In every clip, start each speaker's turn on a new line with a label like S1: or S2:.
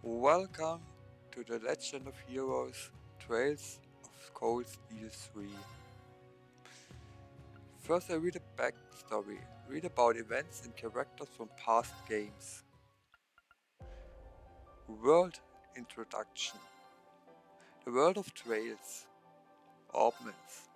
S1: Welcome to the Legend of Heroes Trails of Cold Steel 3. First I read a backstory, read about events and characters from past games. World Introduction. The world of trails. Augments.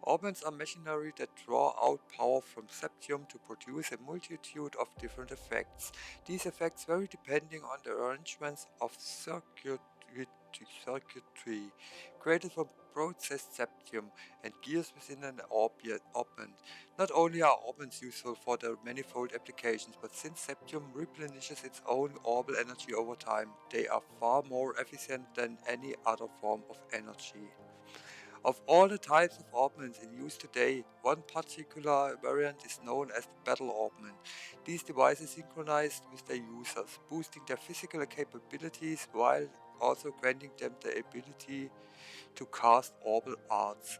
S1: Augments are machinery that draw out power from septium to produce a multitude of different effects. These effects vary depending on the arrangements of circuitry created from processed septium and gears within an augment. Not only are augments useful for their manifold applications, but since septium replenishes its own orbital energy over time, they are far more efficient than any other form of energy. Of all the types of augments in use today, one particular variant is known as the battle augment. These devices synchronize with their users, boosting their physical capabilities while also granting them the ability to cast orbital arts.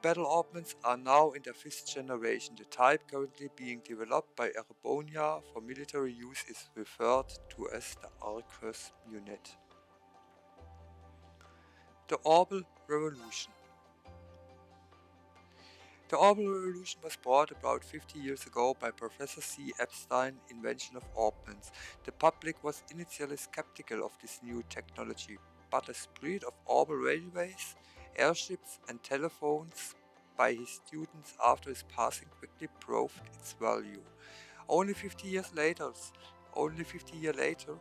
S1: Battle augments are now in their fifth generation. The type currently being developed by Erebonia for military use is referred to as the Arcus unit. The Orbital Revolution. The orbital revolution was brought about 50 years ago by Professor C. Epstein's invention of augments. The public was initially skeptical of this new technology, but the spread of orbital railways, airships, and telephones by his students after his passing quickly proved its value. Only 50 years later, only 50 years later,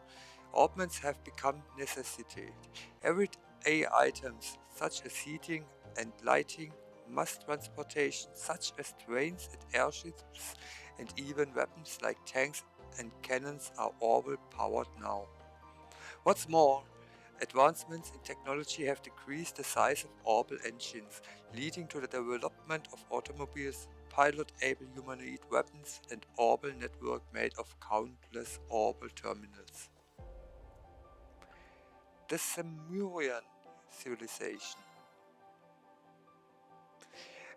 S1: augments have become necessity. Everyday items such as heating and lighting, mass transportation such as trains and airships, and even weapons like tanks and cannons are orbital powered now. What's more, advancements in technology have decreased the size of orbital engines, leading to the development of automobiles, pilot-able humanoid weapons, and orbital network made of countless orbital terminals. The Sumerian civilization.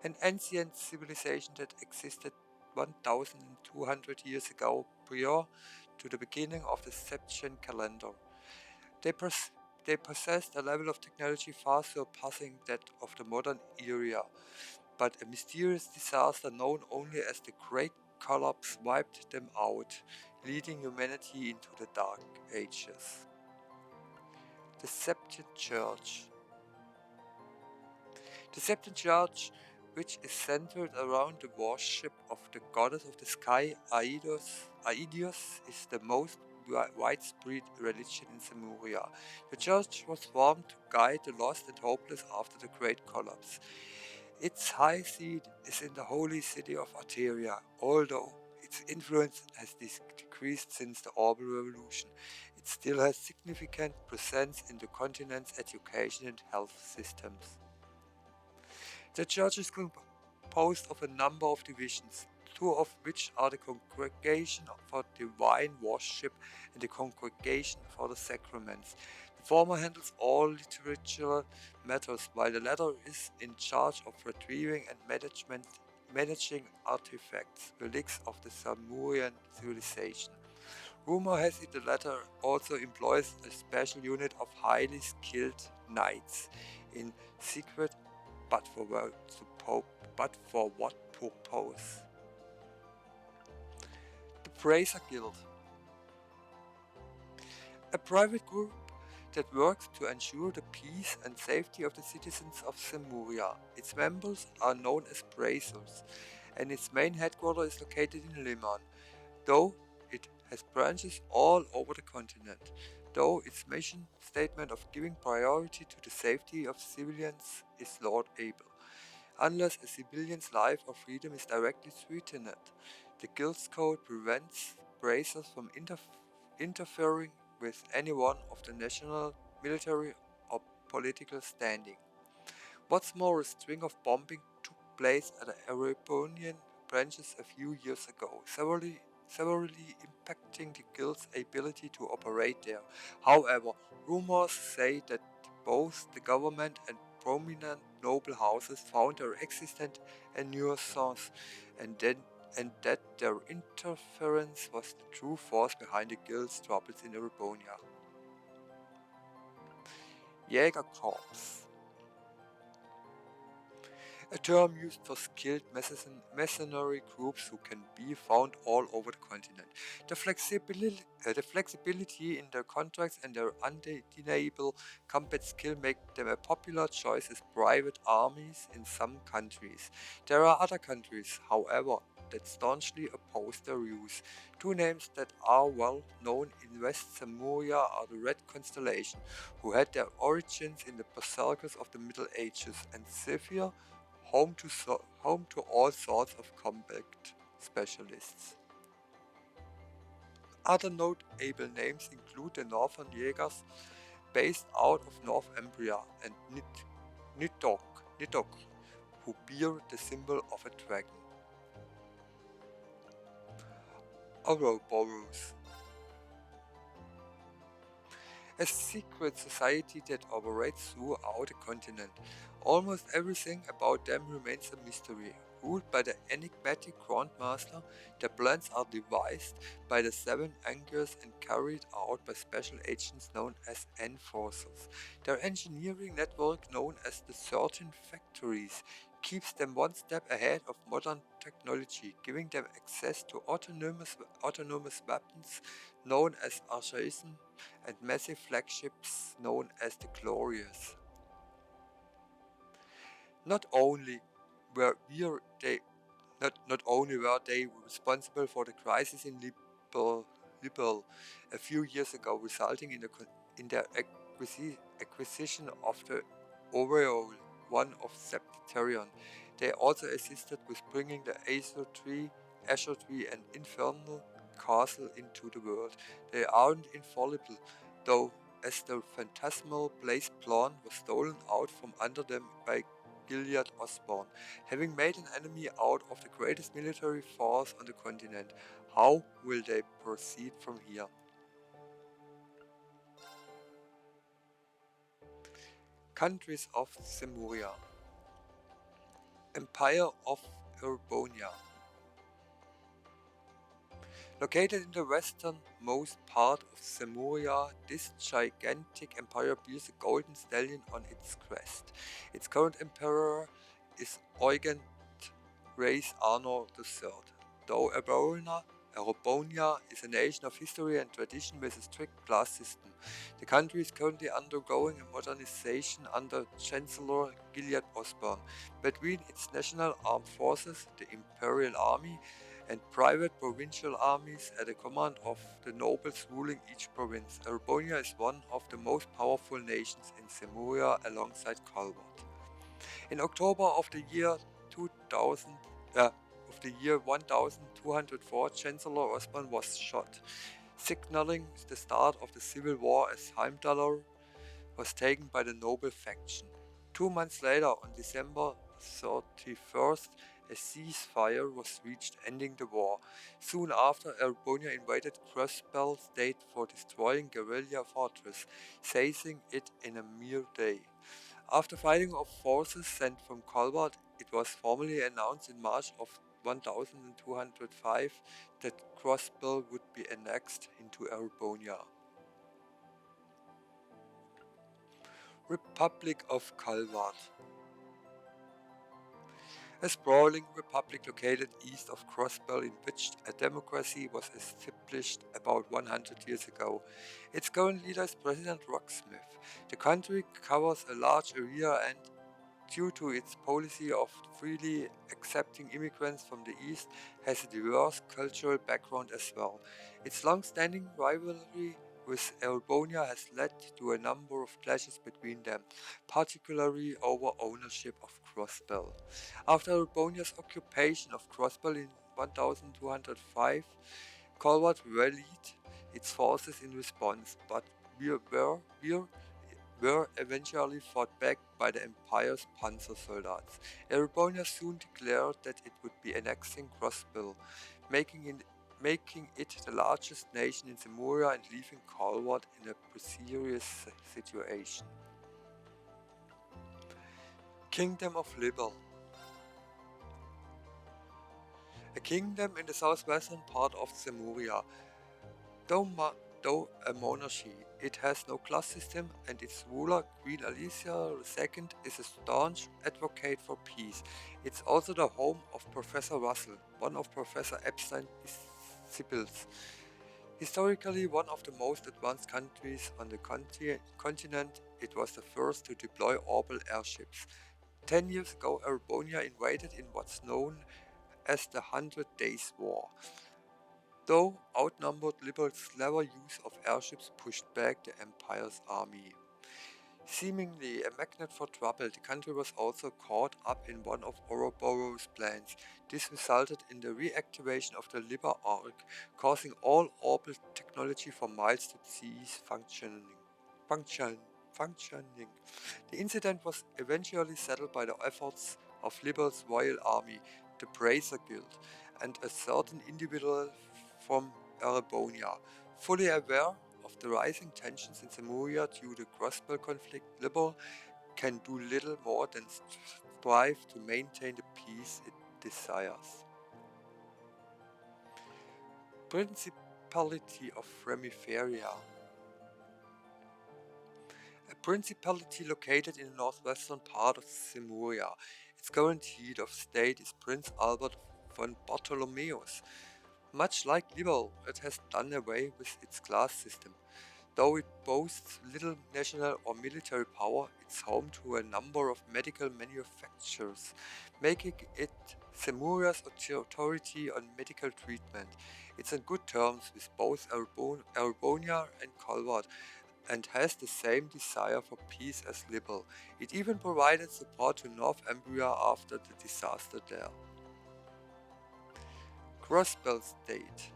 S1: An ancient civilization that existed 1200 years ago prior to the beginning of the Septian calendar. They, they possessed a level of technology far surpassing that of the modern era, but a mysterious disaster known only as the Great Collapse wiped them out, leading humanity into the Dark Ages. The Septian Church. The Septian Church, which is centered around the worship of the goddess of the sky Aedeus, is the most widespread religion in Samaria. The church was formed to guide the lost and hopeless after the Great Collapse. Its high seat is in the holy city of Arteria, although its influence has decreased since the orbital revolution. It still has significant presence in the continent's education and health systems. The church is composed of a number of divisions, two of which are the Congregation for Divine Worship and the Congregation for the Sacraments. The former handles all liturgical matters, while the latter is in charge of retrieving and managing artifacts, relics of the Sumerian civilization. Rumor has it the latter also employs a special unit of highly skilled knights in secret, but for what purpose? The Bracer Guild. A private group that works to ensure the peace and safety of the citizens of Semuria. Its members are known as Bracers, and its main headquarters is located in Liman, though it has branches all over the continent. Though its mission statement of giving priority to the safety of civilians is laudable, unless a civilian's life or freedom is directly threatened. The Guild's code prevents bracers from interfering with anyone of the national, military, or political standing. What's more, a string of bombing took place at the Erebonian branches a few years ago, severely impacting the Guild's ability to operate there. However, rumors say that both the government and prominent noble houses found their existence a nuisance and then and that their interference was the true force behind the guild's troubles in Erebonia. Jägerkorps, a term used for skilled mercenary groups who can be found all over the continent. The flexibility in their contracts and their undeniable combat skill make them a popular choice as private armies in some countries. There are other countries, however, that staunchly oppose their use. Two names that are well known in West Samuria are the Red Constellation, who had their origins in the berserkers of the Middle Ages, and Zephyr, home to all sorts of combat specialists. Other notable names include the Northern Jaegers, based out of North Umbria, and Nidok, who bear the symbol of a dragon. Ouroboros, a secret society that operates throughout the continent. Almost everything about them remains a mystery. Ruled by the enigmatic Grandmaster, their plans are devised by the Seven Angers and carried out by special agents known as Enforcers. Their engineering network, known as the 13 Factories, keeps them one step ahead of modern technology, giving them access to autonomous weapons known as Archaism and massive flagships known as the Glorious. Not only were they responsible for the crisis in Libel a few years ago, resulting in their acquisition of the Aureole, one of Septarion. They also assisted with bringing the Azure Tree and Infernal Castle into the world. They aren't infallible, though, as the phantasmal Blaze Plan was stolen out from under them by Gilead Osborne, having made an enemy out of the greatest military force on the continent. How will they proceed from here? Countries of Semuria. Empire of Erebonia. Located in the westernmost part of Semuria, this gigantic empire bears a golden stallion on its crest. Its current emperor is Eugen Reis Arno III. Though Erebonia is a nation of history and tradition with a strict class system, the country is currently undergoing a modernization under Chancellor Gilead Osborne. Between its national armed forces, the Imperial Army, and private provincial armies at the command of the nobles ruling each province, Erebonia is one of the most powerful nations in Semuria alongside Calvert. In October of the year 1204, Chancellor Osborne was shot, signaling the start of the civil war as Heimdallr was taken by the noble faction. 2 months later, on December 31st, a ceasefire was reached, ending the war. Soon after, Erebonia invaded Crossbell State for destroying Guerrilla Fortress, seizing it in a mere day. After fighting off forces sent from Calvert, it was formally announced in March of 1205 that Crossbell would be annexed into Erebonia. Republic of Calvert. A sprawling republic located east of Crossbell in which a democracy was established about 100 years ago. Its current leader is President Rocksmith. The country covers a large area and, due to its policy of freely accepting immigrants from the East, has a diverse cultural background as well. Its long-standing rivalry with Erebonia has led to a number of clashes between them, particularly over ownership of Crossbell. After Erebonia's occupation of Crossbell in 1205, Calvert rallied its forces in response, but were eventually fought back by the Empire's panzer soldiers. Erebonia soon declared that it would be annexing Crossbell, making it the largest nation in Semuria and leaving Calvert in a precarious situation. Kingdom of Libel. a kingdom in the southwestern part of Zemuria. Though a monarchy, it has no class system, and its ruler, Queen Alicia II, is a staunch advocate for peace. It's also the home of Professor Russell, one of Professor Epstein's disciples. Historically one of the most advanced countries on the continent, it was the first to deploy orbital airships. 10 years ago, Erebonia invaded in what's known as the Hundred Days War. Though outnumbered, Liberals' clever use of airships pushed back the Empire's army. Seemingly a magnet for trouble, the country was also caught up in one of Ouroboros' plans. This resulted in the reactivation of the Liber Arc, causing all orbital technology for miles to cease functioning. The incident was eventually settled by the efforts of Liber's royal army, the Bracer Guild, and a certain individual from Erebonia. Fully aware of the rising tensions in Zemuria due to the Crossbell conflict, Liber can do little more than strive to maintain the peace it desires. Principality of Remiferia. A principality located in the northwestern part of Zemuria. Its current head of state is Prince Albert von Bartholomeus. Much like Liber, it has done away with its class system. Though it boasts little national or military power, it's home to a number of medical manufacturers, making it Zemuria's authority on medical treatment. It's on good terms with both Erebonia and Colbert, and has the same desire for peace as Liber. It even provided support to North Umbria after the disaster there. Crossbell State.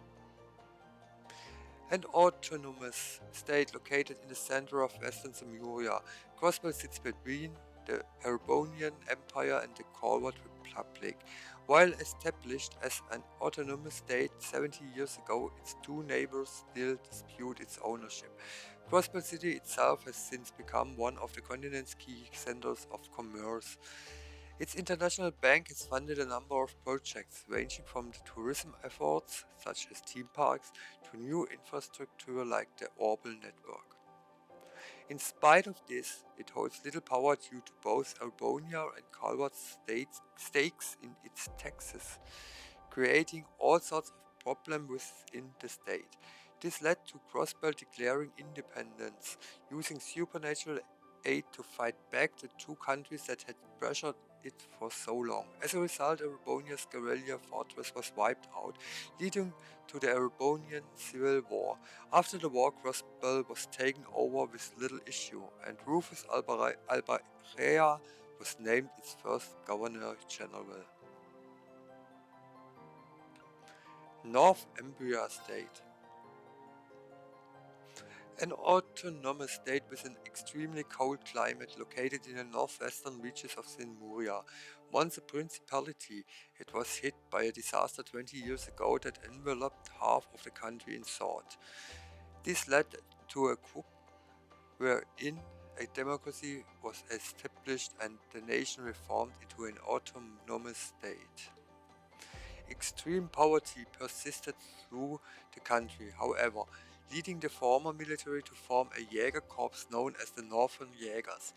S1: An autonomous state located in the center of western Zemuria, Crossbell sits between the Erebonian Empire and the Colbert Republic. While established as an autonomous state 70 years ago, its two neighbors still dispute its ownership. Crossbell City itself has since become one of the continent's key centers of commerce. Its international bank has funded a number of projects, ranging from the tourism efforts, such as theme parks, to new infrastructure like the Orbital network. In spite of this, it holds little power due to both Erebonia and Colbert's stakes in its taxes, creating all sorts of problems within the state. This led to Crossbell declaring independence, using supernatural aid to fight back the two countries that had pressured it for so long. As a result, Erebonia's guerrilla fortress was wiped out, leading to the Erebonian Civil War. After the war, Crossbell was taken over with little issue, and Rufus Albarea was named its first governor-general. North Umbria State. An autonomous state with an extremely cold climate located in the northwestern reaches of Zemuria. Once a principality, it was hit by a disaster 20 years ago that enveloped half of the country in salt. This led to a coup wherein a democracy was established and the nation reformed into an autonomous state. Extreme poverty persisted through the country, however, leading the former military to form a Jäger Corps known as the Northern Jägers.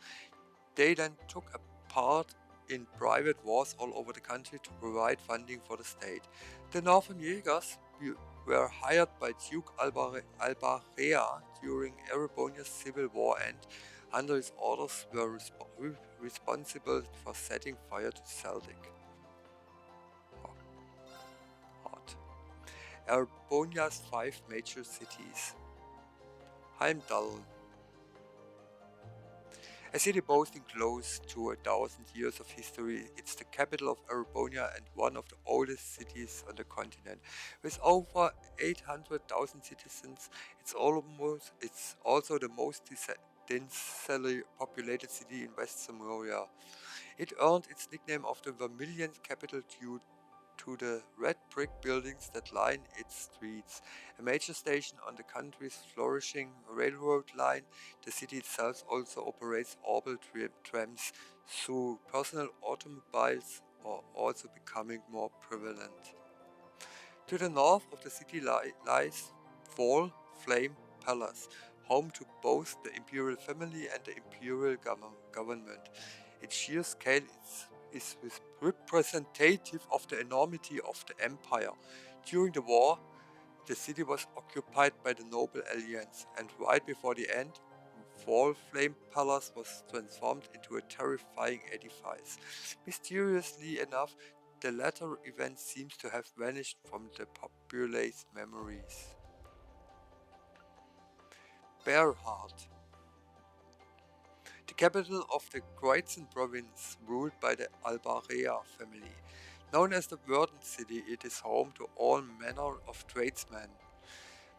S1: They then took a part in private wars all over the country to provide funding for the state. The Northern Jägers were hired by Duke Albarea during Erebonia's civil war and, under his orders, were responsible for setting fire to Celtic. Erebonia's 5 major cities. Heimdall. A city boasting close to 1,000 years of history, it's the capital of Erebonia and one of the oldest cities on the continent. With over 800,000 citizens, it's also the most densely populated city in West Zemuria. It earned its nickname of the Vermilion capital due to the red brick buildings that line its streets. A major station on the country's flourishing railroad line, the city itself also operates orbital trams, so personal automobiles are also becoming more prevalent. To the north of the city lies Wall Flame Palace, home to both the imperial family and the imperial government. Its sheer scale is representative of the enormity of the empire. During the war, the city was occupied by the Noble Alliance, and right before the end, Wall Flame Palace was transformed into a terrifying edifice. Mysteriously enough, the latter event seems to have vanished from the populace's memories. Bearheart, the capital of the Croatian province ruled by the Albarea family. Known as the Verdant City, it is home to all manner of tradesmen,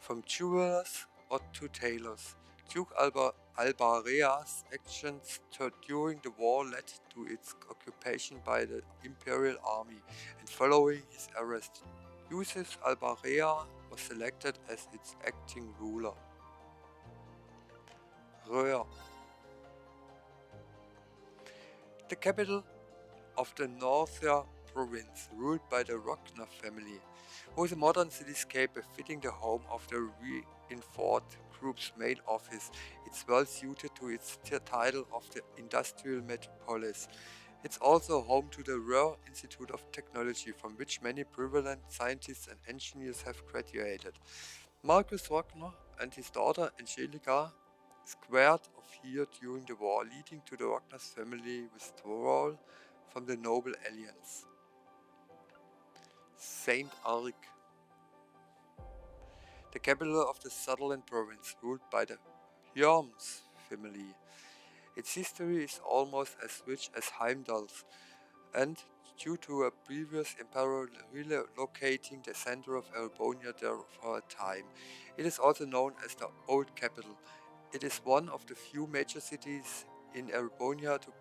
S1: from jewelers or to tailors. Duke Albarea's actions during the war led to its occupation by the imperial army, and following his arrest, Yusuf Albarea was selected as its acting ruler. Röhr, the capital of the Northern province, ruled by the Rockner family, was a modern cityscape befitting the home of the reinforced group's main office. It's well suited to its title of the industrial metropolis. It's also home to the Ruhr Institute of Technology, from which many prevalent scientists and engineers have graduated. Marcus Rockner and his daughter Angelica squared off here during the war, leading to the Rockner's family withdrawal from the Noble Alliance. Saint Arc, the capital of the Sutherland province, ruled by the Hjorms family. Its history is almost as rich as Heimdall's, and due to a previous emperor relocating the center of Erebonia there for a time, it is also known as the Old Capital. It is one of the few major cities in Erebonia to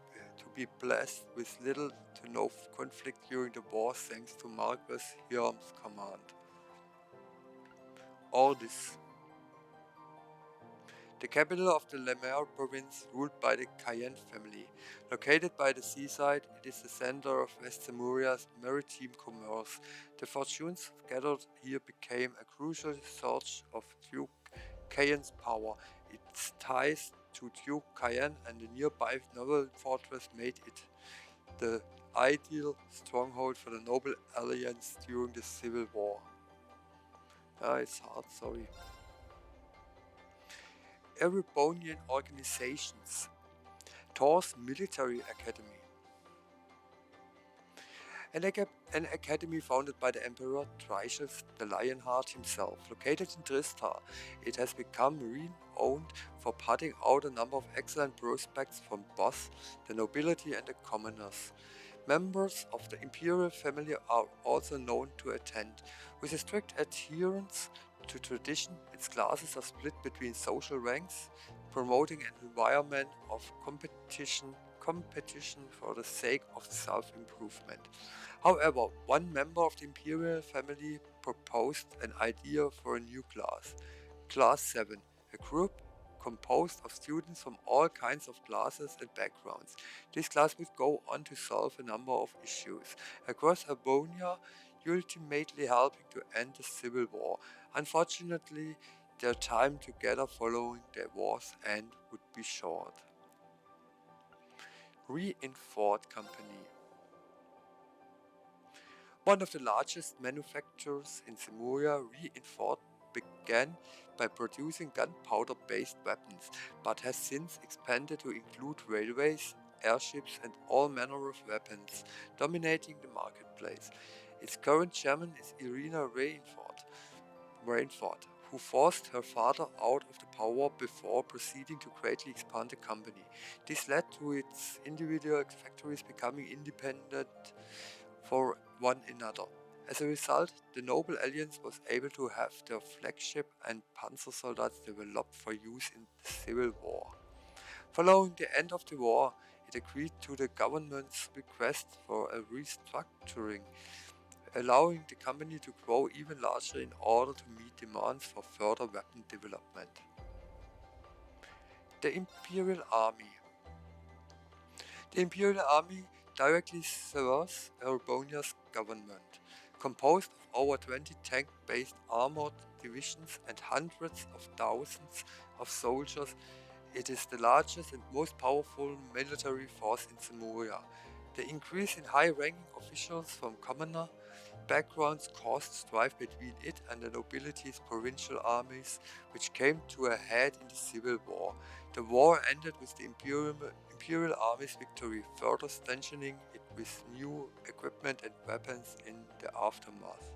S1: be blessed with little to no conflict during the war, thanks to Marcus Hjorm's command. Ordis, the capital of the Lemmer province, ruled by the Cayenne family. Located by the seaside, it is the center of West Semuria's maritime commerce. The fortunes gathered here became a crucial source of Duke Cayenne's power. Its ties to Duke Cayenne and the nearby naval fortress made it the ideal stronghold for the Noble Alliance during the Civil War. It's hard, sorry. Erebonian organizations. Thor's Military Academy. An academy founded by the Emperor Trichus the Lionheart himself. Located in Tristar, it has become renowned for putting out a number of excellent prospects from both the nobility and the commoners. Members of the imperial family are also known to attend. With a strict adherence to tradition, its classes are split between social ranks, promoting an environment of competition for the sake of self-improvement. However, one member of the imperial family proposed an idea for a new class, Class 7, a group composed of students from all kinds of classes and backgrounds. This class would go on to solve a number of issues across Erebonia, ultimately helping to end the Civil War. Unfortunately, their time together following the war's end would be short. Reinforced Company. One of the largest manufacturers in Zemuria, Reinforced began by producing gunpowder-based weapons, but has since expanded to include railways, airships and all manner of weapons, dominating the marketplace. Its current chairman is Irina Rainford, who forced her father out of the power before proceeding to greatly expand the company. This led to its individual factories becoming independent for one another. As a result, the Noble Alliance was able to have their flagship and panzer soldates developed for use in the Civil War. Following the end of the war, it agreed to the government's request for a restructuring, allowing the company to grow even larger in order to meet demands for further weapon development. The Imperial Army. The Imperial Army directly serves Erebonia's government. Composed of over 20 tank-based armored divisions and hundreds of thousands of soldiers, it is the largest and most powerful military force in Samoa. The increase in high-ranking officials from commoner backgrounds caused strife between it and the nobility's provincial armies, which came to a head in the Civil War. The war ended with the Imperial Army's victory, further strengthening it with new equipment and weapons in the aftermath.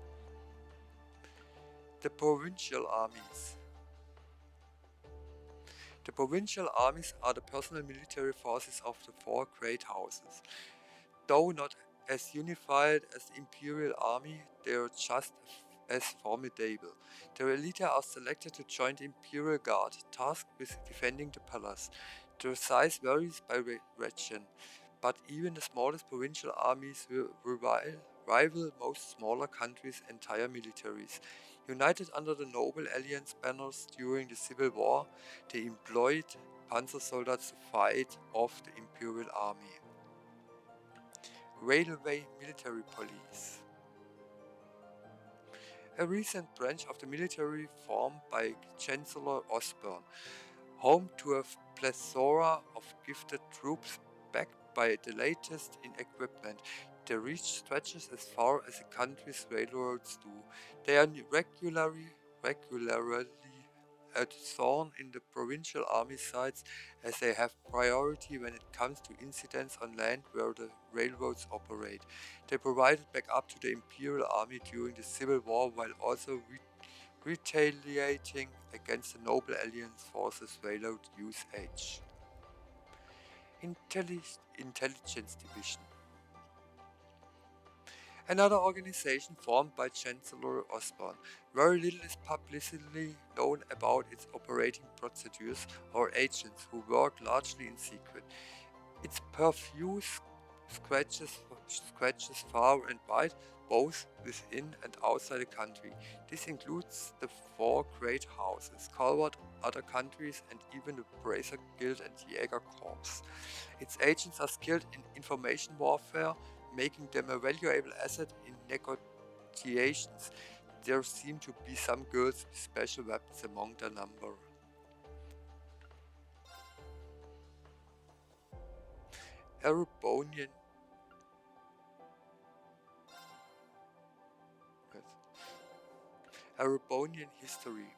S1: The Provincial Armies. The provincial armies are the personal military forces of the four great houses. Though not as unified as the imperial army, they are just as formidable. The elite are selected to join the imperial guard, tasked with defending the palace. Their size varies by region, but even the smallest provincial armies will rival most smaller countries' entire militaries. United under the Noble Alliance banners during the Civil War, they employed panzer soldiers to fight off the imperial army. Railway Military Police. A recent branch of the military formed by Chancellor Osborne, home to a plethora of gifted troops backed by the latest in equipment. Their reach stretches as far as the country's railroads do. They are regularly a thorn in the provincial army sides, as they have priority when it comes to incidents on land where the railroads operate. They provided backup to the Imperial Army during the Civil War while also retaliating against the Noble Alliance forces' railroad usage. Intelligence Division. Another organization formed by Chancellor Osborne. Very little is publicly known about its operating procedures or agents who work largely in secret. Its purview stretches far and wide, both within and outside the country. This includes the four great houses, covered other countries, and even the Bracer Guild and Jäger Corps. Its agents are skilled in information warfare, making them a valuable asset in negotiations. There seem to be some girls with special weapons among their number. Erebonian history.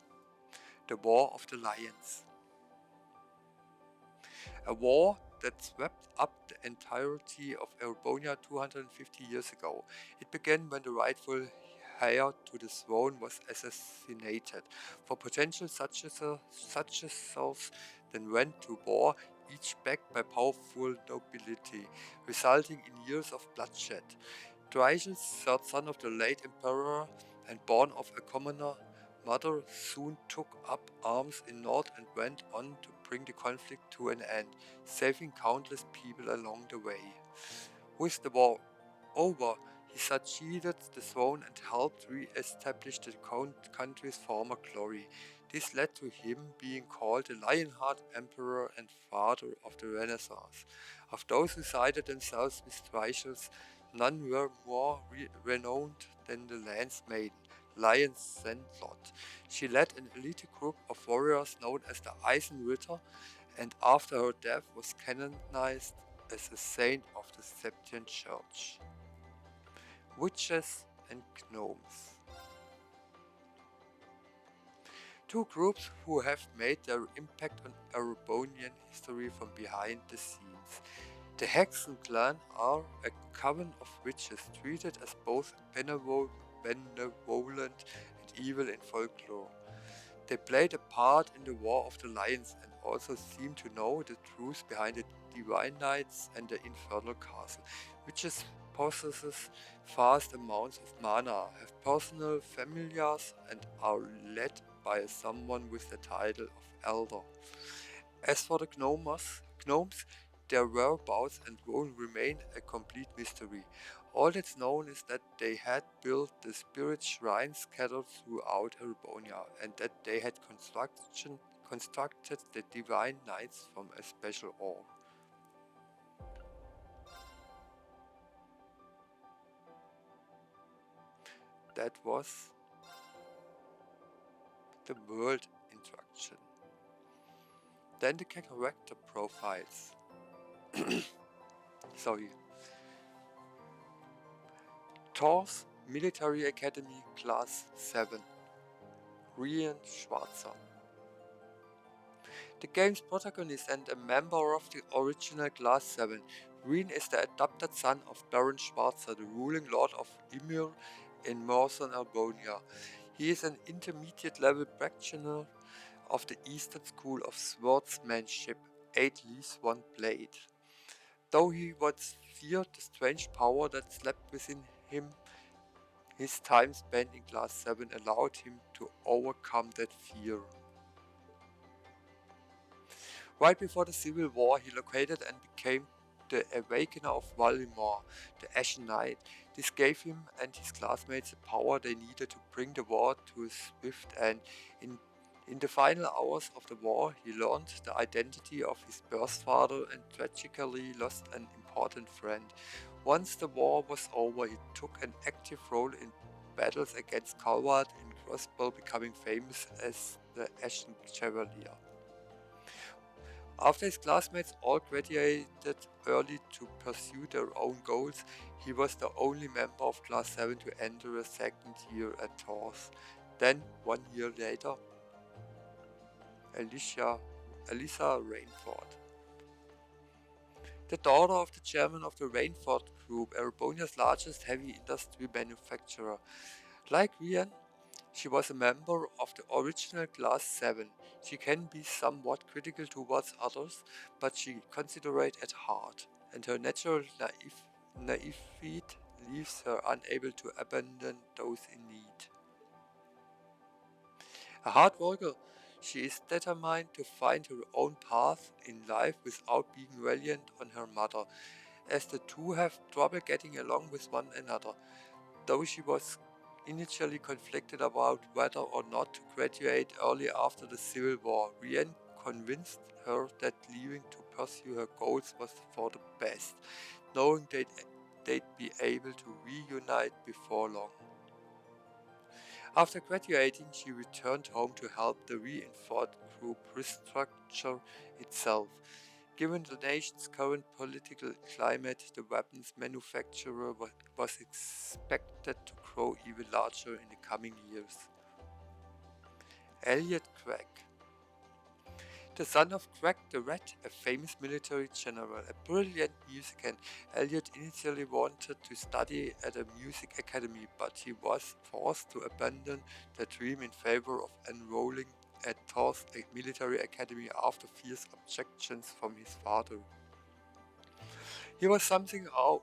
S1: The War of the Lions. A war that swept up the entirety of Erebonia 250 years ago. It began when the rightful heir to the throne was assassinated. For potential successors then went to war, each backed by powerful nobility, resulting in years of bloodshed. Dreigel's third son of the late emperor and born of a commoner mother, soon took up arms in north and went on to bring the conflict to an end, saving countless people along the way. With the war over, he succeeded the throne and helped re-establish the country's former glory. This led to him being called the Lionheart Emperor and Father of the Renaissance. Of those who sided themselves with Dreigel's, none were more renowned than the Lance Maiden, Lion Sandlot. She led an elite group of warriors known as the Eisen Ritter, and after her death was canonized as a saint of the Septian Church. Witches and Gnomes. Two groups who have made their impact on Erebonian history from behind the scenes. The Hexen clan are a coven of witches treated as both benevolent and evil in folklore. They played a part in the War of the Lions and also seem to know the truth behind the Divine Knights and the Infernal Castle. Witches possesses vast amounts of mana, have personal familiars, and are led by someone with the title of Elder. As for the gnomes, their whereabouts and role remain a complete mystery. All that's known is that they had built the spirit shrines scattered throughout Erebonia, and that they had constructed the divine knights from a special ore. that was the world introduction. Then the character profiles. Sorry. Thor's Military Academy Class 7. Rian Schwarzer. The game's protagonist and a member of the original Class 7, Rian is the adopted son of Baron Schwarzer, the ruling lord of Ymir in northern Albania. He is an intermediate-level practitioner of the Eastern School of Swordsmanship, 8 leaves 1 blade. Though he once feared the strange power that slept within him, his time spent in Class 7 allowed him to overcome that fear. Right before the Civil War, he located and became the Awakener of Valimor, the Ashen Knight. This gave him and his classmates the power they needed to bring the war to a swift end. In the final hours of the war, he learned the identity of his birth father and tragically lost an important friend. Once the war was over, he took an active role in battles against Calvard and Crossbow, becoming famous as the Ashen Chevalier. After his classmates all graduated early to pursue their own goals, he was the only member of Class 7 to enter a second year at Thor's. Then, 1 year later, Elisa Rainford. The daughter of the chairman of the Rainford Group, Albania's largest heavy industry manufacturer. Like Rian, she was a member of the original Class 7. She can be somewhat critical towards others, but she considerate at heart, and her natural naivete leaves her unable to abandon those in need. A hard worker, she is determined to find her own path in life without being reliant on her mother, as the two have trouble getting along with one another. Though she was initially conflicted about whether or not to graduate early after the Civil War, Rian convinced her that leaving to pursue her goals was for the best, knowing they'd be able to reunite before long. After graduating, she returned home to help the Rainford Group restructure itself. Given the nation's current political climate, the weapons manufacturer was expected to grow even larger in the coming years. Elliot Craig. The son of Craig the Red, a famous military general, a brilliant musician, Elliot initially wanted to study at a music academy, but he was forced to abandon the dream in favor of enrolling at Thor's military academy after fierce objections from his father. He was something of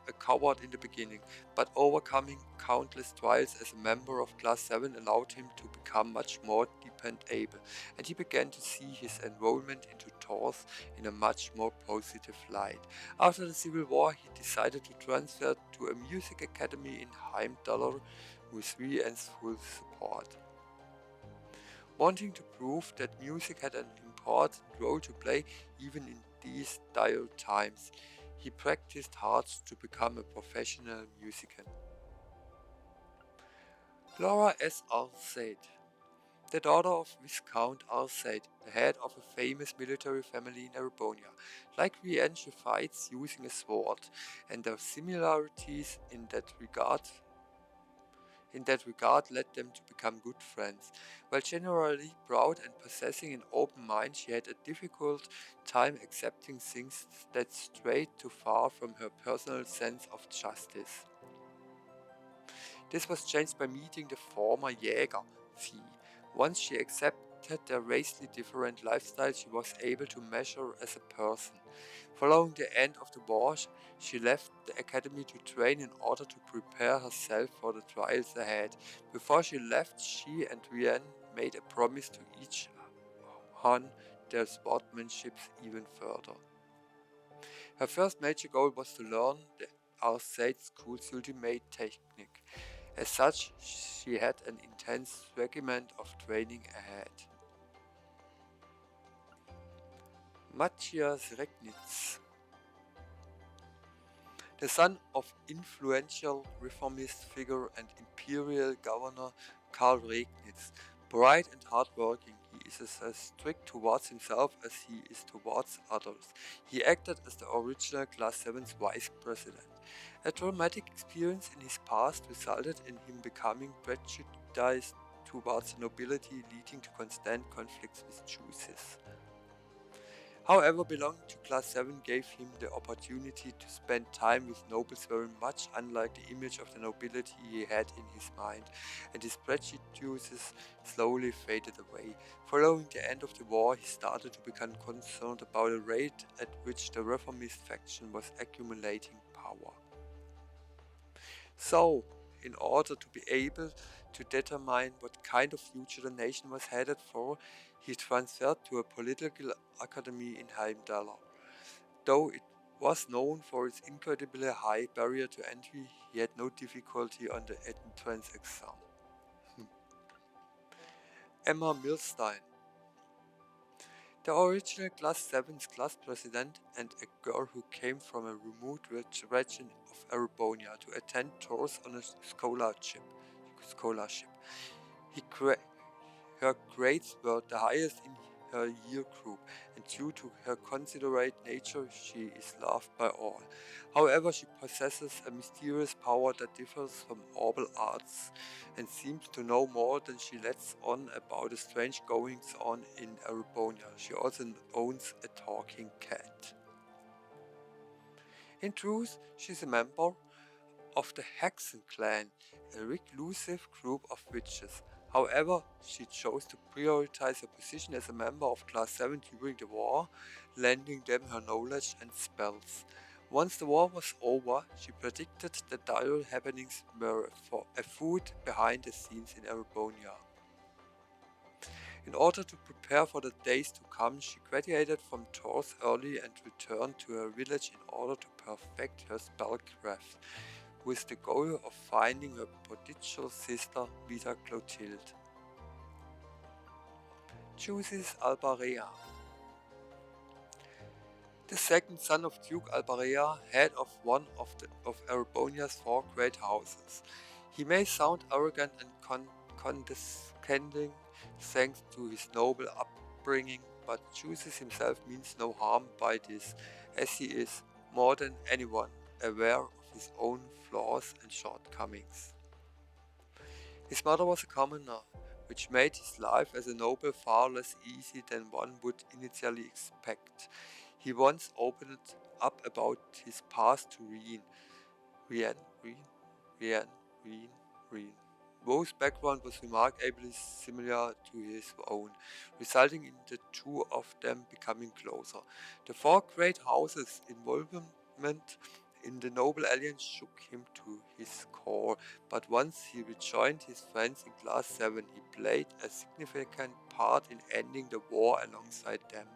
S1: a coward in the beginning, but overcoming countless trials as a member of Class 7 allowed him to become much more dependable, and he began to see his enrollment into Thor's in a much more positive light. After the Civil War, he decided to transfer to a music academy in Heimdallr with Rian's full support. Wanting to prove that music had an important role to play even in these dire times, he practiced hard to become a professional musician. Laura S. Arcade, the daughter of Viscount Arcade, the head of a famous military family in Albania. Like Rian, she fights using a sword, and their similarities in that regard led them to become good friends. While generally proud and possessing an open mind, she had a difficult time accepting things that strayed too far from her personal sense of justice. This was changed by meeting the former Jäger, Fee. Once she accepted their racially different lifestyle, she was able to measure as a person. Following the end of the war, she left the academy to train in order to prepare herself for the trials ahead. Before she left, she and Rian made a promise to each hone their sportsmanship even further. Her first major goal was to learn the Arcade School's ultimate technique. As such, she had an intense regimen of training ahead. Matthias Regnitz. The son of influential reformist figure and imperial governor Karl Regnitz, bright and hardworking, he is as strict towards himself as he is towards others. He acted as the original Class 7's vice president. A traumatic experience in his past resulted in him becoming prejudiced towards the nobility, leading to constant conflicts with Jews. However, belonging to Class 7 gave him the opportunity to spend time with nobles very much unlike the image of the nobility he had in his mind, and his prejudices slowly faded away. Following the end of the war, he started to become concerned about the rate at which the reformist faction was accumulating power. So, in order to be able to determine what kind of future the nation was headed for, he transferred to a political academy in Heimdall. Though it was known for its incredibly high barrier to entry, he had no difficulty on the entrance exam. Emma Milstein, the original Class 7's class president and a girl who came from a remote region of Erebonia to attend tours on a scholarship. Her grades were the highest in her year group, and due to her considerate nature, she is loved by all. However, she possesses a mysterious power that differs from all arts, and seems to know more than she lets on about the strange goings-on in Erebonia. She also owns a talking cat. In truth, she is a member of the Hexen clan, a reclusive group of witches. However, she chose to prioritize her position as a member of Class 7 during the war, lending them her knowledge and spells. Once the war was over, she predicted that dire happenings were afoot behind the scenes in Erebonia. In order to prepare for the days to come, she graduated from Tours early and returned to her village in order to perfect her spellcraft, with the goal of finding her prodigal sister Vita Clotilde. Chooses Albarea. The second son of Duke Albarea, head of one of Erebonia's 4 great houses. He may sound arrogant and condescending thanks to his noble upbringing, but chooses himself means no harm by this, as he is, more than anyone, aware of his own flaws and shortcomings. His mother was a commoner, which made his life as a noble far less easy than one would initially expect. He once opened up about his past to Rien, Woe's background was remarkably similar to his own, resulting in the two of them becoming closer. The 4 great houses' involvement in the Noble Alliance shook him to his core, but once he rejoined his friends in Class 7, he played a significant part in ending the war alongside them.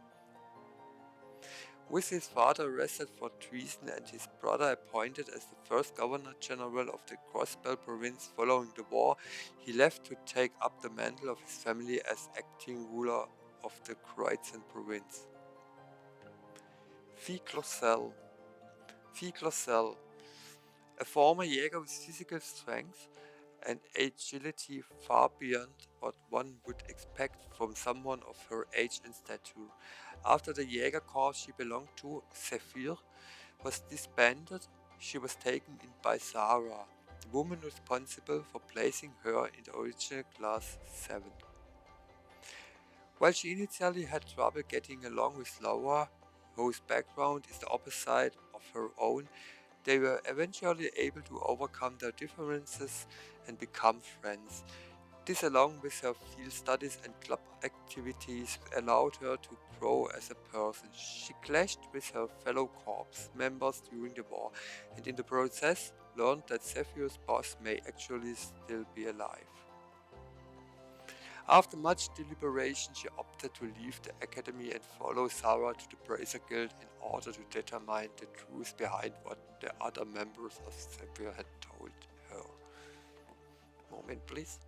S1: With his father arrested for treason and his brother appointed as the first Governor-General of the Crossbell province following the war, he left to take up the mantle of his family as acting ruler of the Croatian province. Ficlosel, a former Jäger with physical strength and agility far beyond what one would expect from someone of her age and stature. After the Jäger Corps she belonged to, Zephyr, was disbanded, she was taken in by Sarah, the woman responsible for placing her in the original Class 7. While she initially had trouble getting along with Laura, whose background is the opposite of her own, they were eventually able to overcome their differences and become friends. This, along with her field studies and club activities, allowed her to grow as a person. She clashed with her fellow corps members during the war, and in the process learned that Zephyr's boss may actually still be alive. After much deliberation, she opted to leave the academy and follow Sarah to the Bracer Guild in order to determine the truth behind what the other members of Zephyr had told her. Moment, please.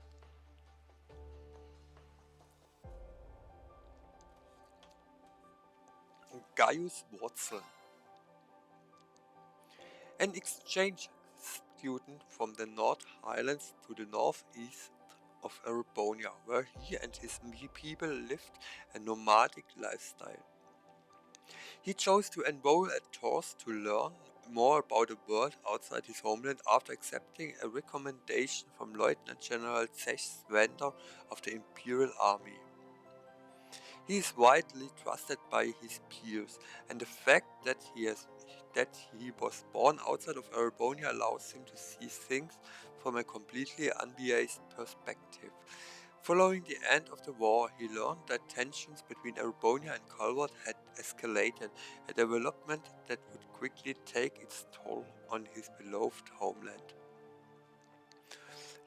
S1: Gaius Wurzel. An exchange student from the North Highlands to the northeast of Erebonia, where he and his people lived a nomadic lifestyle. He chose to enroll at Tours to learn more about the world outside his homeland after accepting a recommendation from Lieutenant General Zech of the Imperial Army. He is widely trusted by his peers, and the fact that he was born outside of Erebonia allows him to see things from a completely unbiased perspective. Following the end of the war, he learned that tensions between Erebonia and Calvert had escalated, a development that would quickly take its toll on his beloved homeland.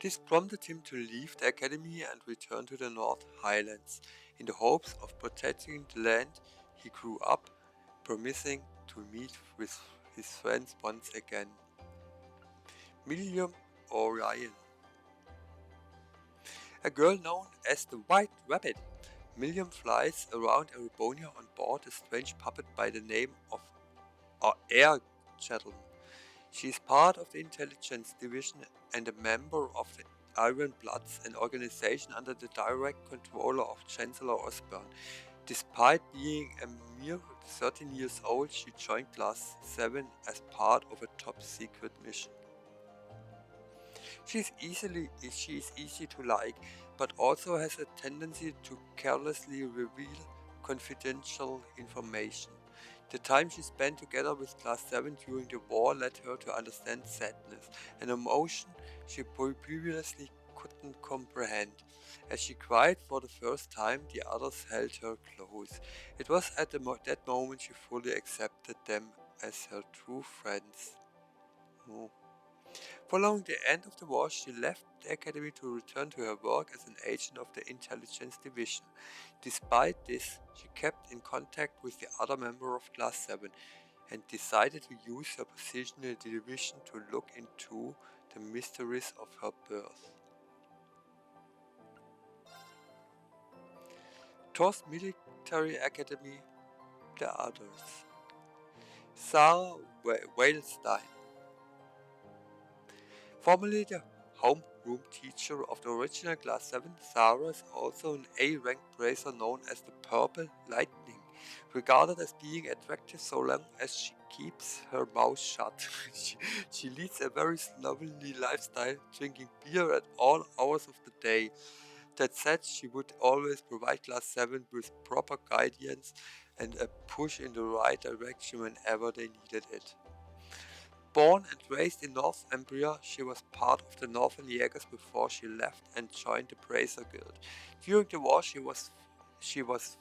S1: This prompted him to leave the academy and return to the North Highlands, in the hopes of protecting the land he grew up, promising to meet with his friends once again. William Orion. A girl known as the White Rabbit, Miriam flies around Erebonia on board a strange puppet by the name of Air Chattel. She is part of the Intelligence Division and a member of the Iron Bloods, an organization under the direct control of Chancellor Osborne. Despite being a mere 13 years old, she joined Class 7 as part of a top-secret mission. She is easy to like, but also has a tendency to carelessly reveal confidential information. The time she spent together with Class 7 during the war led her to understand sadness, an emotion she previously couldn't comprehend. As she cried for the first time, the others held her close. It was at that moment she fully accepted them as her true friends. Oh. Following the end of the war, she left the academy to return to her work as an agent of the Intelligence Division. Despite this, she kept in contact with the other member of Class 7 and decided to use her position in the division to look into the mysteries of her birth. Tours Military Academy, the others. Sarah Whalestein. Formerly the homeroom teacher of the original Class 7, Sarah is also an A-ranked bracer known as the Purple Lightning, regarded as being attractive so long as she keeps her mouth shut. she leads a very slovenly lifestyle, drinking beer at all hours of the day. That said, she would always provide Class 7 with proper guidance and a push in the right direction whenever they needed it. Born and raised in Northumbria, she was part of the Northern Jaegers before she left and joined the Bracer Guild. During the war, she was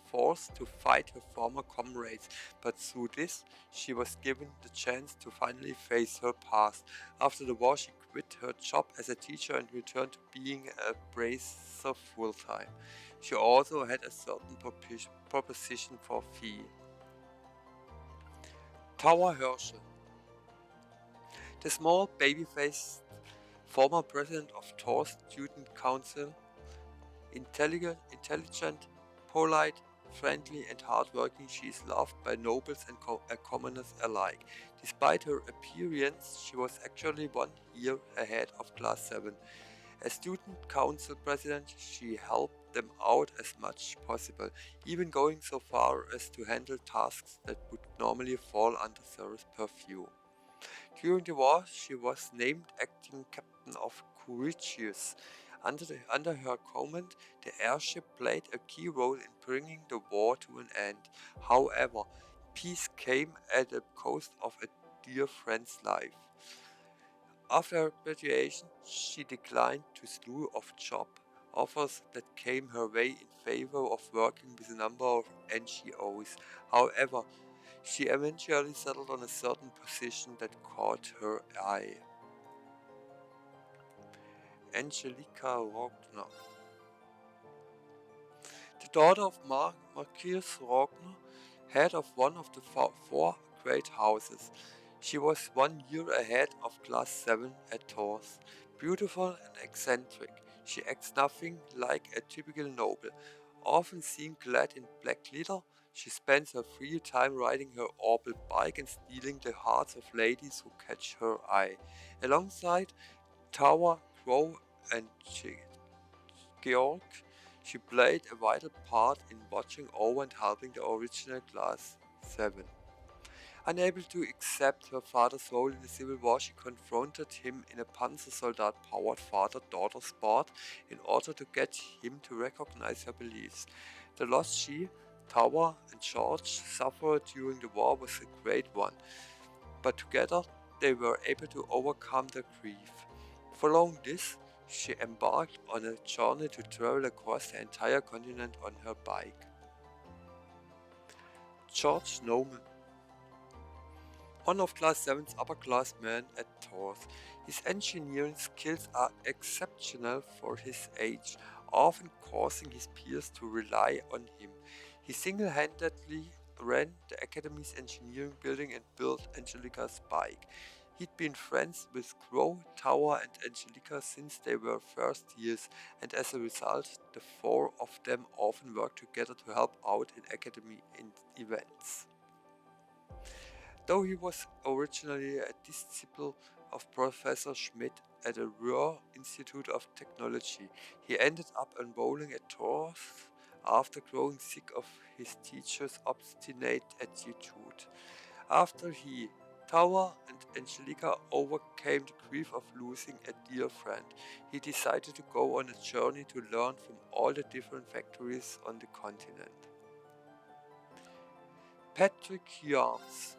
S1: forced to fight her former comrades, but through this, she was given the chance to finally face her past. After the war, she quit her job as a teacher and returned to being a bracer full-time. She also had a certain proposition for fee. Tower Herschel. The small, baby-faced former president of Tours Student Council, intelligent, polite, friendly and hardworking, she is loved by nobles and commoners alike. Despite her appearance, she was actually 1 year ahead of Class 7. As student council president, she helped them out as much as possible, even going so far as to handle tasks that would normally fall under Sarah's purview. During the war, she was named acting captain of Courageous. Under her command, the airship played a key role in bringing the war to an end. However, peace came at the cost of a dear friend's life. After her graduation, she declined a slew of job offers that came her way in favor of working with a number of NGOs. However, she eventually settled on a certain position that caught her eye. Angelika Rogner. The daughter of Marquis Rogner, head of one of the four great houses. She was 1 year ahead of Class 7 at Tours. Beautiful and eccentric, she acts nothing like a typical noble. Often seen clad in black leather, She spends her free time riding her orbital bike and stealing the hearts of ladies who catch her eye. Alongside Tower, Crow, and Georg, she played a vital part in watching over and helping the original Class 7. Unable to accept her father's role in the Civil War, she confronted him in a Panzersoldat-powered father-daughter sport in order to get him to recognize her beliefs. The loss she, Tower, and George suffered during the war was a great one, but together they were able to overcome their grief. Following this, she embarked on a journey to travel across the entire continent on her bike. George Nauman, one of Class 7's upperclassmen at Torres. His engineering skills are exceptional for his age, often causing his peers to rely on him. He single-handedly ran the Academy's engineering building and built Angelica's bike. He'd been friends with Crow, Tower, and Angelica since they were first years, and as a result, the four of them often worked together to help out in Academy events. Though he was originally a disciple of Professor Schmidt at the Ruhr Institute of Technology, he ended up enrolling at Torres after growing sick of his teacher's obstinate attitude. After he, Tower, and Angelica overcame the grief of losing a dear friend, he decided to go on a journey to learn from all the different factories on the continent. Patrick Yarms,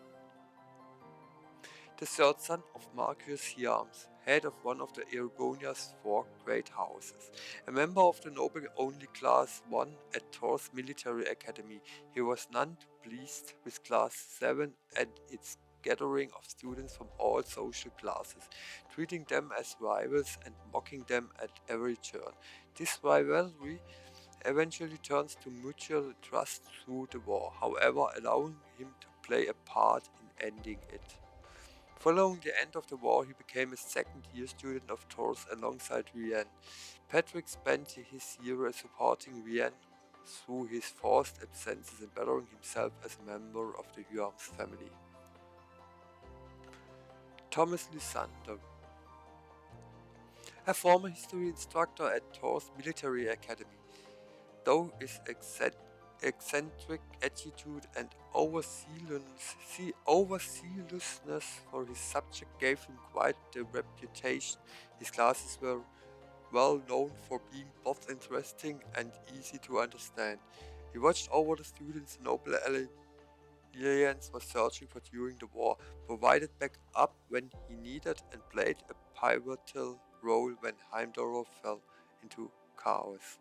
S1: the third son of Marcus Yarms, head of one of the Ergonia's four great houses. A member of the noble-only Class 1 at Thor's military academy, he was none too pleased with Class 7 and its gathering of students from all social classes, treating them as rivals and mocking them at every turn. This rivalry eventually turns to mutual trust through the war, however allowing him to play a part in ending it. Following the end of the war, he became a second-year student of Tours alongside Rian. Patrick spent his year supporting Rian through his forced absences and bettering himself as a member of the Hyams family. Thomas Lysander, a former history instructor at Tours Military Academy. Though his eccentric attitude and overzealousness for his subject gave him quite the reputation, his classes were well known for being both interesting and easy to understand. He watched over the students' noble alliance was searching for during the war, provided backup when he needed, and played a pivotal role when Heimdallr fell into chaos.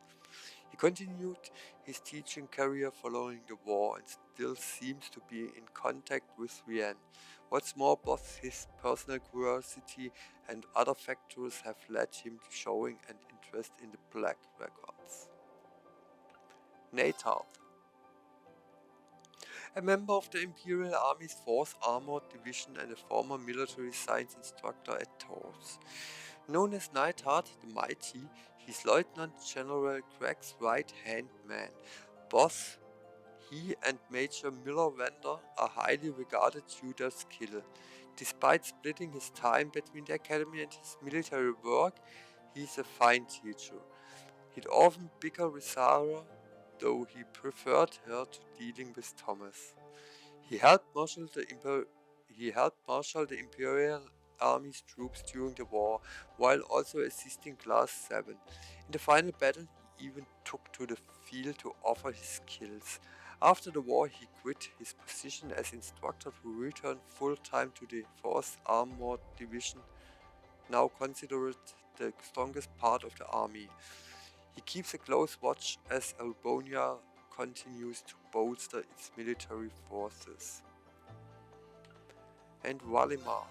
S1: He continued his teaching career following the war and still seems to be in contact with Rian. What's more, both his personal curiosity and other factors have led him to showing an interest in the Black Records. Nathal, a member of the Imperial Army's 4th Armored Division and a former military science instructor at Tours. Known as Neidhart the Mighty, he's Lieutenant General Craig's right-hand man. Both he and Major Miller Vander are highly regarded due to their skill. Despite splitting his time between the academy and his military work, he's a fine teacher. He'd often bicker with Sarah, though he preferred her to dealing with Thomas. He helped marshal the Imperial Army's troops during the war, while also assisting Class 7. In the final battle, he even took to the field to offer his skills. After the war, he quit his position as instructor to return full-time to the 4th Armored Division, now considered the strongest part of the army. He keeps a close watch as Albonia continues to bolster its military forces. And Valimar,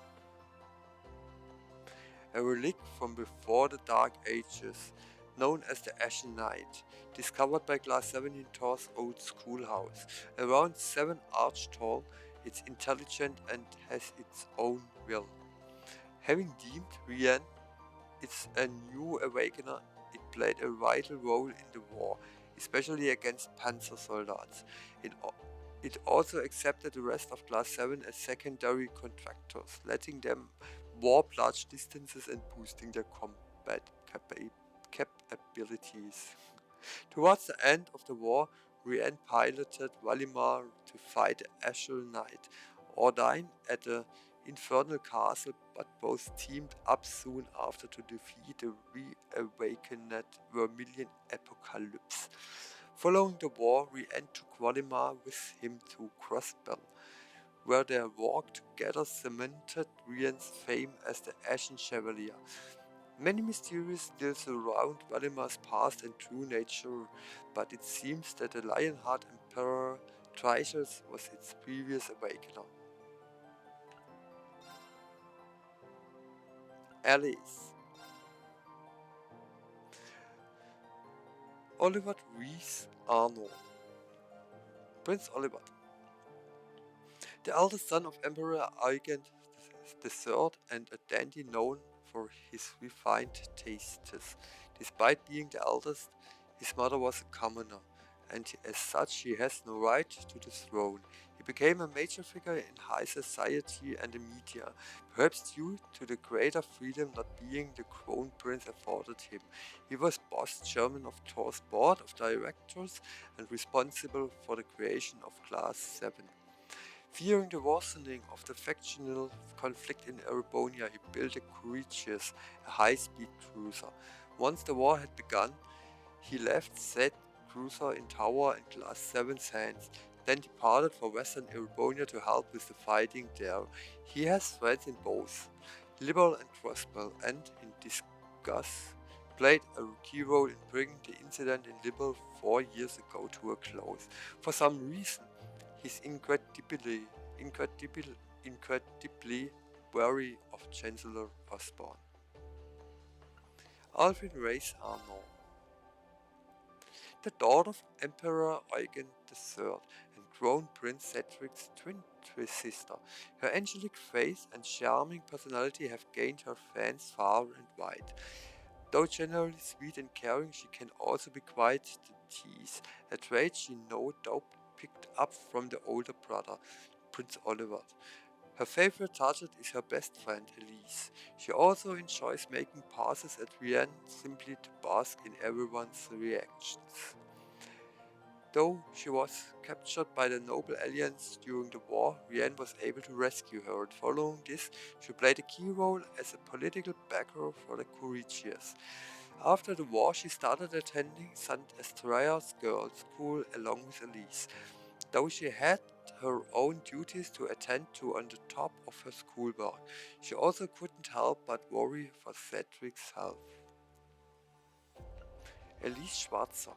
S1: a relic from before the Dark Ages, known as the Ashen Knight, discovered by Class 7 in Thor's old schoolhouse. Around 7 arch tall, it's intelligent and has its own will. Having deemed Rian it's a new awakener, it played a vital role in the war, especially against Panzer soldiers. It also accepted the rest of Class 7 as secondary contractors, letting them warp large distances and boosting their combat capabilities. Towards the end of the war, Brienne piloted Valimar to fight the Azure Knight, Ordain at the Infernal Castle, but both teamed up soon after to defeat the reawakened Vermilion Apocalypse. Following the war, Brienne took Valimar with him to Crossbell, where their work together cemented Brienne's fame as the Ashen Chevalier. Many mysteries still surround Valimar's past and true nature, but it seems that the Lionheart Emperor Trichus was its previous awakener. Alice. Oliver Rees Arno. Prince Oliver, the eldest son of Emperor Eugen III and a dandy known for his refined tastes. Despite being the eldest, his mother was a commoner, and as such he has no right to the throne. He became a major figure in high society and the media, perhaps due to the greater freedom not being the crown prince afforded him. He was boss chairman of Thor's board of directors and responsible for the creation of Class 7. Fearing the worsening of the factional conflict in Erebonia, he built a Courageous, a high-speed cruiser. Once the war had begun, he left said cruiser in Tower and Class 7's hands, then departed for western Erebonia to help with the fighting there. He has friends in both Liberal and Crossbell, and, in disgust, played a key role in bringing the incident in Liberal 4 years ago to a close. For some reason, he's incredibly wary of Chancellor Osborne. Alvin Race Arno, the daughter of Emperor Eugen III and Crown Prince Cedric's twin sister. Her angelic face and charming personality have gained her fans far and wide. Though generally sweet and caring, she can also be quite the tease, a trait she no doubt picked up from the older brother, Prince Oliver. Her favorite target is her best friend, Elise. She also enjoys making passes at Rian simply to bask in everyone's reactions. Though she was captured by the Noble Alliance during the war, Rian was able to rescue her, and following this, she played a key role as a political backer for the Courageous. After the war, she started attending St. Estraya's girls' school along with Elise, though she had her own duties to attend to on the top of her schoolwork. She also couldn't help but worry for Cedric's health. Elise Schwarzer,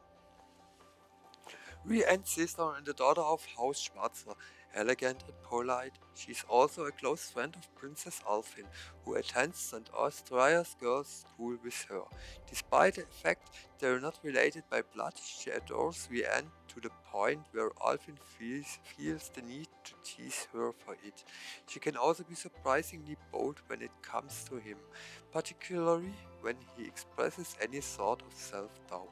S1: Rian's sister and the daughter of House Schwarzer, elegant and polite, she is also a close friend of Princess Alfin, who attends St. Austria's girls' school with her. Despite the fact they are not related by blood, she adores Rian to the point where Alfin feels the need to tease her for it. She can also be surprisingly bold when it comes to him, particularly when he expresses any sort of self-doubt.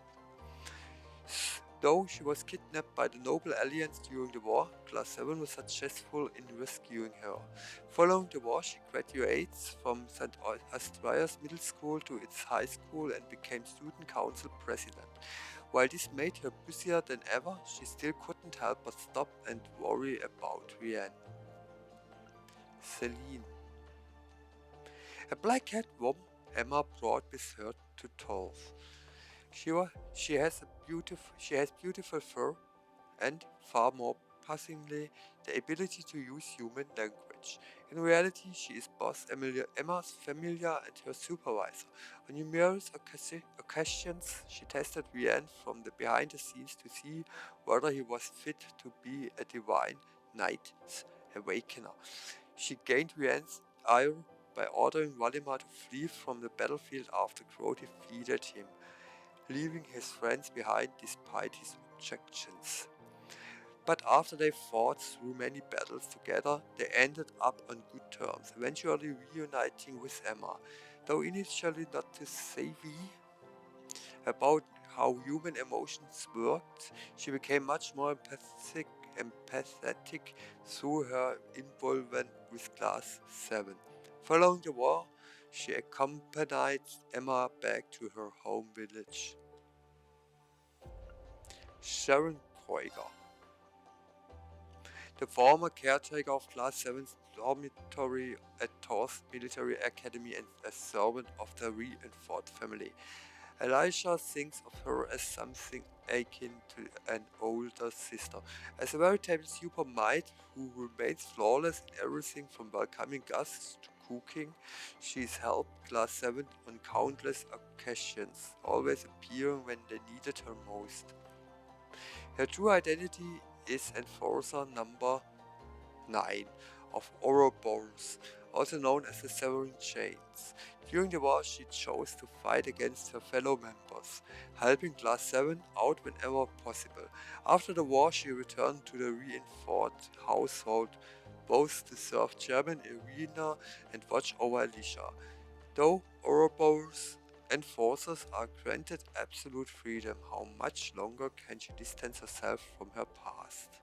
S1: Though she was kidnapped by the Noble Alliance during the war, Class 7 was successful in rescuing her. Following the war, she graduates from St. Astria's middle school to its high school and became student council president. While this made her busier than ever, she still couldn't help but stop and worry about Rian. Celine. A black-haired woman Emma brought with her to Torf. She has beautiful fur and, far more puzzlingly, the ability to use human language. In reality, she is boss Emma's familiar and her supervisor. On numerous occasions, she tested Rian from the behind the scenes to see whether he was fit to be a divine knight's awakener. She gained Rian's ire by ordering Valimar to flee from the battlefield after Crow defeated him, leaving his friends behind despite his objections. But after they fought through many battles together, they ended up on good terms, eventually reuniting with Emma. Though initially not too savvy about how human emotions worked, she became much more empathetic empathetic through her involvement with Class 7. Following the war, she accompanied Emma back to her home village. Sharon Kreuger, the former caretaker of Class 7's dormitory at Thor's Military Academy and a servant of the reinforced family. Elisha thinks of her as something akin to an older sister, as a veritable supermite who remains flawless in everything from welcoming guests to cooking. She's helped Class 7 on countless occasions, always appearing when they needed her most. Her true identity is Enforcer Number 9 of Ouroboros, also known as the Severing Chains. During the war, she chose to fight against her fellow members, helping Class 7 out whenever possible. After the war, she returned to the reinforced household, both to serve German Irina and watch over Alicia. Though Ouroboros enforcers are granted absolute freedom, how much longer can she distance herself from her past?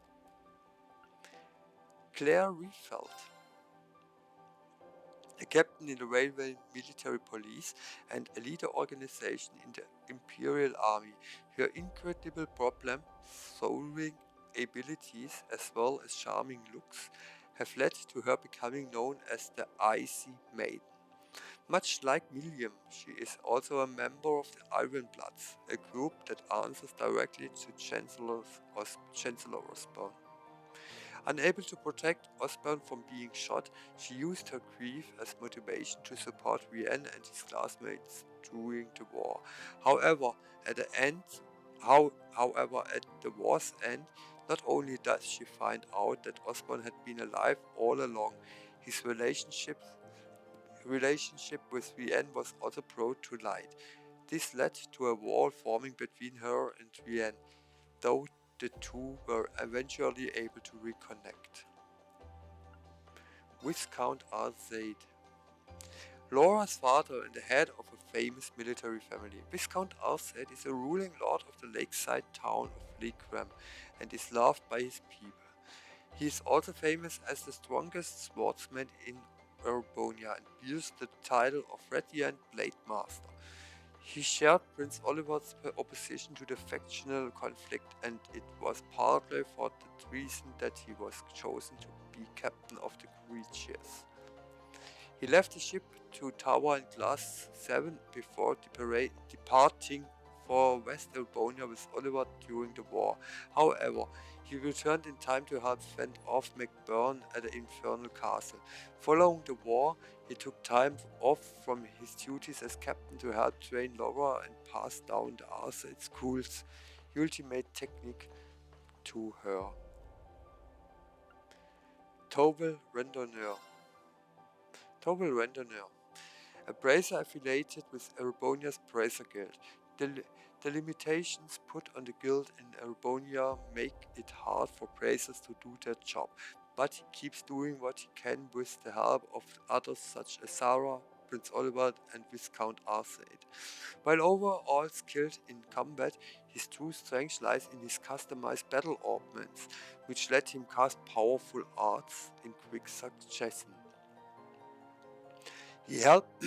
S1: Claire Riefeld, a captain in the Railway Military Police and a leader organization in the Imperial Army. Her incredible problem-solving abilities as well as charming looks have led to her becoming known as the Icy Maiden. Much like Milliam, she is also a member of the Iron Bloods, a group that answers directly to Chancellor Osborn. Unable to protect Osborn from being shot, she used her grief as motivation to support Rian and his classmates during the war. However, at the war's end, not only does she find out that Osborn had been alive all along, his relationship with Rian was also brought to light. This led to a wall forming between her and Rian, though the two were eventually able to reconnect. Viscount Arzaid, Laura's father and the head of a famous military family. Viscount Arzaid is a ruling lord of the lakeside town of Legram and is loved by his people. He is also famous as the strongest swordsman in Urbonia and bears the title of Radiant Blade Master. He shared Prince Oliver's opposition to the factional conflict, and it was partly for that reason that he was chosen to be captain of the Creatures. He left the ship to tower in Class 7 before departing for West Albonia with Oliver during the war. However, he returned in time to help fend off McBurn at the Infernal Castle. Following the war, he took time off from his duties as captain to help train Laura and pass down the Arzaid School's ultimate technique to her. Towel Randonneur, a bracer affiliated with Erebonia's Bracer Guild. The limitations put on the guild in Erebonia make it hard for bracers to do their job, but he keeps doing what he can with the help of others such as Sarah, Prince Oliver and Viscount Arzaid. While overall skilled in combat, his true strength lies in his customized battle augments, which let him cast powerful arts in quick succession. He helped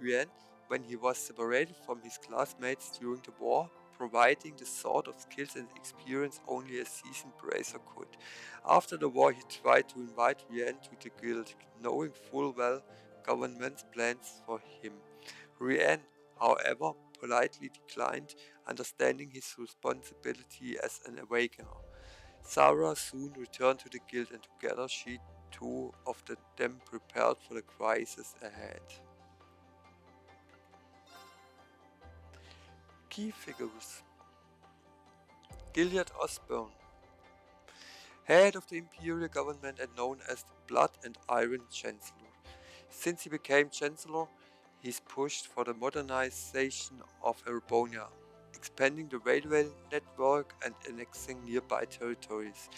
S1: Rian when he was separated from his classmates during the war, providing the sort of skills and experience only a seasoned bracer could. After the war, he tried to invite Rian to the guild, knowing full well government's plans for him. Rian, however, politely declined, understanding his responsibility as an awakener. Sarah soon returned to the guild, and together two of them prepared for the crisis ahead. Key figures: Gilead Osborn, head of the Imperial government and known as the Blood and Iron Chancellor. Since he became Chancellor, he's pushed for the modernization of Erebonia, expanding the railway network and annexing nearby territories.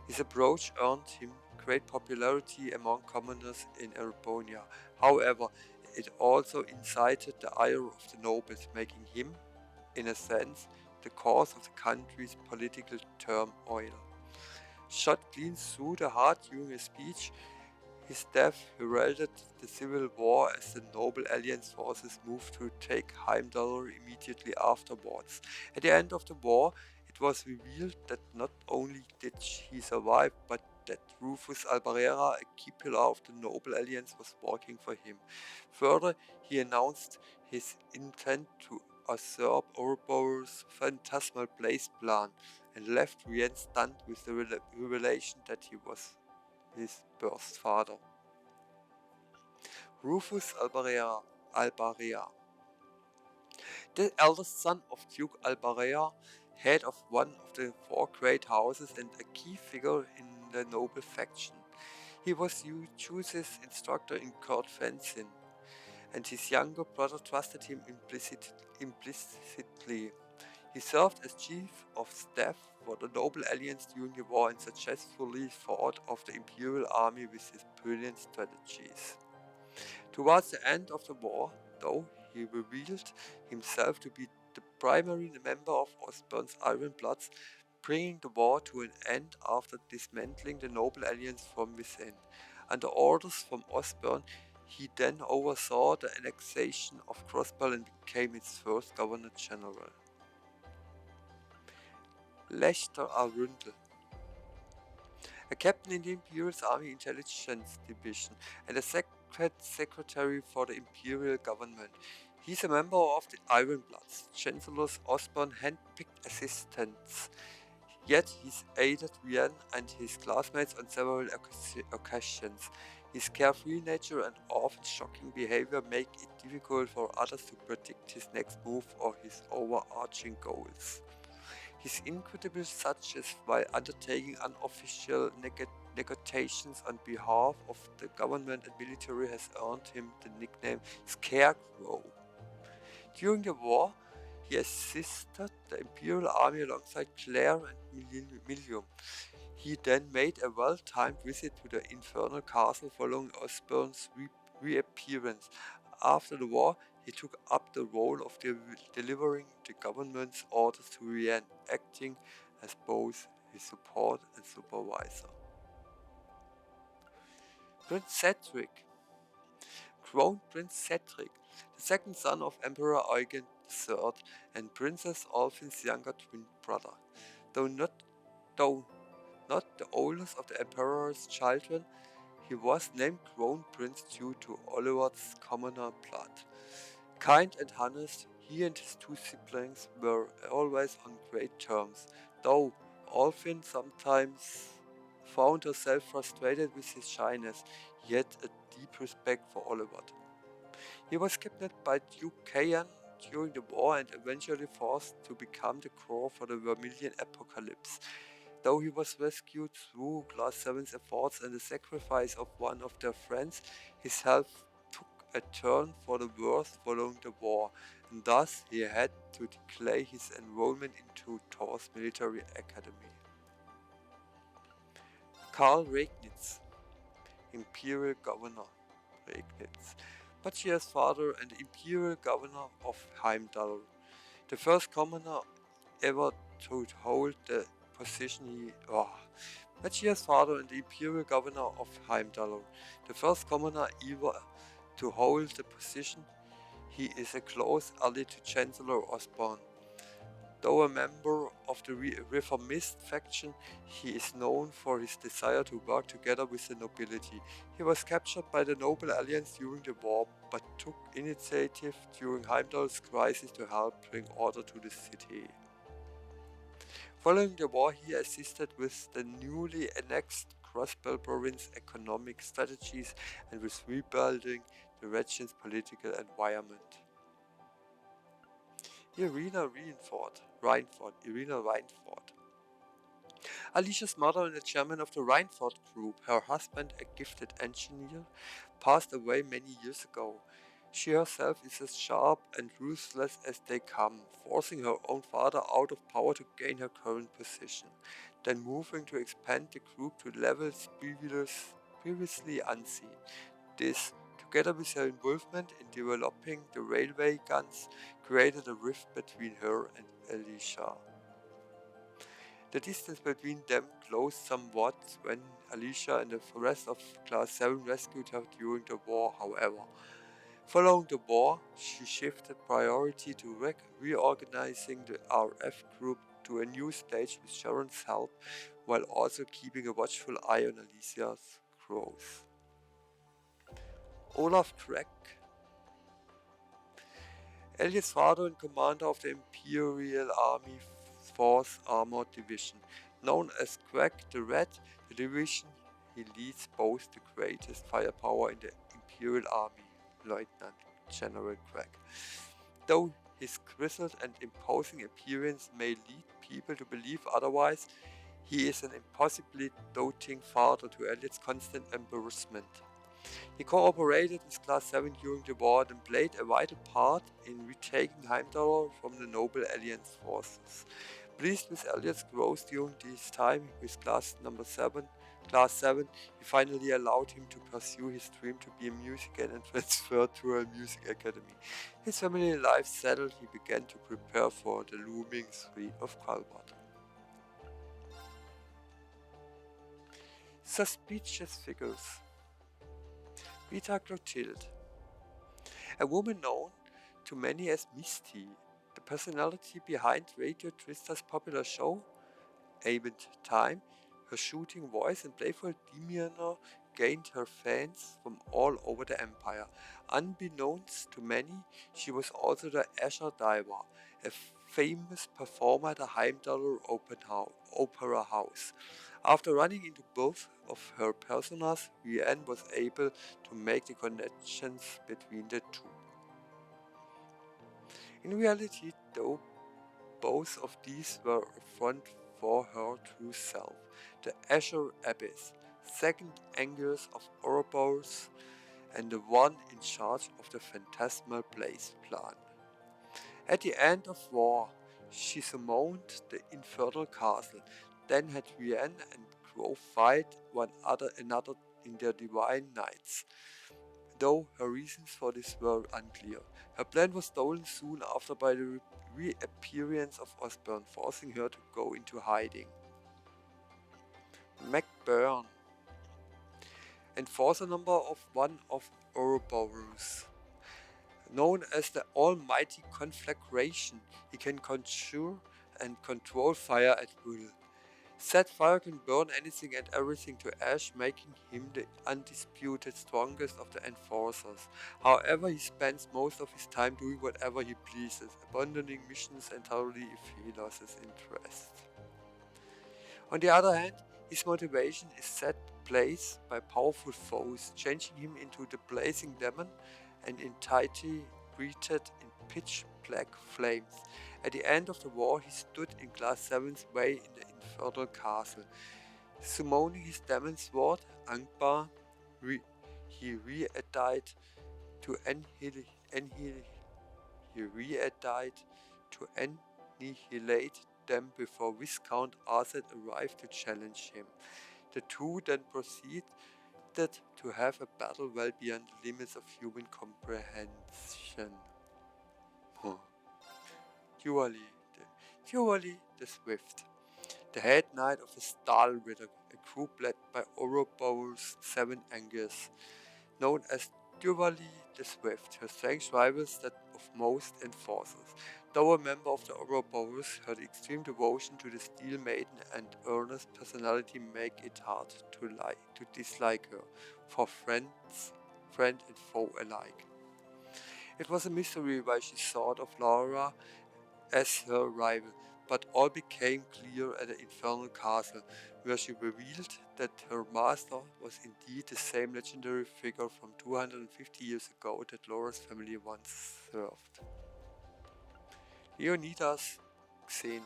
S1: His approach earned him great popularity among commoners in Erebonia. However, it also incited the ire of the nobles, making him, in a sense, the cause of the country's political turmoil. Shot clean through the heart during a speech, his death heralded the civil war as the Noble Alliance forces moved to take Heimdall immediately afterwards. At the end of the war, it was revealed that not only did he survive, but that Rufus Albarera, a key pillar of the Noble Alliance, was working for him. Further, he announced his intent to usurp Ouroboros' phantasmal blaze plan and left Rian stunned with the revelation that he was his birth father. Rufus Albarrea, the eldest son of Duke Albarrea, head of one of the four great houses and a key figure in the noble faction. He was Juice's instructor in court fencing, and his younger brother trusted him implicitly. He served as chief of staff for the Noble Alliance during the war and successfully fought off the Imperial Army with his brilliant strategies. Towards the end of the war, though, he revealed himself to be the primary member of Osborne's Iron Bloods, bringing the war to an end after dismantling the Noble Alliance from within. Under orders from Osborne, he then oversaw the annexation of Crossbell and became its first Governor-General. Lechter Arundel, a captain in the Imperial Army Intelligence Division and a secretary for the Imperial government. He's a member of the Iron Bloods, Chancellor Osborne hand-picked assistants. Yet he's aided Rian and his classmates on several occasions. His carefree nature and often shocking behavior make it difficult for others to predict his next move or his overarching goals. His inquisitions, such as while undertaking unofficial negotiations on behalf of the government and military, has earned him the nickname Scarecrow. During the war, he assisted the Imperial Army alongside Claire and Milium. He then made a well-timed visit to the Infernal Castle following Osborne's reappearance. After the war, he took up the role of delivering the government's orders to Rian, acting as both his support and supervisor. Prince Cedric, Crown Prince Cedric, the second son of Emperor Eugen III and Princess Alphine's younger twin brother. Though not the oldest of the Emperor's children, he was named Crown Prince due to Oliver's commoner blood. Kind and honest, he and his two siblings were always on great terms, though Alphine sometimes found herself frustrated with his shyness, yet a deep respect for Oliver. He was kidnapped by Duke Kayan during the war and eventually forced to become the core for the Vermilion Apocalypse. Though he was rescued through Class 7's efforts and the sacrifice of one of their friends, his health took a turn for the worse following the war, and thus he had to declare his enrollment into Thor's military academy. Karl Regnitz, Imperial Governor Regnitz, Machia's father and Imperial Governor of Heimdall, the first commoner ever to hold the position Machia's father and the Imperial Governor of Heimdall, the first commoner ever to hold the position. He is a close ally to Chancellor Osborne. Though a member of the Reformist faction, he is known for his desire to work together with the nobility. He was captured by the Noble Alliance during the war, but took initiative during Heimdall's crisis to help bring order to the city. Following the war, he assisted with the newly annexed Crossbell province economic strategies and with rebuilding the region's political environment. Irina Reinford. Alicia's mother and the chairman of the Reinford Group, her husband, a gifted engineer, passed away many years ago. She herself is as sharp and ruthless as they come, forcing her own father out of power to gain her current position, then moving to expand the group to levels previously unseen. This, together with her involvement in developing the railway guns, created a rift between her and Alicia. The distance between them closed somewhat when Alicia and the rest of Class 7 rescued her during the war, however. Following the war, she shifted priority to reorganizing the RF group to a new stage with Sharon's help, while also keeping a watchful eye on Alicia's growth. Olaf Craig, Elliot's father and commander of the Imperial Army 4th Armored Division. Known as Craig the Red, the division he leads boasts the greatest firepower in the Imperial Army, Lieutenant General Craig. Though his grizzled and imposing appearance may lead people to believe otherwise, he is an impossibly doting father to Elliot's constant embarrassment. He cooperated with Class 7 during the war and played a vital part in retaking Heimdall from the noble Alliance forces. Pleased with Elliot's growth during this time with Class 7, he finally allowed him to pursue his dream to be a musician and transferred to a music academy. His family life settled, he began to prepare for the looming threat of Calvert. Suspicious figures. Rita Clotilde, a woman known to many as Misty, the personality behind Radio Twister's popular show, Avant Time. Her shooting voice and playful demeanor gained her fans from all over the empire. Unbeknownst to many, she was also the Azure Diver, a famous performer at the Heimdall Opera House. After running into both of her personas, Rianne was able to make the connections between the two. In reality, though, both of these were a front for her true self, the Azure Abyss, second Angus of Ouroboros, and the one in charge of the phantasmal Blaze plan. At the end of war, she summoned the Infernal Castle, then had Rianne and Crow fight one another in their divine nights, though her reasons for this were unclear. Her plan was stolen soon after by the reappearance of Osborne, forcing her to go into hiding. McBurn, enforcer number of one of Ouroboros. Known as the Almighty Conflagration, he can conjure and control fire at will. Said fire can burn anything and everything to ash, making him the undisputed strongest of the enforcers. However, he spends most of his time doing whatever he pleases, abandoning missions entirely if he loses interest. On the other hand, his motivation is set place by powerful foes, changing him into the blazing demon, an entity breathed in pitch-black flames. At the end of the war, he stood in Class 7's way in the Infernal Castle. Summoning his demon sword, Angbar, he re-edited to annihilate them before Viscount Arset arrived to challenge him. The two then proceeded to have a battle well beyond the limits of human comprehension. Dually the Swift, the head knight of the Stahl Ritter, a group led by Ouroboros' 7 Angus, known as Dually the Swift. Her strength rivals that of most enforcers. Though a member of the Ouroboros, her extreme devotion to the Steel Maiden and earnest personality make it hard to dislike her, for friend and foe alike. It was a mystery why she thought of Laura as her rival, but all became clear at the Infernal Castle, where she revealed that her master was indeed the same legendary figure from 250 years ago that Laura's family once served. Leonidas Xeno.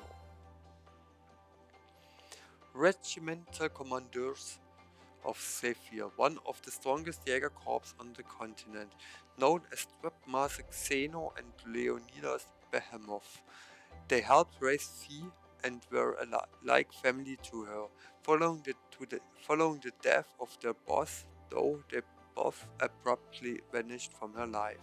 S1: Regimental Commanders of Zephyr, one of the strongest Jäger Corps on the continent, known as Trapmaster Xeno and Leonidas Behemoth. They helped raise Fee and were like family to her. Following the death of their boss, though, they both abruptly vanished from her life.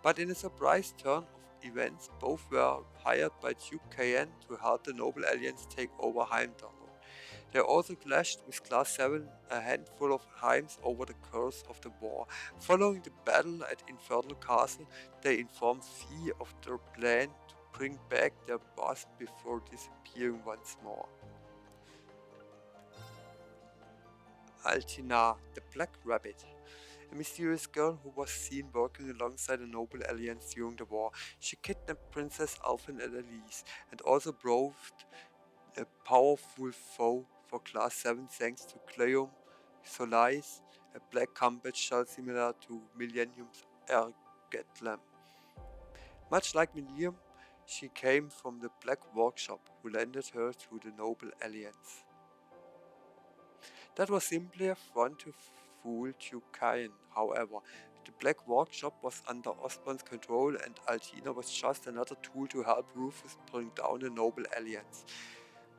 S1: But in a surprise turn of events, both were hired by Duke Cayenne to help the Noble Alliance take over Heimdall. They also clashed with Class 7 a handful of times over the course of the war. Following the battle at Infernal Castle, they informed Fee of their plan to bring back their boss before disappearing once more. Altina, the Black Rabbit, a mysterious girl who was seen working alongside the Noble Alliance during the war. She kidnapped Princess Alphen and Elise, and also proved a powerful foe for Class 7 thanks to Cleum Solace, a black combat shell similar to Millennium's Ergetlam. Much like Millennium, she came from the Black Workshop, who lended her to the Noble Alliance. That was simply a front to fool Duke Cayenne, however. The Black Workshop was under Osborn's control, and Altina was just another tool to help Rufus bring down the Noble Alliance.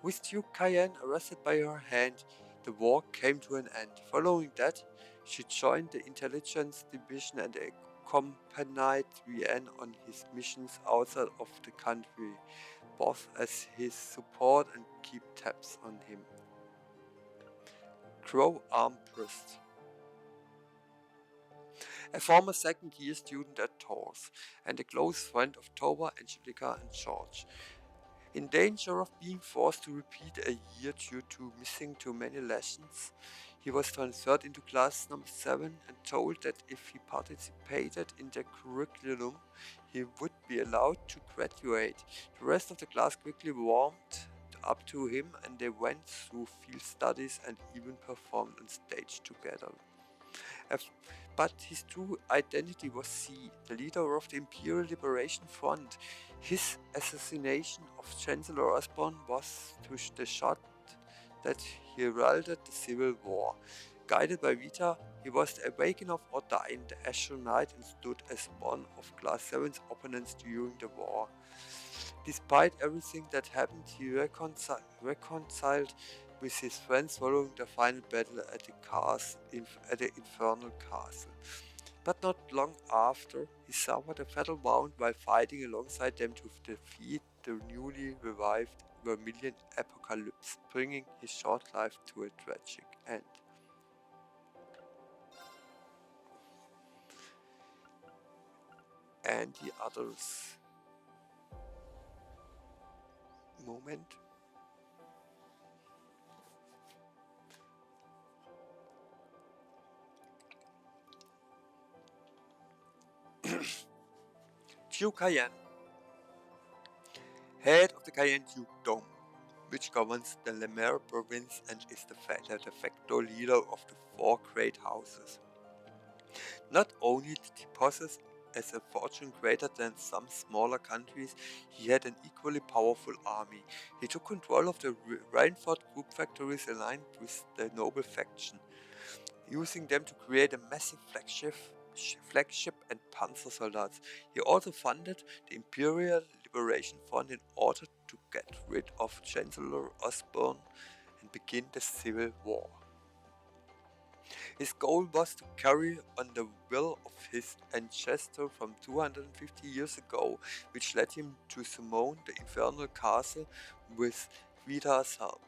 S1: With Duke Cayenne arrested by her hand, the war came to an end. Following that, she joined the intelligence division and accompanied Rian on his missions outside of the country, both as his support and keep tabs on him. Crow Armbrust, a former second-year student at Tours, and a close friend of Toba, Angelica, and George. In danger of being forced to repeat a year due to missing too many lessons, he was transferred into class number 7 and told that if he participated in the curriculum, he would be allowed to graduate. The rest of the class quickly warmed up to him, and they went through field studies and even performed on stage together. But his true identity was C, the leader of the Imperial Liberation Front. His assassination of Chancellor Osborn was the shot that heralded the Civil War. Guided by Vita, he was the Awakener of Ordain, the Azure Knight, and stood as one of Class 7's opponents during the war. Despite everything that happened, he reconciled with his friends following the final battle at the Infernal Castle. But not long after, he suffered a fatal wound while fighting alongside them to defeat the newly revived Vermilion Apocalypse, bringing his short life to a tragic end. And the others. Moment. Duke Cayenne, head of the Cayenne Dukedom, which governs the Le Maire province and is the de facto leader of the 4 great houses. Not only did he possess as a fortune greater than some smaller countries, he had an equally powerful army. He took control of the Rainford group factories aligned with the noble faction, using them to create a massive flagship and panzer soldiers. He also funded the Imperial Liberation Front in order to get rid of Chancellor Osborn and begin the Civil War. His goal was to carry on the will of his ancestor from 250 years ago, which led him to summon the Infernal Castle with Vita's help.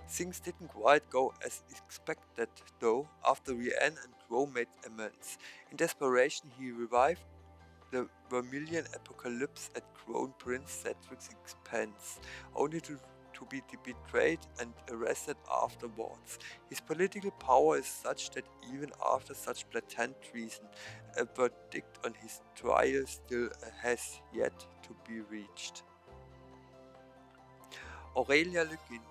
S1: Things didn't quite go as expected though, after Rian and Crow made amends. In desperation, he revived the Vermilion Apocalypse at Crown Prince Cedric's expense, only to be betrayed and arrested afterwards. His political power is such that even after such blatant treason, a verdict on his trial still has yet to be reached. Aurelia Le Guin,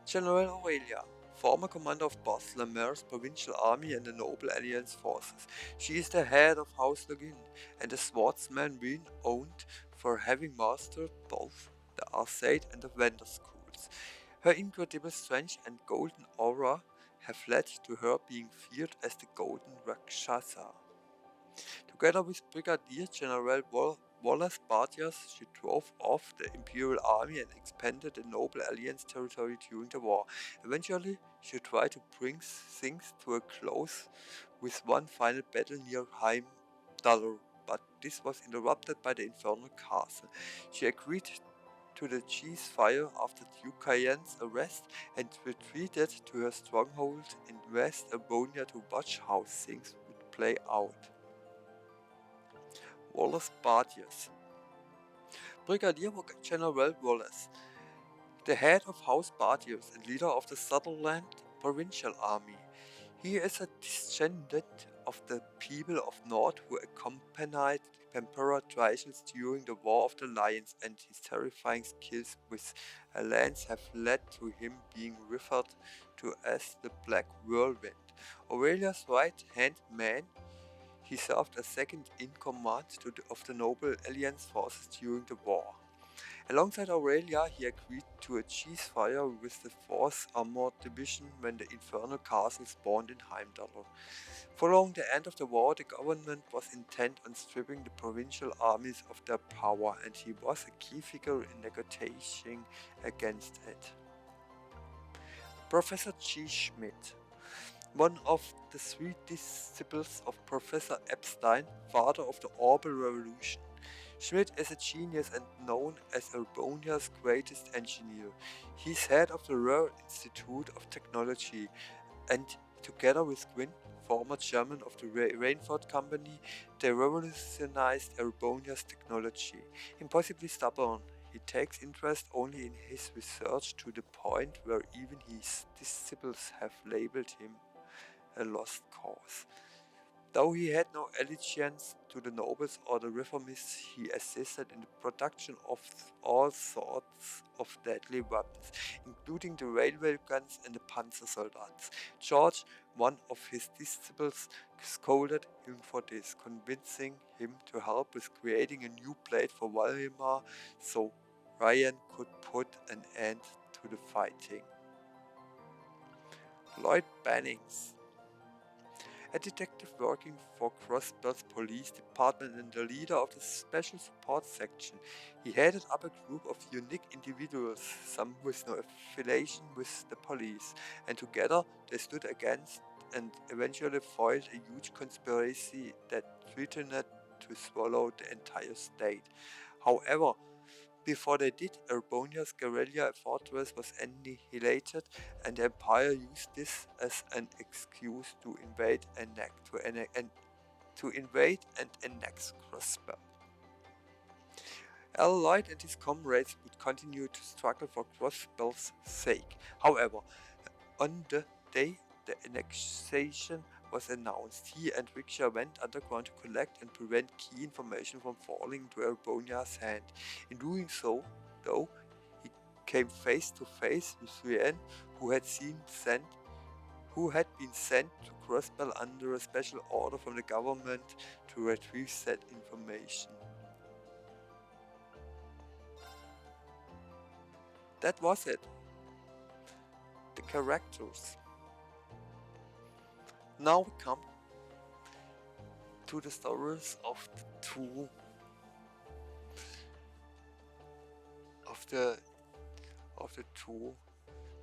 S1: General Aurelia, former commander of both Le Maire's provincial army and the Noble Alliance forces. She is the head of House Le Guin and a swordsman renowned for having mastered both the Arcade and the Vendor schools. Her incredible strength and golden aura have led to her being feared as the Golden Rakshasa. Together with Brigadier General Wallace Bartias, she drove off the Imperial Army and expanded the Noble Alliance territory during the war. Eventually, she tried to bring things to a close with one final battle near Heimdall but this was interrupted by the Infernal Castle. She agreed to the ceasefire after Duke Cayenne's arrest and retreated to her stronghold in West Arbonia to watch how things would play out. Wallace Bardius. Brigadier General Wallace, the head of House Bardius and leader of the Sutherland Provincial Army. He is a descendant of the people of North who accompanied Emperor Trajan during the War of the Lions, and his terrifying skills with a lance have led to him being referred to as the Black Whirlwind. Aurelia's right-hand man, he served as second in command of the Noble Alliance forces during the war. Alongside Aurelia, he agreed to a ceasefire with the 4th Armored Division when the Infernal Castle spawned in Heimdall. Following the end of the war, the government was intent on stripping the provincial armies of their power, and he was a key figure in negotiating against it. Professor G. Schmidt, one of the 3 disciples of Professor Epstein, father of the Orbital Revolution. Schmidt is a genius and known as Arbonia's greatest engineer. He is head of the Ruhr Institute of Technology, and together with Gwyn, former chairman of the Rainford Company, they revolutionized Arbonia's technology. Impossibly stubborn, he takes interest only in his research to the point where even his disciples have labeled him a lost cause. Though he had no allegiance to the nobles or the reformists, he assisted in the production of all sorts of deadly weapons, including the railway guns and the Panzersoldaten. George, one of his disciples, scolded him for this, convincing him to help with creating a new blade for Weimar so Ryan could put an end to the fighting. Lloyd Bannings, a detective working for Crossbell's police department and the leader of the special support section. He headed up a group of unique individuals, some with no affiliation with the police, and together they stood against and eventually foiled a huge conspiracy that threatened to swallow the entire state. However, before they did, Arbonia's guerrilla fortress was annihilated, and the Empire used this as an excuse to invade and annex Crossbell. Al Lloyd and his comrades would continue to struggle for Crossbell's sake. However, on the day the annexation was announced, he and Riksha went underground to collect and prevent key information from falling into Arbonia's hand. In doing so, though, he came face to face with Rien, who had been sent to Crossbell under a special order from the government to retrieve said information. That was it. The characters. Now we come to the stories of the two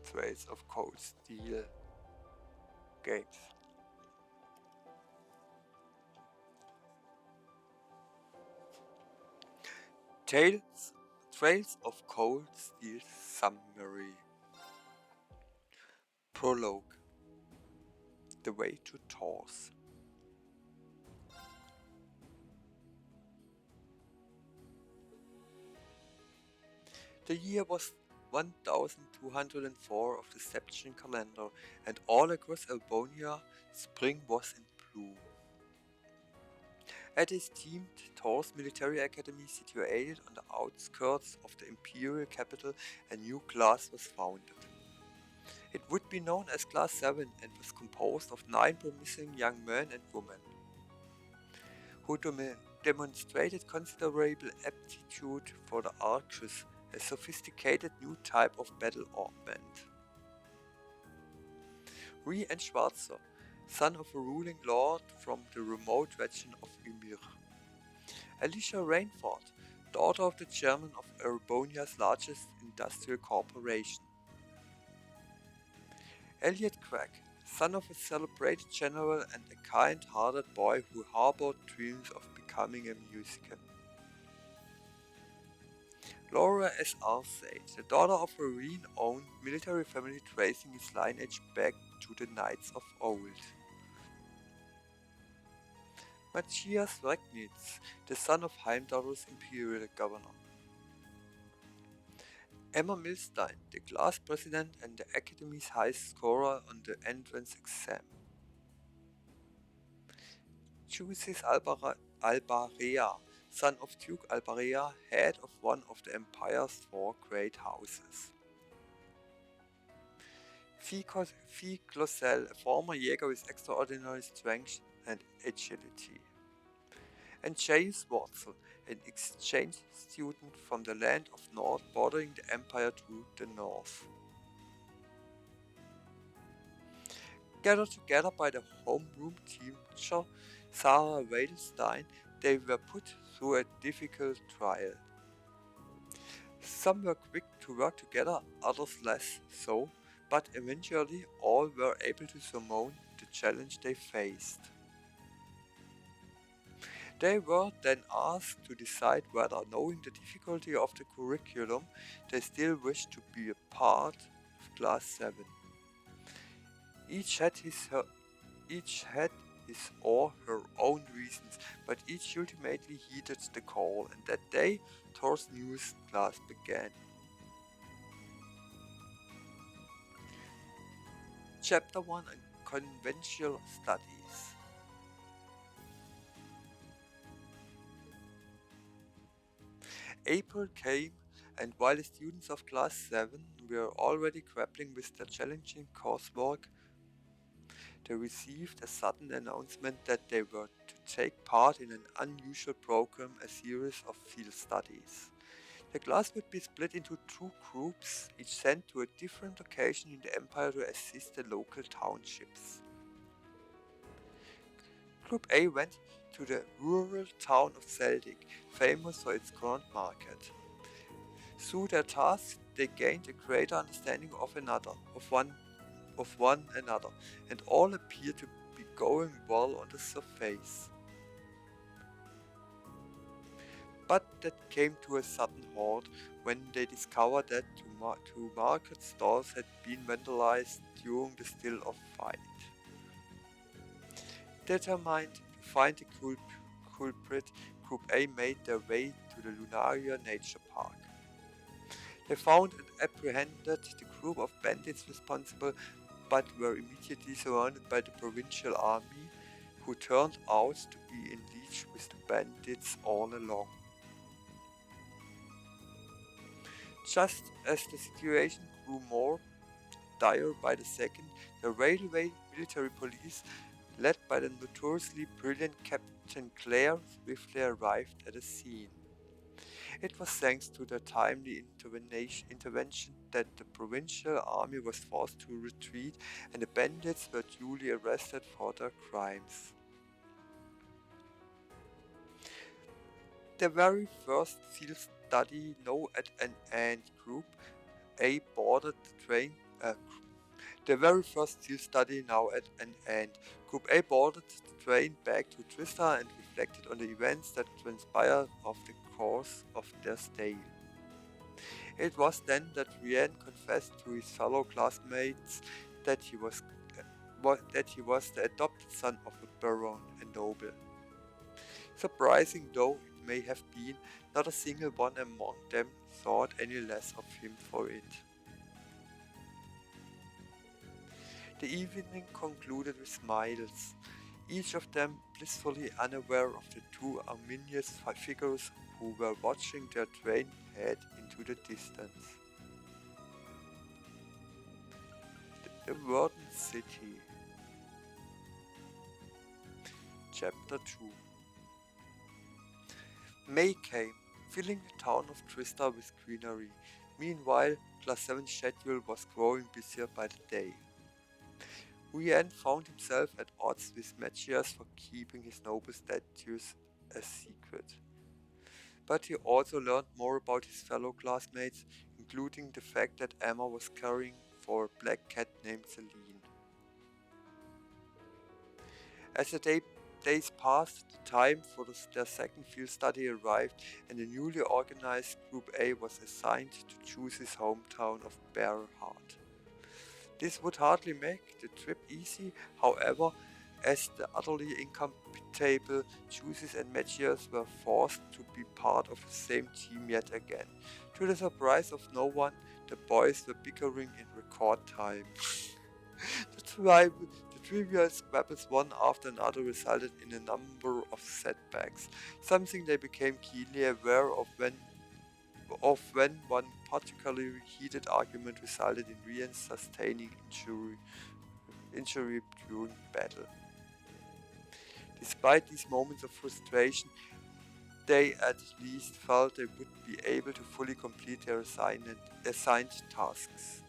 S1: Trails of Cold Steel games. Trails of Cold Steel Summary. Prologue. The Way to Tors. The year was 1204 of the Septian calendar, and all across Albonia spring was in bloom. At the esteemed Tors Military Academy, situated on the outskirts of the imperial capital, a new class was founded. It would be known as Class 7 and was composed of 9 promising young men and women who demonstrated considerable aptitude for the archers, a sophisticated new type of battle armament. Rhys and Schwarzer, son of a ruling lord from the remote region of Ymir. Alicia Rainford, daughter of the chairman of Arbonia's largest industrial corporation. Elliot Craig, son of a celebrated general and a kind-hearted boy who harbored dreams of becoming a musician. Laura S. Arthate, the daughter of a renowned military family tracing his lineage back to the Knights of old. Matthias Regnitz, the son of Heimdallr's imperial governor. Emma Milstein, the class president and the Academy's highest scorer on the entrance exam. Jusis Albarea, son of Duke Albarea, head of one of the Empire's four great houses. Fee Clossel, a former Jäger with extraordinary strength and agility. And James Watson, an exchange student from the land of North bordering the Empire to the north. Gathered together by the homeroom teacher Sarah Wedelstein, they were put through a difficult trial. Some were quick to work together, others less so, but eventually all were able to surmount the challenge they faced. They were then asked to decide whether, knowing the difficulty of the curriculum, they still wished to be a part of Class 7. Each had his or her own reasons, but each ultimately heeded the call, and that day Thor's newest class began. Chapter 1 on Conventional Studies. April came, and while the students of Class 7 were already grappling with their challenging coursework, they received a sudden announcement that they were to take part in an unusual program, a series of field studies. The class would be split into two groups, each sent to a different location in the Empire to assist the local townships. Group A went to the rural town of Celtic, famous for its corn market. Through their tasks, they gained a greater understanding of one another, and all appeared to be going well on the surface. But that came to a sudden halt when they discovered that two market stalls had been vandalized during the still of fight. Determined to find the culprit, Group A made their way to the Lunaria Nature Park. They found and apprehended the group of bandits responsible, but were immediately surrounded by the provincial army, who turned out to be in league with the bandits all along. Just as the situation grew more dire by the second, the railway military police, led by the notoriously brilliant Captain Clare, swiftly arrived at the scene. It was thanks to their timely intervention that the provincial army was forced to retreat and the bandits were duly arrested for their crimes. The very first field study now at an end, Group A boarded the train. The very first field study now at an end, Group A boarded the train back to Tristar and reflected on the events that transpired over the course of their stay. It was then that Rian confessed to his fellow classmates that he was the adopted son of a baron, a noble. Surprising though it may have been, not a single one among them thought any less of him for it. The evening concluded with smiles, each of them blissfully unaware of the two ominous figures who were watching their train head into the distance. The Verdant City. Chapter 2. May came, filling the town of Tristar with greenery. Meanwhile, Class 7's schedule was growing busier by the day. Rian found himself at odds with Matthias for keeping his noble status a secret. But he also learned more about his fellow classmates, including the fact that Emma was caring for a black cat named Celine. As the days passed, the time for their second field study arrived, and the newly organized Group A was assigned to choose his hometown of Bear Heart. This would hardly make the trip easy, however, as the utterly incompatible Juices and Matthias were forced to be part of the same team yet again. To the surprise of no one, the boys were bickering in record time. The trivial squabbles one after another resulted in a number of setbacks, something they became keenly aware of when one particularly heated argument resulted in Rian's sustaining injury during battle. Despite these moments of frustration, they at least felt they would be able to fully complete their assigned tasks.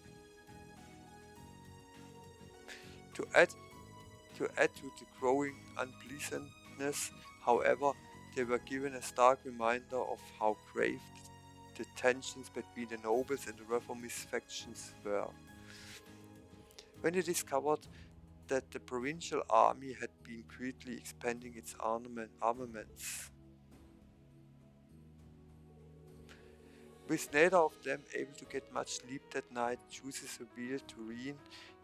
S1: To add to the growing unpleasantness, however, they were given a stark reminder of how grave the tensions between the nobles and the reformist factions were. When they discovered that the provincial army had been greatly expanding its armaments, with neither of them able to get much sleep that night, Juices revealed to Reen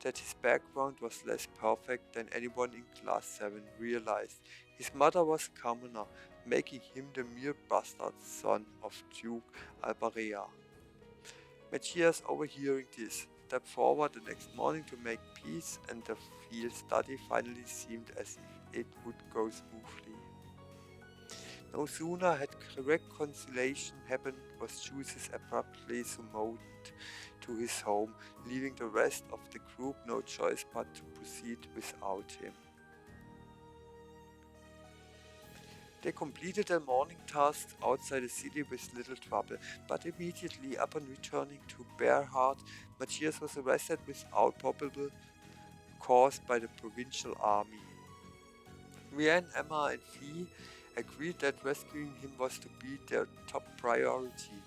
S1: that his background was less perfect than anyone in Class 7 realized. His mother was a commoner, making him the mere bastard son of Duke Albarea. Matthias, overhearing this, stepped forward the next morning to make peace, and the field study finally seemed as if it would go smoothly. No sooner had reconciliation happened was Juices abruptly summoned to his home, leaving the rest of the group no choice but to proceed without him. They completed their morning tasks outside the city with little trouble, but immediately upon returning to Bear Heart, Matthias was arrested without probable cause by the provincial army. Rianne, Emma, and Fee agreed that rescuing him was to be their top priority.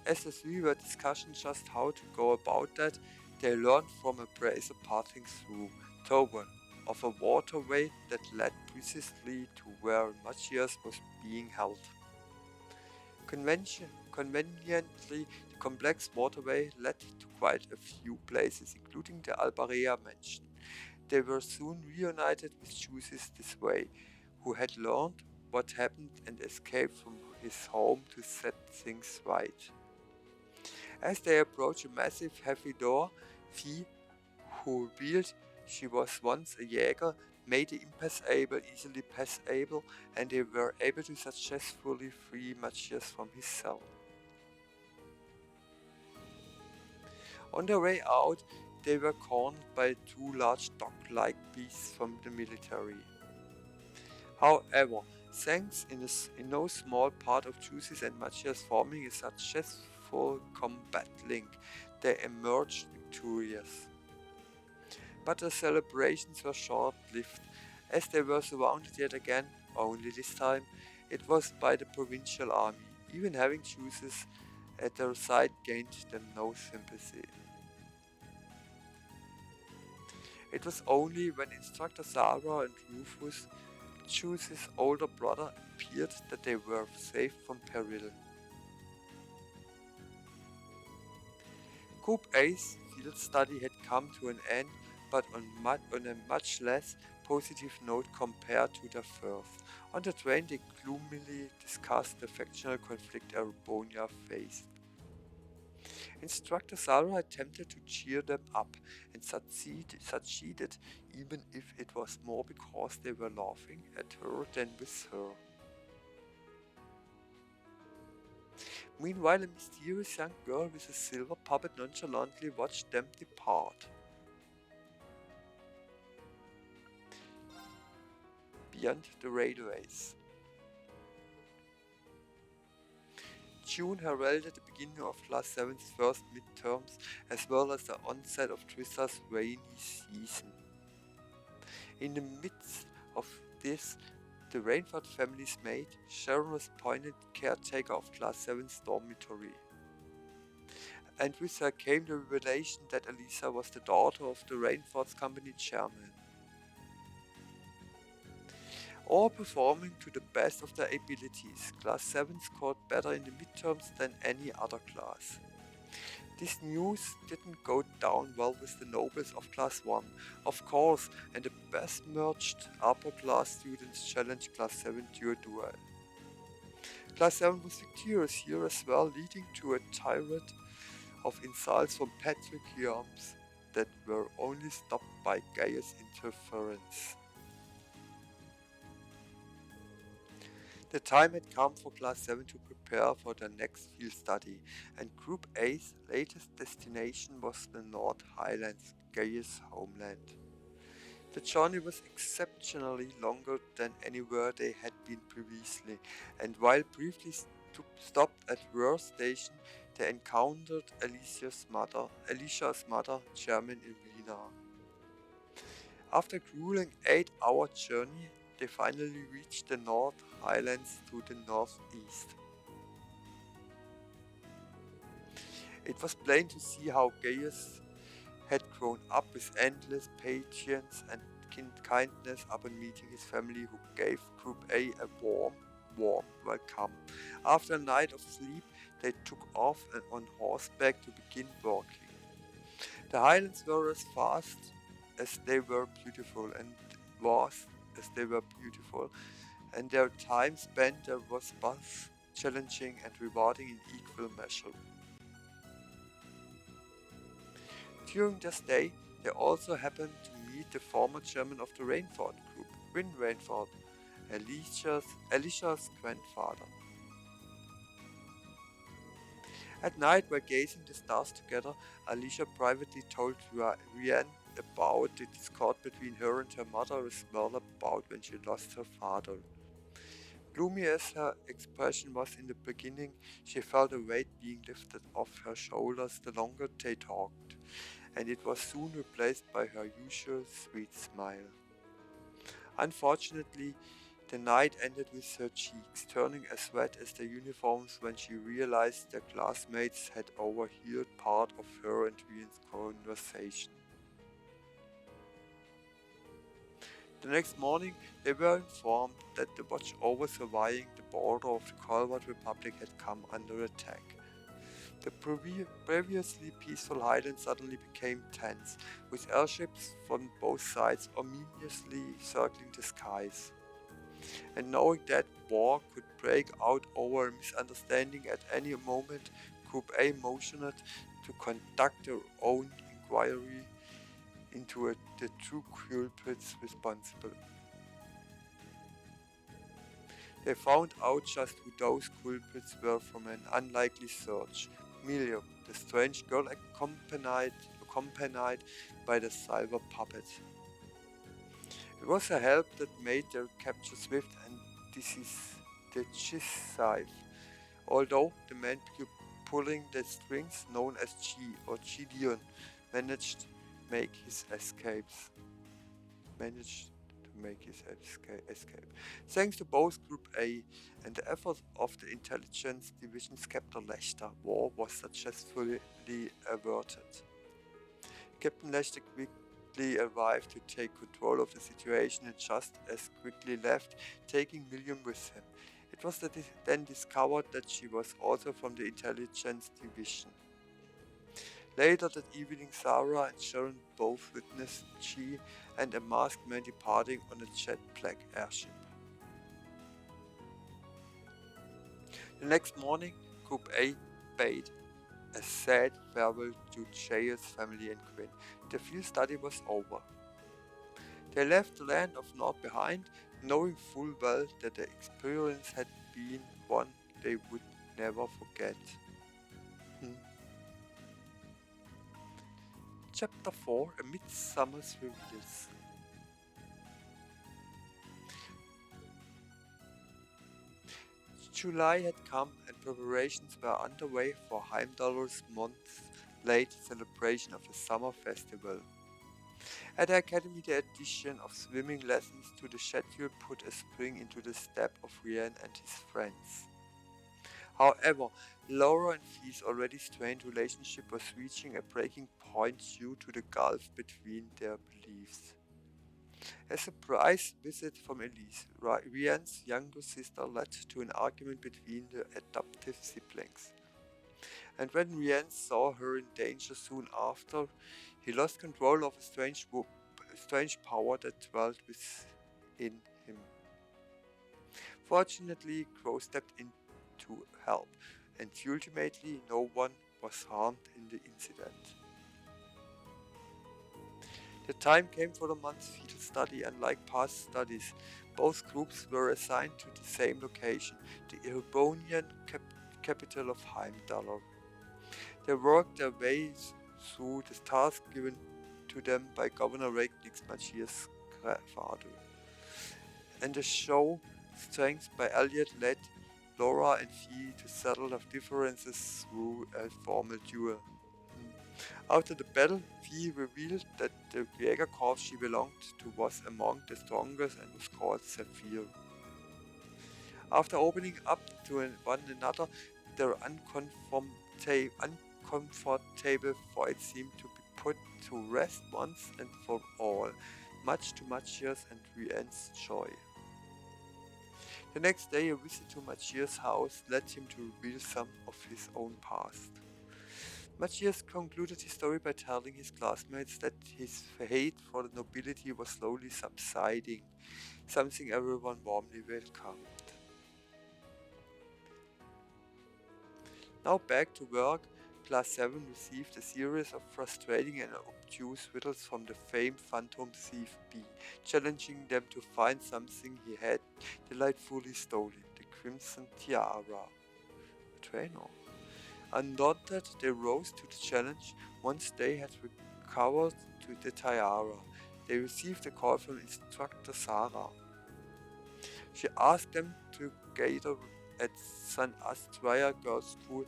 S1: As the three were discussing just how to go about that, they learned from a brazier passing through Tobin of a waterway that led precisely to where Matthias was being held. Conveniently, the complex waterway led to quite a few places, including the Albarea mansion. They were soon reunited with Juices this way, who had learned what happened and escaped from his home to set things right. As they approached a massive heavy door, Fee, who revealed she was once a Jäger, made the impassable easily passable, and they were able to successfully free Matthias from his cell. On their way out, they were cornered by two large dog-like beasts from the military. However, thanks in no small part of Juices and Matthias forming a successful combat link, they emerged victorious. But the celebrations were short-lived, as they were surrounded yet again, only this time it was by the provincial army. Even having Juices at their side gained them no sympathy. It was only when Instructor Sarah and Rufus, Juice's older brother, appeared that they were safe from peril. Group A's field study had come to an end, but on a much less positive note compared to the first. On the train, they gloomily discussed the factional conflict Erebonia faced. Instructor Sarah attempted to cheer them up and succeeded, even if it was more because they were laughing at her than with her. Meanwhile, a mysterious young girl with a silver puppet nonchalantly watched them depart. Beyond the railways. June heralded the beginning of Class 7's first midterms, as well as the onset of Trista's rainy season. In the midst of this, the Rainford family's maid, Sharon, was appointed caretaker of Class 7's dormitory. And with her came the revelation that Elisa was the daughter of the Rainford's company chairman. All performing to the best of their abilities. Class 7 scored better in the midterms than any other class. This news didn't go down well with the nobles of Class 1, of course, and the besmirched upper class students challenged Class 7 to a duel. Class 7 was victorious here as well, leading to a tirade of insults from patriarchs that were only stopped by Gaius' interference. The time had come for Class 7 to prepare for their next field study, and Group A's latest destination was the North Highlands, Gaius' homeland. The journey was exceptionally longer than anywhere they had been previously, and while briefly stopped at Ruhr Station, they encountered Alicia's mother, Chairman Irina. After a grueling 8-hour journey, they finally reached the North Highlands to the northeast. It was plain to see how Gaius had grown up with endless patience and kindness upon meeting his family, who gave Group A a warm welcome. After a night of sleep, they took off on horseback to begin working. The highlands were as vast as they were beautiful, and their time spent there was both challenging and rewarding in equal measure. During their stay, they also happened to meet the former chairman of the Rainford Group, Win Rainford, Alicia's grandfather. At night, while gazing the stars together, Alicia privately told Rianne about the discord between her and her mother, as well about when she lost her father. Gloomy as her expression was in the beginning, she felt a weight being lifted off her shoulders the longer they talked, and it was soon replaced by her usual sweet smile. Unfortunately, the night ended with her cheeks turning as red as their uniforms when she realized their classmates had overheard part of her and Rian's conversation. The next morning, they were informed that the watch over surveying the border of the Colbert Republic had come under attack. The previously peaceful highlands suddenly became tense, with airships from both sides ominously circling the skies. And knowing that war could break out over a misunderstanding at any moment, Group A motioned to conduct their own inquiry into the true culprits responsible. They found out just who those culprits were from an unlikely search. Miriam, the strange girl accompanied by the silver puppet. It was her help that made their capture swift and decisive, although the man pulling the strings, known as G or Gideon, managed to make his escape. Thanks to both Group A and the efforts of the intelligence division Captain Lechter, war was successfully averted. Captain Lechter quickly arrived to take control of the situation and just as quickly left, taking William with him. It was then discovered that she was also from the intelligence division. Later that evening, Sarah and Sharon both witnessed G and a masked man departing on a jet black airship. The next morning, Group A bade a sad farewell to Jay's family and Quinn. The field study was over. They left the land of Nord behind, knowing full well that the experience had been one they would never forget. Chapter 4: A Midsummer's Reveals. July had come and preparations were underway for Heimdallr's month-late celebration of the summer festival. At the academy, the addition of swimming lessons to the schedule put a spring into the step of Rian and his friends. However, Laura and Fee's already strained relationship was reaching a breaking point due to the gulf between their beliefs. A surprise visit from Elise, Rian's younger sister, led to an argument between the adoptive siblings. And when Rian saw her in danger soon after, he lost control of a strange power that dwelt within him. Fortunately, Crow stepped in to help, and ultimately no one was harmed in the incident. The time came for the month's field study, and like past studies, both groups were assigned to the same location, the Erebonian capital of Heimdallr. They worked their way through the task given to them by Governor Reykjavik's Matthias father. And the show, strengthened by Elliot, led Laura and Fee to settle their differences through a formal duel. After the battle, Fee revealed that the Jaeger Corps she belonged to was among the strongest and was called Zephyr. After opening up to one another, their uncomfortable fight seemed to be put to rest once and for all, much to Matthias and Rienne's joy. The next day, a visit to Matthias' house led him to reveal some of his own past. Matthias concluded his story by telling his classmates that his hate for the nobility was slowly subsiding, something everyone warmly welcomed. Now back to work, Class 7 received a series of frustrating and obtuse riddles from the famed Phantom Thief B, challenging them to find something he had delightfully stolen, the Crimson Tiara. A trainer. Undaunted, they rose to the challenge. Once they had recovered the tiara, they received a call from instructor Sarah. She asked them to gather at San Astraya Girls' School,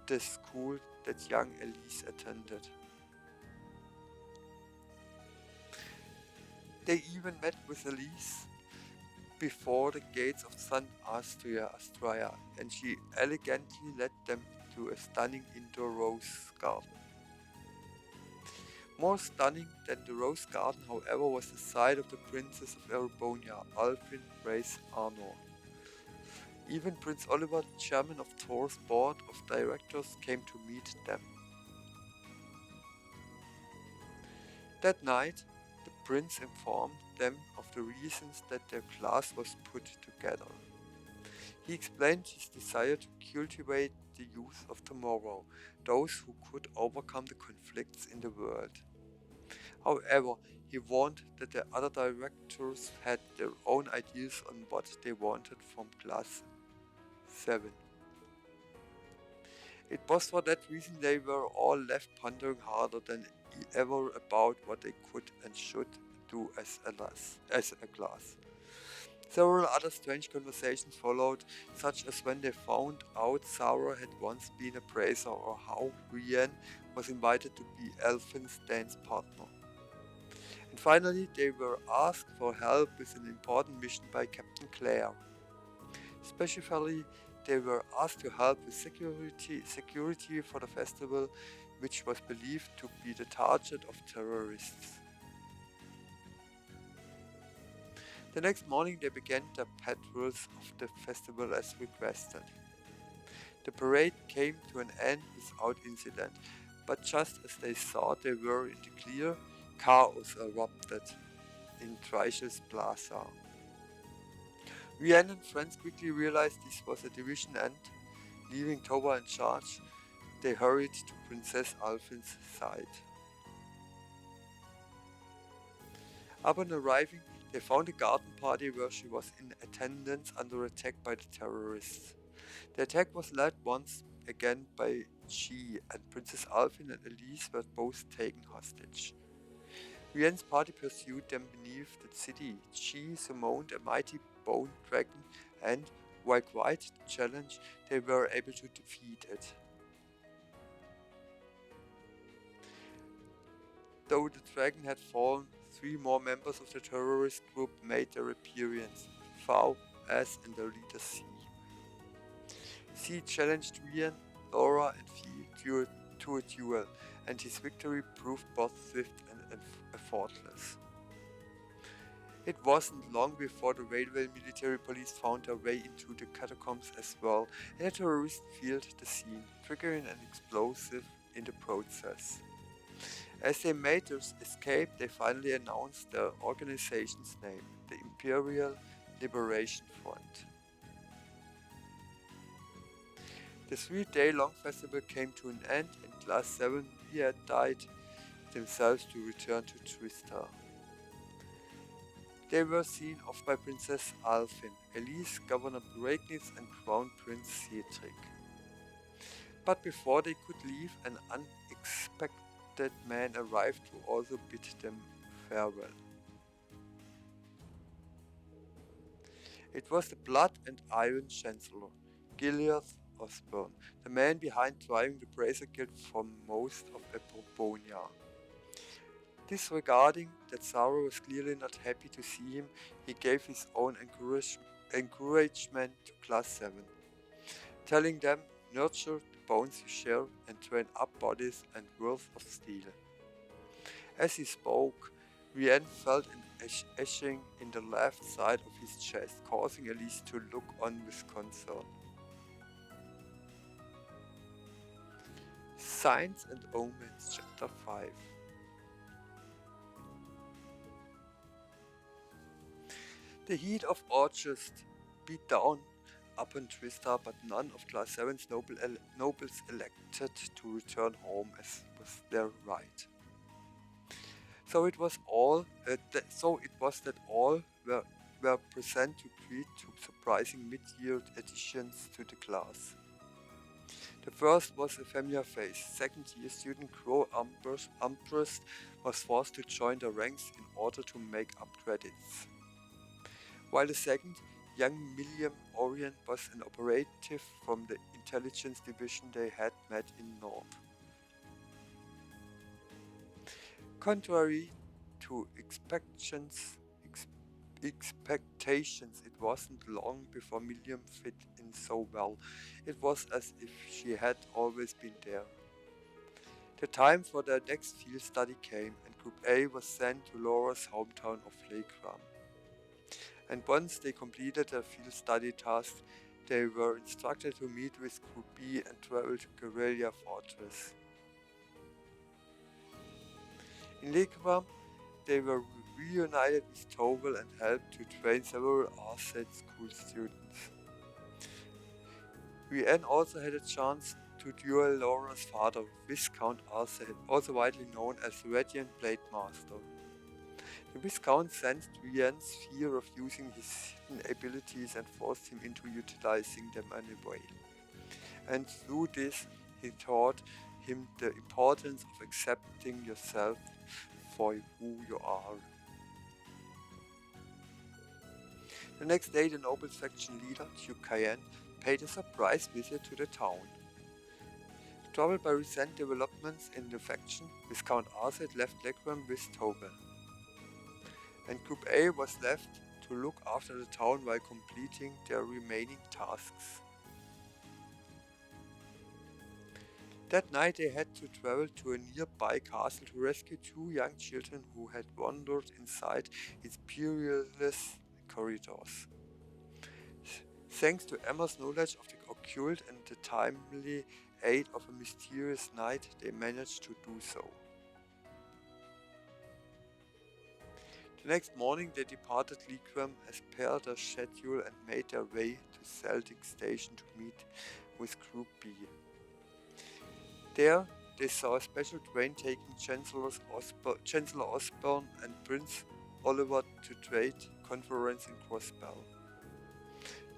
S1: the school that young Elise attended. They even met with Elise before the gates of San Astraya, and she elegantly led them to a stunning indoor rose garden. More stunning than the rose garden, however, was the sight of the Princess of Erebonia, Alfrin Race Arnor. Even Prince Oliver, the chairman of Thor's board of directors, came to meet them. That night, the prince informed them of the reasons that their class was put together. He explained his desire to cultivate the youth of tomorrow, those who could overcome the conflicts in the world. However, he warned that the other directors had their own ideas on what they wanted from Class 7. It was for that reason they were all left pondering harder than ever about what they could and should do as a class. Several other strange conversations followed, such as when they found out Sarah had once been a bracer, or how Rian was invited to be Elfin's dance partner. And finally, they were asked for help with an important mission by Captain Claire. Specifically, they were asked to help with security for the festival, which was believed to be the target of terrorists. The next morning they began their patrols of the festival as requested. The parade came to an end without incident, but just as they thought they were in the clear, chaos erupted in Treich's Plaza. Rianne and friends quickly realized this was a division and, leaving Toba in charge, they hurried to Princess Alfin's side. Upon arriving, they found a garden party where she was in attendance under attack by the terrorists. The attack was led once again by Chi, and Princess Alfin and Elise were both taken hostage. Rian's party pursued them beneath the city. Chi summoned a mighty bone dragon, and, while quite challenged, they were able to defeat it. Though the dragon had fallen, 3 more members of the terrorist group made their appearance, Fao, S, and their leader C. C challenged Rian, Laura, and Fee to a duel, and his victory proved both swift and effortless. It wasn't long before the railway military police found their way into the catacombs as well, and a terrorist filled the scene, triggering an explosive in the process. As they made their escape, they finally announced their organization's name, the Imperial Liberation Front. The 3-day-long festival came to an end, and Class 7 re-died themselves to return to Tristar. They were seen off by Princess Alfin, Elise, Governor Breaknitz, and Crown Prince Cedric. But before they could leave, an unexpected man arrived to also bid them farewell. It was the Blood and Iron Chancellor, Gilead Osborne, the man behind driving the Bracer Guild for most of Ebonia. Disregarding that Zara was clearly not happy to see him, he gave his own encouragement to Class 7, telling them, "Nurture the bones you share and train up bodies and worth of steel." As he spoke, Rian felt an etching in the left side of his chest, causing Elise to look on with concern. Signs and Omens, Chapter 5. The heat of August beat down upon Tristar, but none of Class 7's nobles elected to return home, as was their right. So it was that all were present to greet two surprising mid-year additions to the class. The first was a familiar face. Second-year student Crow Ambrose was forced to join the ranks in order to make up credits. While the second, young William Orion, was an operative from the intelligence division they had met in North. Contrary to expectations, it wasn't long before William fit in so well. It was as if she had always been there. The time for their next field study came, and Group A was sent to Laura's hometown of Lakeram. And once they completed their field study task, they were instructed to meet with Group B and travel to Guerrilla Fortress. In Lakeram, they were reunited with Towel and helped to train several Arset school students. Rian also had a chance to duel Laura's father, Viscount Arset, also widely known as the Radiant Blade Master. The Viscount sensed Rian's fear of using his hidden abilities and forced him into utilizing them anyway. And through this, he taught him the importance of accepting yourself for who you are. The next day, the noble faction leader, Duke Cayenne, paid a surprise visit to the town. Troubled by recent developments in the faction, Viscount Arset left Legram with Tobel. And Group A was left to look after the town while completing their remaining tasks. That night they had to travel to a nearby castle to rescue two young children who had wandered inside its perilous corridors. Thanks to Emma's knowledge of the occult and the timely aid of a mysterious knight, they managed to do so. The next morning they departed Legram as per their schedule and made their way to Celtic Station to meet with Group B. There they saw a special train taking Chancellor Osborne and Prince Oliver to trade conference in Crossbell.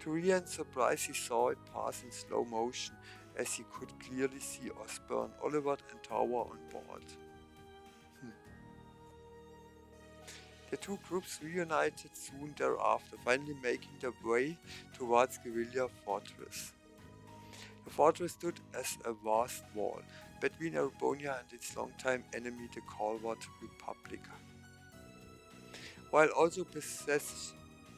S1: To Rian's surprise, he saw it pass in slow motion, as he could clearly see Osborne, Oliver and Tower on board. The two groups reunited soon thereafter, finally making their way towards Guerrilla Fortress. The fortress stood as a vast wall between Erebonia and its longtime enemy, the Calvert Republica. While also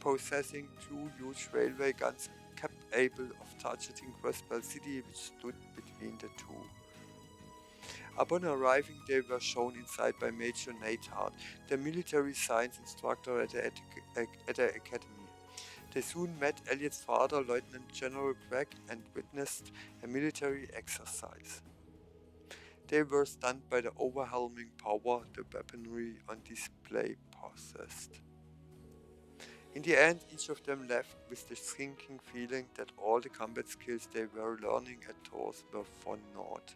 S1: possessing two huge railway guns capable of targeting Crossbell City, which stood between the two. Upon arriving, they were shown inside by Major Neidhart, the military science instructor at the academy. They soon met Elliot's father, Lieutenant General Gregg, and witnessed a military exercise. They were stunned by the overwhelming power the weaponry on display possessed. In the end, each of them left with the sinking feeling that all the combat skills they were learning at Tours were for naught.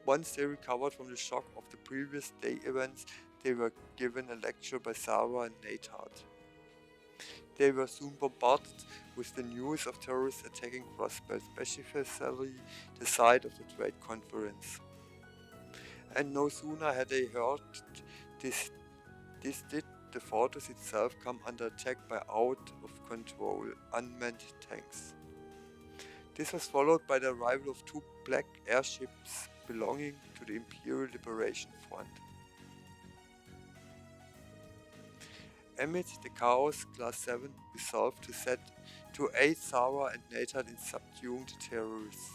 S1: Once they recovered from the shock of the previous day events, they were given a lecture by Sarah and Neidhart. They were soon bombarded with the news of terrorists attacking Crossbelt, especially the site of the trade conference. And no sooner had they heard this did the fortress itself come under attack by out-of-control unmanned tanks. This was followed by the arrival of 2 black airships belonging to the Imperial Liberation Front. Amid the chaos, Class 7 resolved to aid Sarah and Neidhart in subduing the terrorists.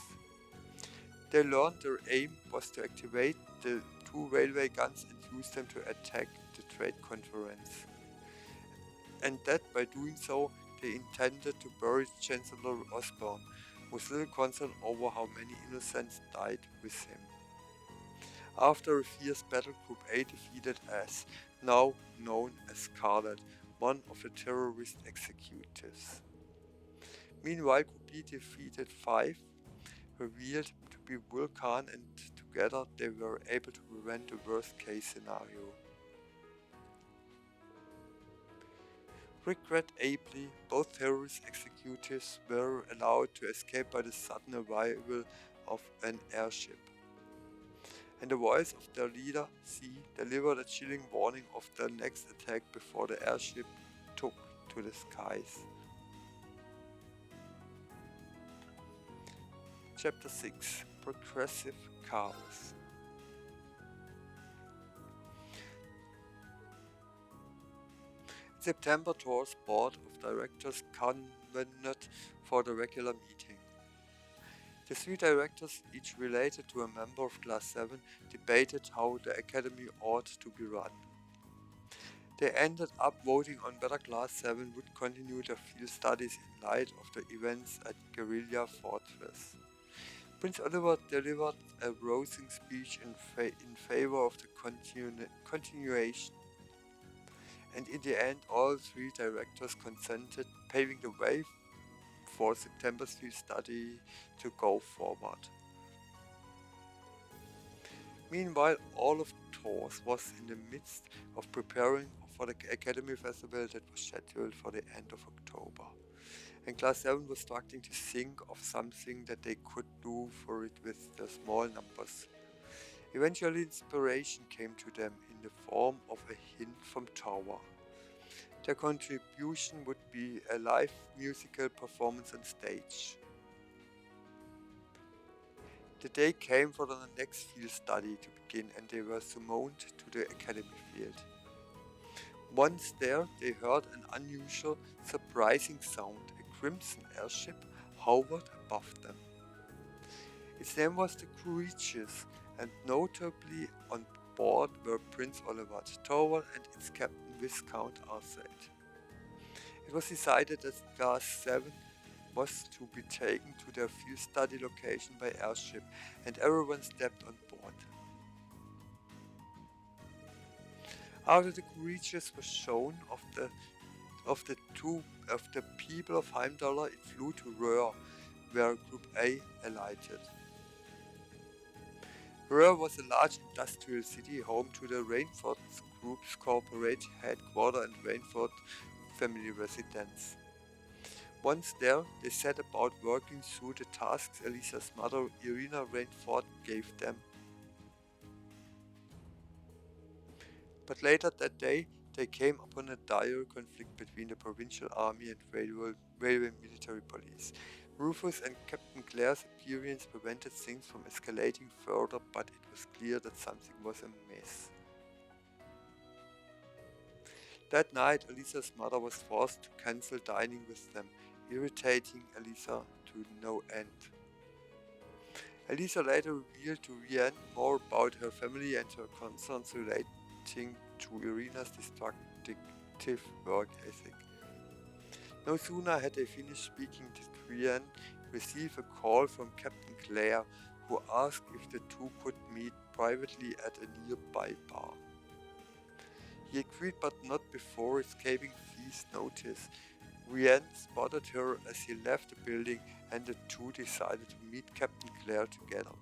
S1: They learned their aim was to activate the 2 railway guns and use them to attack the trade conference. And that by doing so, they intended to bury Chancellor Osborne, with little concern over how many innocents died with him. After a fierce battle, Group A defeated S, now known as Scarlet, one of the terrorist executives. Meanwhile, Group B defeated 5, revealed to be Vulcan, and together they were able to prevent the worst case scenario. Regrettably, both terrorist executives were allowed to escape by the sudden arrival of an airship. And the voice of their leader, C, delivered a chilling warning of their next attack before the airship took to the skies. Chapter 6: Progressive Chaos. In September, Tours' board of directors convened for the regular meeting. The 3 directors, each related to a member of Class 7, debated how the academy ought to be run. They ended up voting on whether Class 7 would continue their field studies in light of the events at Guerrilla Fortress. Prince Oliver delivered a rousing speech in favor of the continuation. And in the end, all 3 directors consented, paving the way for September's field study to go forward. Meanwhile, all of Tours was in the midst of preparing for the Academy Festival that was scheduled for the end of October. And Class 7 was struggling to think of something that they could do for it with their small numbers. Eventually, inspiration came to them in the form of a hint from Tower. Their contribution would be a live musical performance on stage. The day came for the next field study to begin, and they were summoned to the academy field. Once there, they heard an unusual, surprising sound. A crimson airship hovered above them. Its name was the Courageous, and notably on board were Prince Oliver, Tower, and its captain Viscount Arcette. It was decided that Class 7 was to be taken to their field study location by airship, and everyone stepped on board. After the Courageous was shown of the people of Heimdallr, it flew to Röhr, where Group A alighted. Röhr was a large industrial city home to the Rainford Group's corporate headquarters and Rainford family residence. Once there, they set about working through the tasks Elisa's mother, Irina Rainford, gave them. But later that day, they came upon a dire conflict between the provincial army and railway military police. Rufus and Captain Clare's appearance prevented things from escalating further, but it was clear that something was amiss. That night, Elisa's mother was forced to cancel dining with them, irritating Elisa to no end. Elisa later revealed to Rian more about her family and her concerns relating to Irina's destructive work ethic. No sooner had they finished speaking did Rian receive a call from Captain Clare, who asked if the two could meet privately at a nearby bar. He agreed, but not before escaping Fee's notice. Rian spotted her as he left the building, and the two decided to meet Captain Clare together.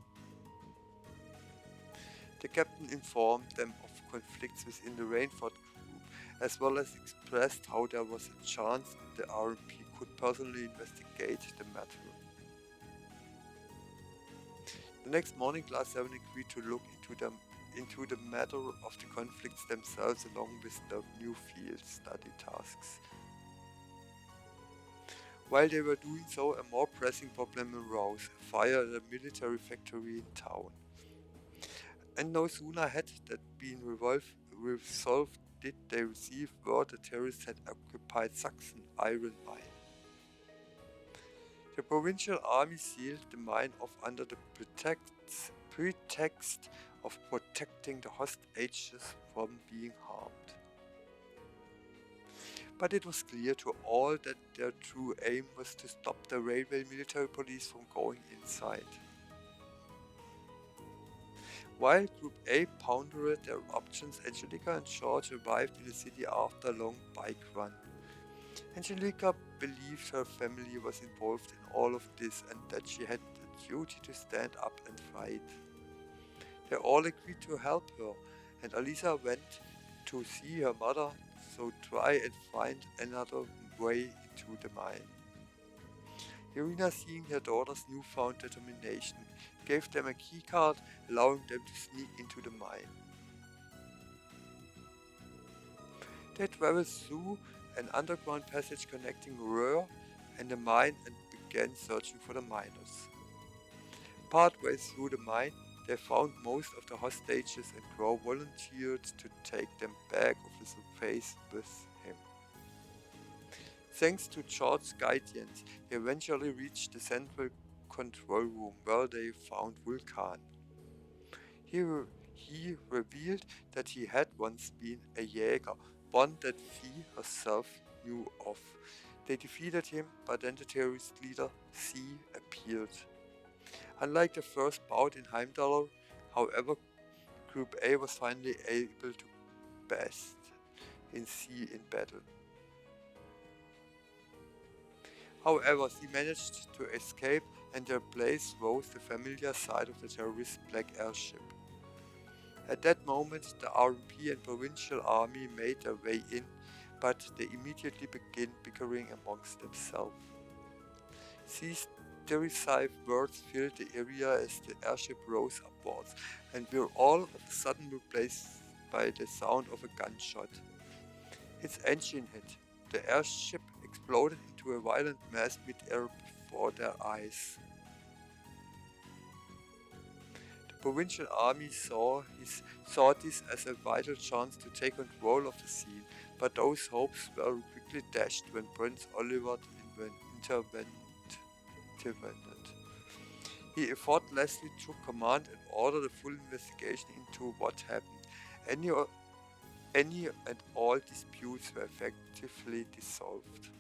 S1: The captain informed them of conflicts within the Rainford group, as well as expressed how there was a chance the RMP could personally investigate the matter. The next morning, Class 7 agreed to look into the matter of the conflicts themselves, along with the new field study tasks. While they were doing so, a more pressing problem arose: a fire at a military factory in town. And no sooner had that been resolved did they receive word the terrorists had occupied Saxon iron mine. The provincial army sealed the mine off under the pretext of protecting the hostages from being harmed. But it was clear to all that their true aim was to stop the railway military police from going inside. While Group A pondered their options, Angelica and George arrived in the city after a long bike run. Angelica believed her family was involved in all of this and that she had the duty to stand up and fight. They all agreed to help her, and Alisa went to see her mother to try and find another way into the mine. Irina, seeing her daughter's newfound determination, gave them a keycard, allowing them to sneak into the mine. They traveled through an underground passage connecting Ruhr and the mine and began searching for the miners. Partway through the mine, they found most of the hostages, and Crow volunteered to take them back of the surface with him. Thanks to George's guidance, they eventually reached the central control room, where they found Vulcan. He revealed that he had once been a Jäger, one that Fee herself knew of. They defeated him, but then the terrorist leader, C, appeared. Unlike the first bout in Heimdallr, however, Group A was finally able to best in C in battle. However, he managed to escape, and their place rose the familiar sight of the terrorist black airship. At that moment, the RMP and provincial army made their way in, but they immediately began bickering amongst themselves. These derisive words filled the area as the airship rose upwards, and were all of a sudden replaced by the sound of a gunshot. Its engine hit. The airship exploded into a violent mass mid-air before their eyes. The provincial army saw this as a vital chance to take control of the scene, but those hopes were quickly dashed when Prince Oliver intervened. He effortlessly took command and ordered a full investigation into what happened. Any and all disputes were effectively dissolved.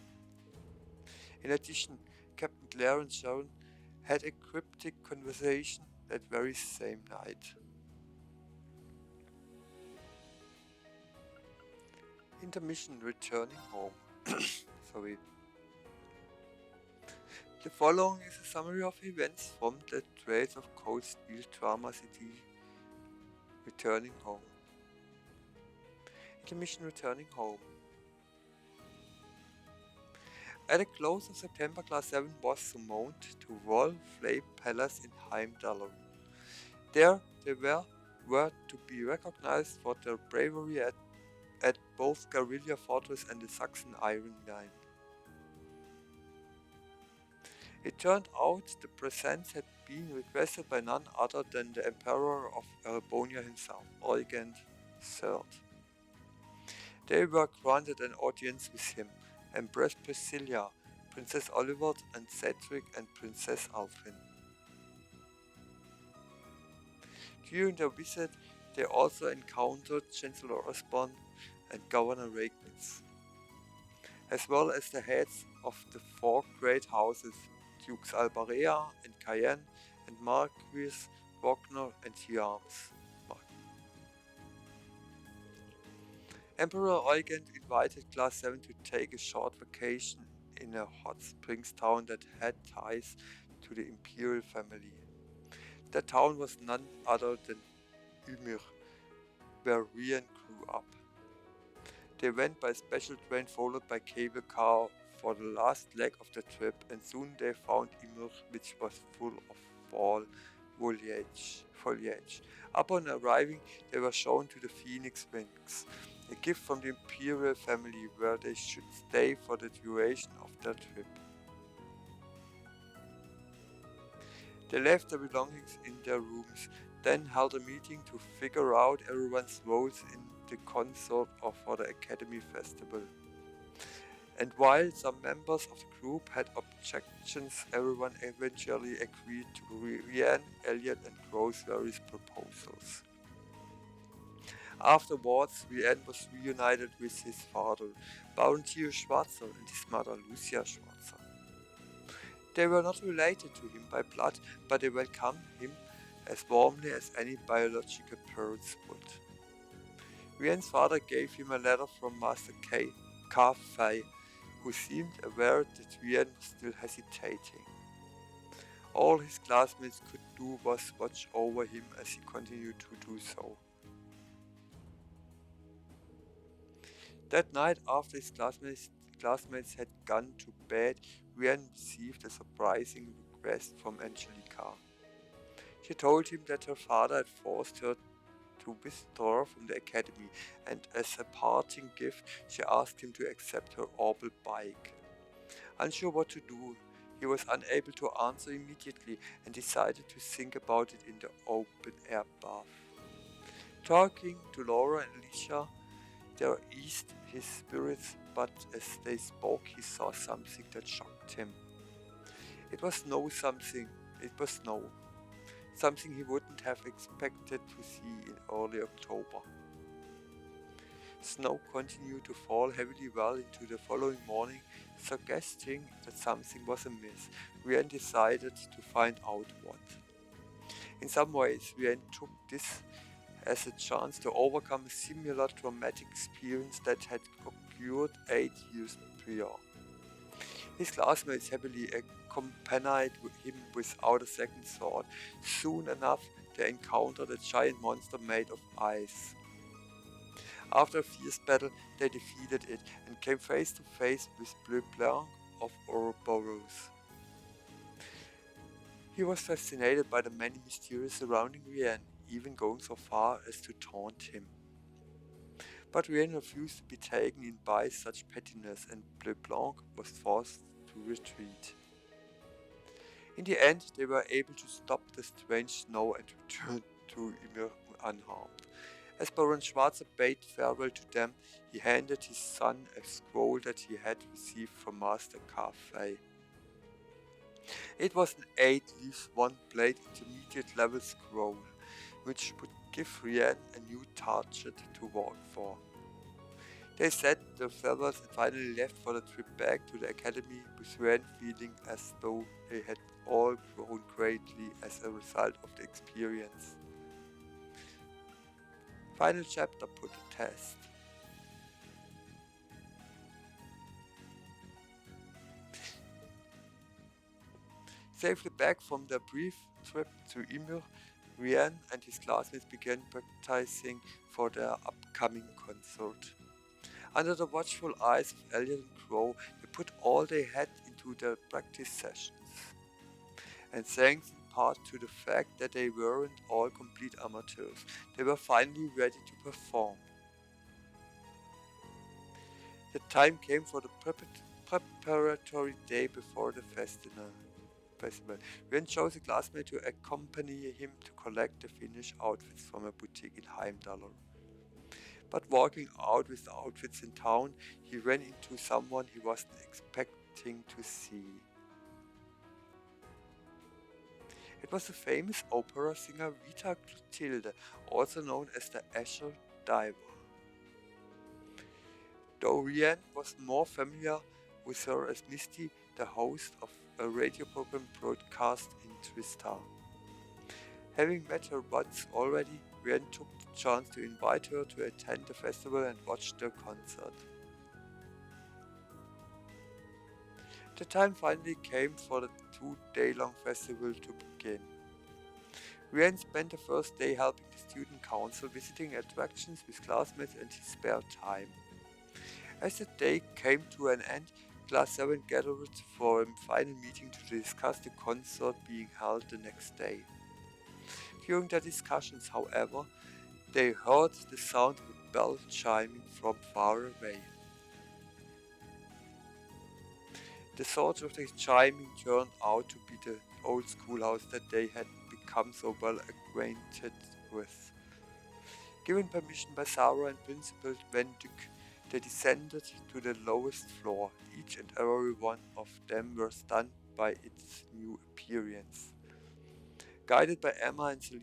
S1: In addition, Captain Clare and Sharon had a cryptic conversation that very same night. Intermission: returning home. Sorry. The following is a summary of events from the Trails of Cold Steel Drama City. Returning home. Intermission: returning home. At the close of September, Class 7 was summoned to Wall Flame Palace in Heimdallr. There they were to be recognized for their bravery at both Guerrilla Fortress and the Saxon Iron Mine. It turned out the presents had been requested by none other than the Emperor of Erebonia himself, Eugen III. They were granted an audience with him, Empress Priscilla, Princess Olivert and Cedric, and Princess Alfrin. During their visit, they also encountered Chancellor Osborne and Governor Regnitz, as well as the heads of the four great houses, Dukes Albarea and Cayenne, and Marquis Wagner and Thiams. Emperor Eugen invited Class 7 to take a short vacation in a hot springs town that had ties to the imperial family. That town was none other than Ymir, where Rian grew up. They went by special train followed by cable car for the last leg of the trip, and soon they found Ymir, which was full of fall foliage. Upon arriving, they were shown to the Phoenix Wings, a gift from the imperial family where they should stay for the duration of their trip. They left their belongings in their rooms, then held a meeting to figure out everyone's roles in the concert for the Academy Festival. And while some members of the group had objections, everyone eventually agreed to Rian, Elliot, and Crow's various proposals. Afterwards, Rian was reunited with his father, Baron Theo Schwarzer, and his mother, Lucia Schwarzer. They were not related to him by blood, but they welcomed him as warmly as any biological parents would. Rian's father gave him a letter from Master Ka Fei, who seemed aware that Rian was still hesitating. All his classmates could do was watch over him as he continued to do so. That night, after his classmates had gone to bed, Rian received a surprising request from Angelica. She told him that her father had forced her to withdraw from the academy, and as a parting gift, she asked him to accept her orbital bike. Unsure what to do, he was unable to answer immediately and decided to think about it in the open-air bath. Talking to Laura and Alicia, they eased his spirits, but as they spoke, he saw something that shocked him. It was snow. Something he wouldn't have expected to see in early October. Snow continued to fall heavily well into the following morning, suggesting that something was amiss. Rian decided to find out what. In some ways, Rian took this as a chance to overcome a similar traumatic experience that had occurred 8 years prior. His classmates happily accompanied him without a second thought. Soon enough, they encountered a giant monster made of ice. After a fierce battle, they defeated it and came face to face with Bleu Blanc of Ouroboros. He was fascinated by the many mysteries surrounding Rian, even going so far as to taunt him. But Rian refused to be taken in by such pettiness, and Bleu Blanc was forced to retreat. In the end, they were able to stop the strange snow and return to Ymir unharmed. As Baron Schwarzer bade farewell to them, he handed his son a scroll that he had received from Master Ka Fei. It was an 8-leaf, 1-blade intermediate level scroll, which would give Rian a new target to work for. They said their farewells and finally left for the trip back to the academy, with Rian feeling as though they had all grown greatly as a result of the experience. Final chapter put to test. Safely back from their brief trip to Ymir, Rian and his classmates began practicing for their upcoming concert. Under the watchful eyes of Elliot and Crow, they put all they had into their practice sessions. And thanks in part to the fact that they weren't all complete amateurs, they were finally ready to perform. The time came for the preparatory day before the festival. Rian chose a classmate to accompany him to collect the finished outfits from a boutique in Heimdallr. But walking out with the outfits in town, he ran into someone he wasn't expecting to see. It was the famous opera singer Vita Clotilde, also known as the Azure Diver. Though Rianne was more familiar with her as Misty, the host of a radio program broadcast in Tristar. Having met her once already, Rianne took the chance to invite her to attend the festival and watch the concert. The time finally came for the 2-day-long festival to begin. Rianne spent the first day helping the student council, visiting attractions with classmates and his spare time. As the day came to an end, Class 7 gathered for a final meeting to discuss the concert being held the next day. During their discussions, however, they heard the sound of a bell chiming from far away. The source of the chiming turned out to be the old schoolhouse that they had become so well acquainted with. Given permission by Sarah and Principal Vendick, they descended to the lowest floor. Each and every one of them were stunned by its new appearance. Guided by Emma and Celine,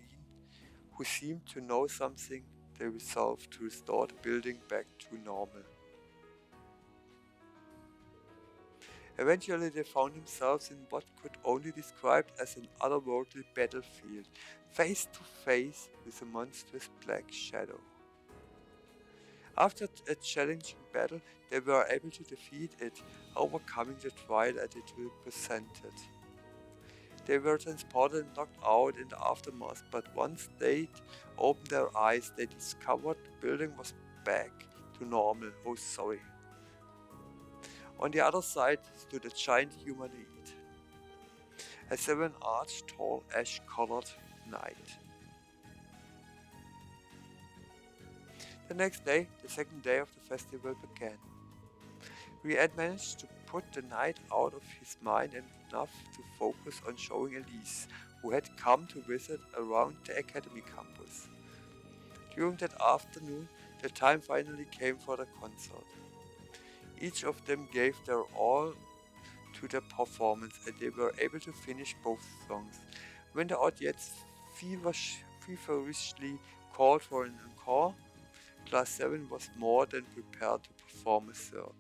S1: who seemed to know something, they resolved to restore the building back to normal. Eventually they found themselves in what could only be described as an otherworldly battlefield, face to face with a monstrous black shadow. After a challenging battle, they were able to defeat it, overcoming the trial that it represented. They were transported and knocked out in the aftermath, but once they opened their eyes, they discovered the building was back to normal. Oh, sorry. On the other side stood a giant humanoid, a 7-arch tall ash-colored knight. The next day, the second day of the festival began. Rianne managed to put the knight out of his mind enough to focus on showing Elise, who had come to visit around the academy campus. During that afternoon, the time finally came for the concert. Each of them gave their all to the performance, and they were able to finish both songs. When the audience feverishly called for an encore, Class 7 was more than prepared to perform a third.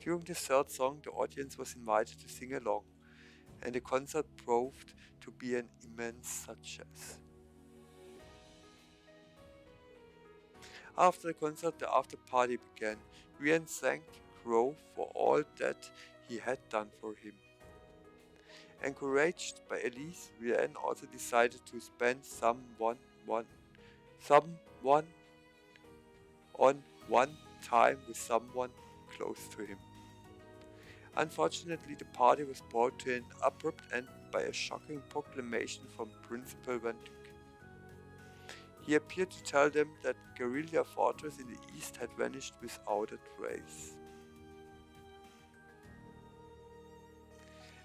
S1: During the third song, the audience was invited to sing along, and the concert proved to be an immense success. After the concert, the after party began. Rianne thanked Crow for all that he had done for him. Encouraged by Elise, Rianne also decided to spend someone time with someone close to him. Unfortunately, the party was brought to an abrupt end by a shocking proclamation from Principal Vendick. He appeared to tell them that the guerrilla fortress in the east had vanished without a trace.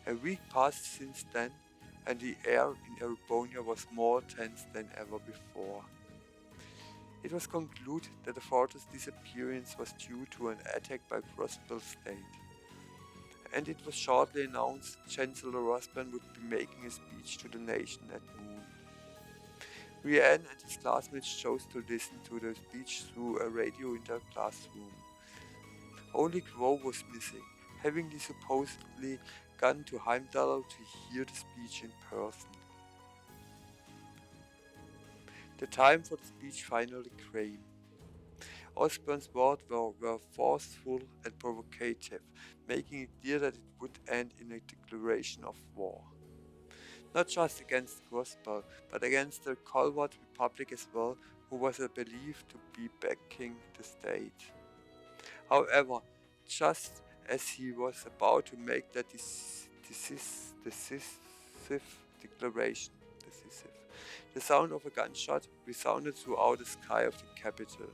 S1: A week passed since then, and the air in Erebonia was more tense than ever before. It was concluded that the fortress disappearance was due to an attack by Crossbell State, and it was shortly announced Chancellor Rosban would be making a speech to the nation at noon. Rianne and his classmates chose to listen to the speech through a radio in their classroom. Only Crow was missing, having supposedly gone to Heimdall to hear the speech in person. The time for the speech finally came. Osborne's words were forceful and provocative, making it clear that it would end in a declaration of war. Not just against Crossbell, but against the Colvard Republic as well, who was believed to be backing the state. However, just as he was about to make that decisive declaration, the sound of a gunshot resounded throughout the sky of the capital.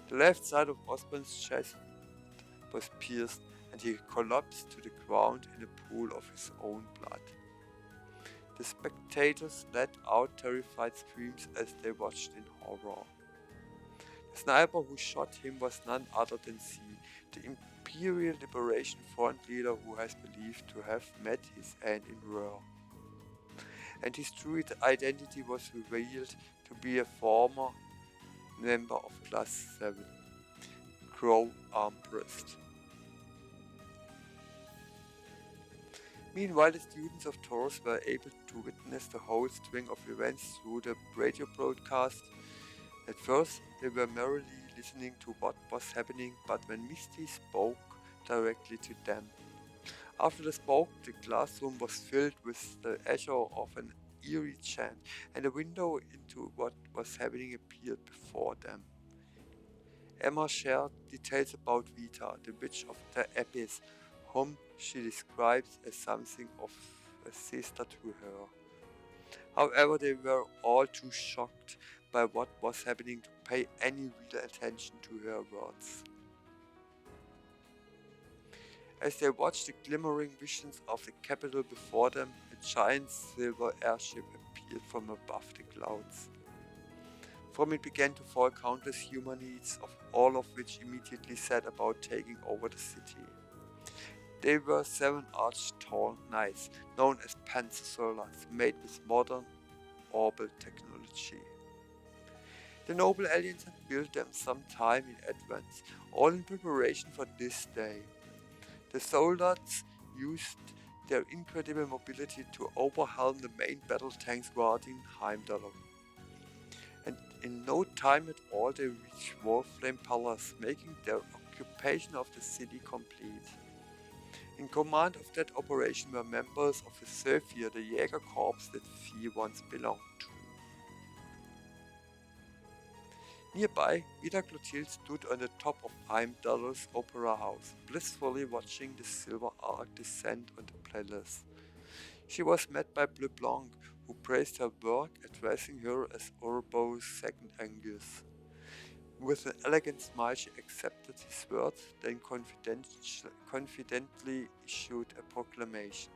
S1: The left side of Osborne's chest was pierced, and he collapsed to the ground in a pool of his own blood. The spectators let out terrified screams as they watched in horror. The sniper who shot him was none other than C, the Imperial Liberation Front leader who has believed to have met his end in war. And his true identity was revealed to be a former member of Class 7, Crow Armbrust. Meanwhile, the students of Taurus were able to witness the whole string of events through the radio broadcast. At first, they were merely listening to what was happening, but when Misty spoke directly to them. After they spoke, the classroom was filled with the echo of an eerie chant, and a window into what was happening appeared before them. Emma shared details about Vita, the witch of the abyss, whom she describes as something of a sister to her. However, they were all too shocked by what was happening to pay any real attention to her words. As they watched the glimmering visions of the capital before them, a giant silver airship appeared from above the clouds. From it began to fall countless humanoids, all of which immediately set about taking over the city. They were 7 arch-tall knights, known as Panzer-Solars, made with modern orbital technology. The noble aliens had built them some time in advance, all in preparation for this day. The soldiers used their incredible mobility to overwhelm the main battle tanks guarding Heimdall. And in no time at all they reached Wolflame Palace, making their occupation of the city complete. In command of that operation were members of the Zephyr, the Jäger Corps that Fee once belonged to. Nearby, Ida Clotilde stood on the top of Heimdall's opera house, blissfully watching the silver arc descend on the palace. She was met by Bleu Blanc, who praised her work, addressing her as Urbo's second Angus. With an elegant smile she accepted his words, then confidently issued a proclamation.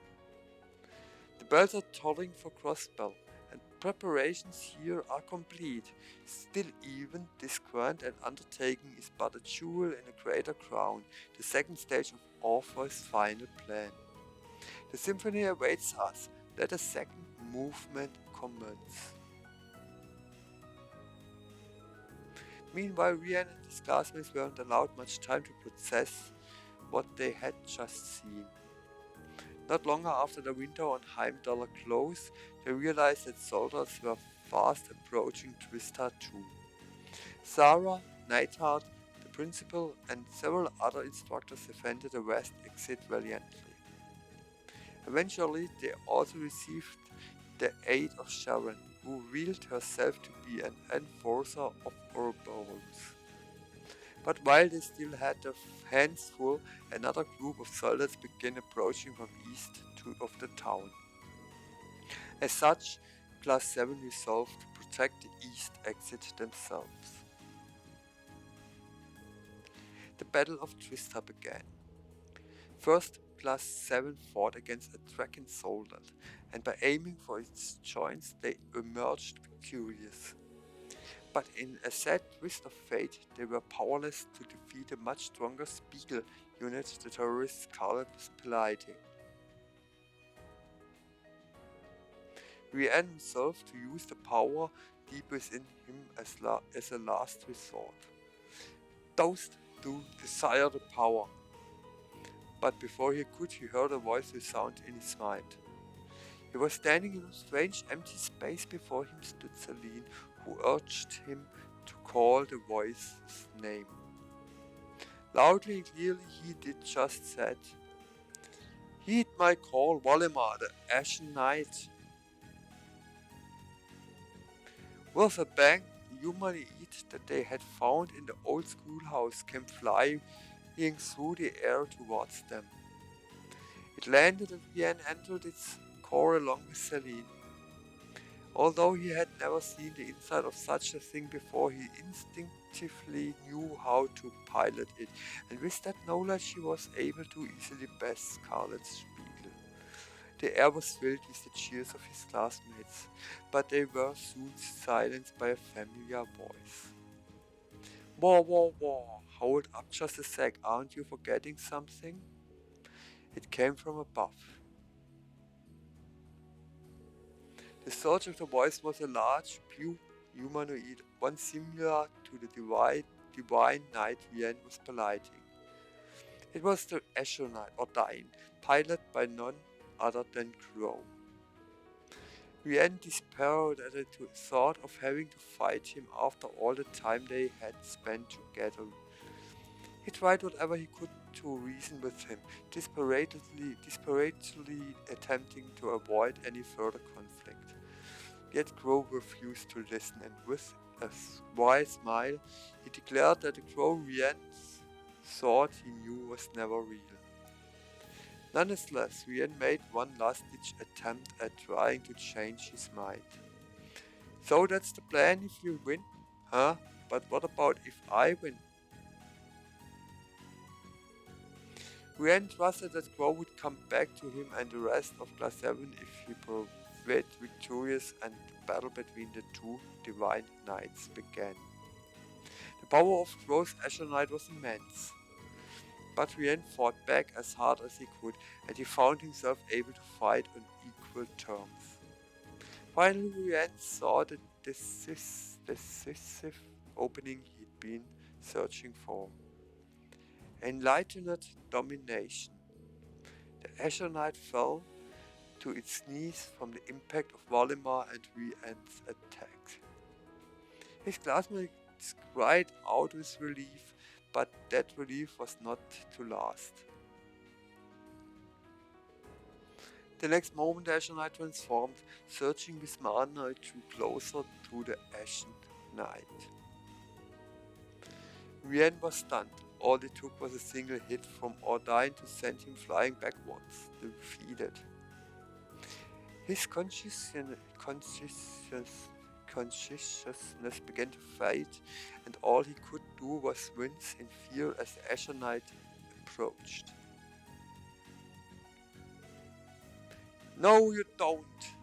S1: The bells are tolling for Crossbell, and preparations here are complete. Still even, this grand undertaking is but a jewel in a greater crown, the second stage of Orpheus' final plan. The symphony awaits us. Let the second movement commence. Meanwhile, Rhiannon and his classmates weren't allowed much time to process what they had just seen. Not long after the window on Heimdall closed, they realized that soldiers were fast approaching Twistar 2. Sarah, Neidhart, the principal, and several other instructors defended the west exit valiantly. Eventually, they also received the aid of Sharon, who revealed herself to be an enforcer of Ouroboros. But while they still had their hands full, another group of soldiers began approaching from east of the town. As such, Class 7 resolved to protect the east exit themselves. The Battle of Twistar began. First, Class 7 fought against a Draken soldier, and by aiming for its joints they emerged victorious. But in a sad twist of fate, they were powerless to defeat a much stronger Spiegel unit the terrorist Scarlet was piloting. Rhiannon resolved to use the power deep within him as a last resort. Those two desired the power, but before he could, he heard a voice resound in his mind. He was standing in a strange empty space. Before him stood Celine, who urged him to call the voice's name. Loudly and clearly he did just that. Heed my call, Volimar, the Ashen Knight. With a bang, the humanoid that they had found in the old schoolhouse came flying through the air towards them. It landed and Rhiannon entered its core along with Celine. Although he had never seen the inside of such a thing before, he instinctively knew how to pilot it, and with that knowledge he was able to easily best Scarlet's Spiegel. The air was filled with the cheers of his classmates, but they were soon silenced by a familiar voice. Whoa, whoa, whoa, hold up just a sec, aren't you forgetting something? It came from above. The source of the voice was a large, pure humanoid, one similar to the divine knight Vienne was piloting. It was the astronaut, or Dine, piloted by none other than Crow. Vienne despaired at the thought of having to fight him after all the time they had spent together. He tried whatever he could to reason with him, desperately attempting to avoid any further conflict. Yet Crow refused to listen, and with a wide smile, he declared that the Crow Vienne thought he knew was never real. Nonetheless, Vienne made one last-ditch attempt at trying to change his mind. So that's the plan if you win? Huh? But what about if I win? Vienne trusted that Crow would come back to him and the rest of Class 7 if he proved victorious, and the battle between the two divine knights began. The power of Crow's Azure Knight was immense, but Vienne fought back as hard as he could, and he found himself able to fight on equal terms. Finally, Vienne saw the decisive opening he'd been searching for. Enlightened domination. The Azure Knight fell to its knees from the impact of Valimar and Vienne's attack. His classmates cried out with relief, but that relief was not to last. The next moment, the Ashen Knight transformed, surging with mana, it drew closer to the Ashen Knight. Vienne was stunned. All it took was a single hit from Ordain to send him flying backwards, defeated. His consciousness began to fade, and all he could do was wince in fear as the Azure Knight approached. No, you don't!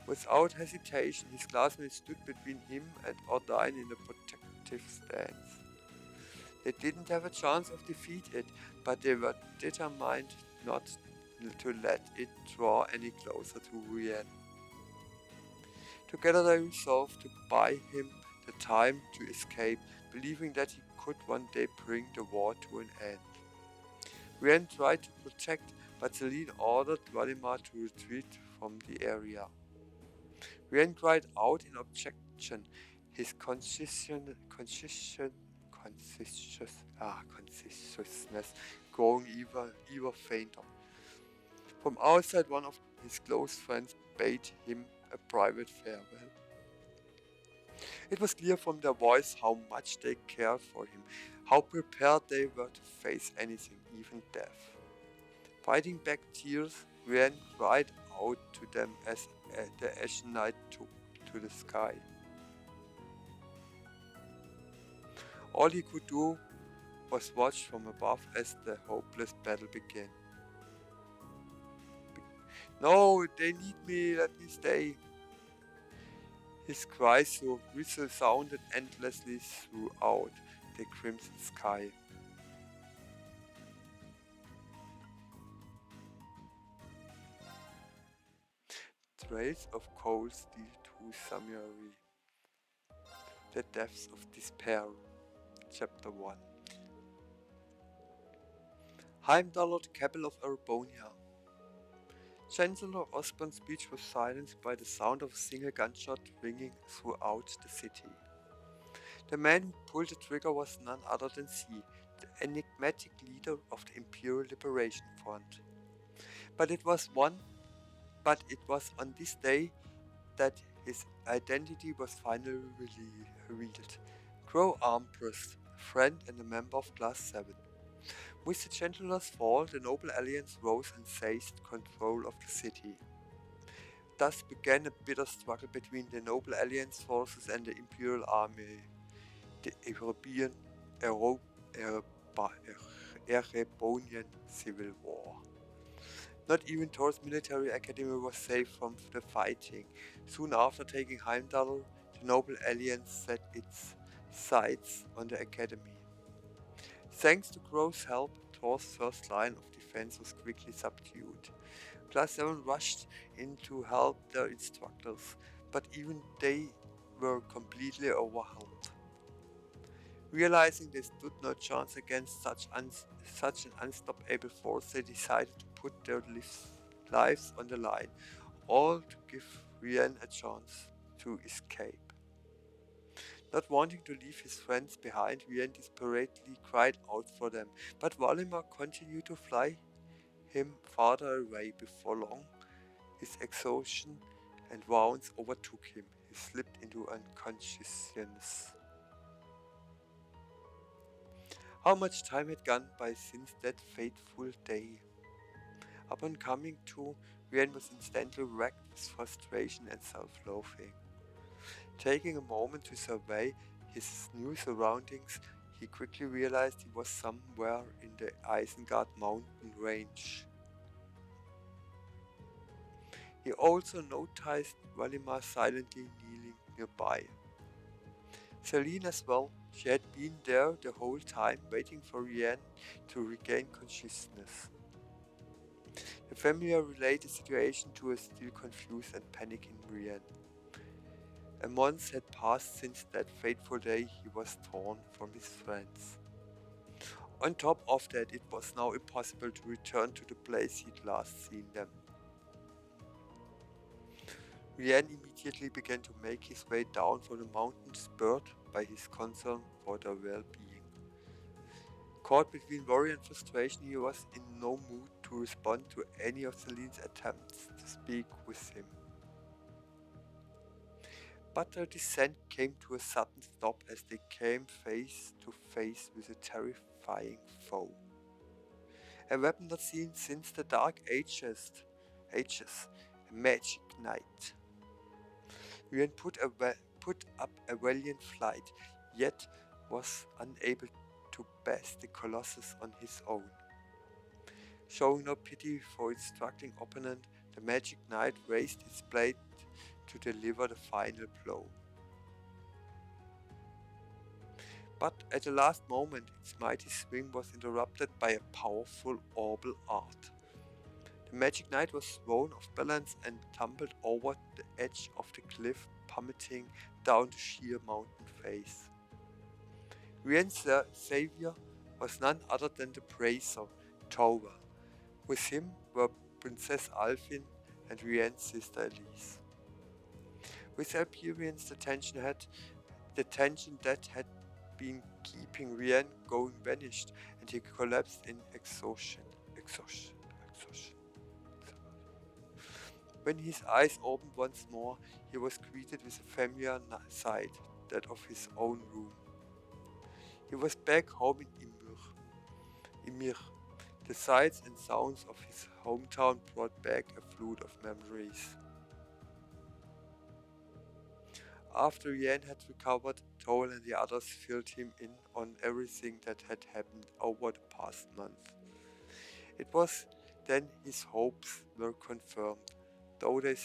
S1: Without hesitation, his classmates stood between him and Ordain in a protective stance. They didn't have a chance of defeat it, but they were determined not to let it draw any closer to Vienne. Together they resolved to buy him the time to escape, believing that he could one day bring the war to an end. Vienne tried to protect, but Celine ordered Valimar to retreat from the area. Vienne cried out in objection, his consciousness growing even fainter. From outside, one of his close friends bade him a private farewell. It was clear from their voice how much they cared for him, how prepared they were to face anything, even death. Fighting back tears, Vienne cried out to them as the Ashen Knight took to the sky. All he could do was watch from above as the hopeless battle began. No, they need me, let me stay. His cries resounded endlessly throughout the crimson sky. Trails of cold steel to Samurai. The Depths of Despair. Chapter 1. Heimdall, capital of Erebonia. Chancellor Osborne's speech was silenced by the sound of a single gunshot ringing throughout the city. The man who pulled the trigger was none other than C, the enigmatic leader of the Imperial Liberation Front. But it was on this day that his identity was finally revealed. Crow Armbrust, a friend and a member of Class 7. With the Chancellor's fall, the Noble Alliance rose and seized control of the city. Thus began a bitter struggle between the Noble Alliance forces and the Imperial Army, the Erebonian Civil War. Not even Thor's military academy was safe from the fighting. Soon after taking Heimdall, the Noble Alliance set its sights on the academy. Thanks to Crow's help, Thor's first line of defense was quickly subdued. Class 7 rushed in to help their instructors, but even they were completely overwhelmed. Realizing they stood no chance against such an unstoppable force, they decided to put their lives on the line, all to give Rian a chance to escape. Not wanting to leave his friends behind, Rian desperately cried out for them, but Valimar continued to fly him farther away. Before long, his exhaustion and wounds overtook him. He slipped into unconsciousness. How much time had gone by since that fateful day? Upon coming to, Rian was instantly wrecked with frustration and self-loathing. Taking a moment to survey his new surroundings, he quickly realized he was somewhere in the Isengard mountain range. He also noticed Valimar silently kneeling nearby. Celine as well. She had been there the whole time, waiting for Rian to regain consciousness. The familiar relayed the situation to a still confused and panicking Rian. A month had passed since that fateful day he was torn from his friends. On top of that, it was now impossible to return to the place he'd last seen them. Rian immediately began to make his way down from the mountain, spurred by his concern for their well-being. Caught between worry and frustration, he was in no mood to respond to any of Celine's attempts to speak with him. But their descent came to a sudden stop as they came face to face with a terrifying foe. A weapon not seen since the Dark Ages, a magic knight. Rian put up a valiant fight, yet was unable to best the Colossus on his own. Showing no pity for its struggling opponent, the magic knight raised his blade to deliver the final blow. But at the last moment, its mighty swing was interrupted by a powerful orbital art. The magic knight was thrown off balance and tumbled over the edge of the cliff, plummeting down the sheer mountain face. Rian's savior was none other than the bracer, Tower. With him were Princess Alfin and Rian's sister Elise. With their appearance, the tension that had been keeping Rian going vanished, and he collapsed in exhaustion. When his eyes opened once more, he was greeted with a familiar sight, that of his own room. He was back home in Ymir. The sights and sounds of his hometown brought back a flood of memories. After Rian had recovered, Toel and the others filled him in on everything that had happened over the past month. It was then his hopes were confirmed, though they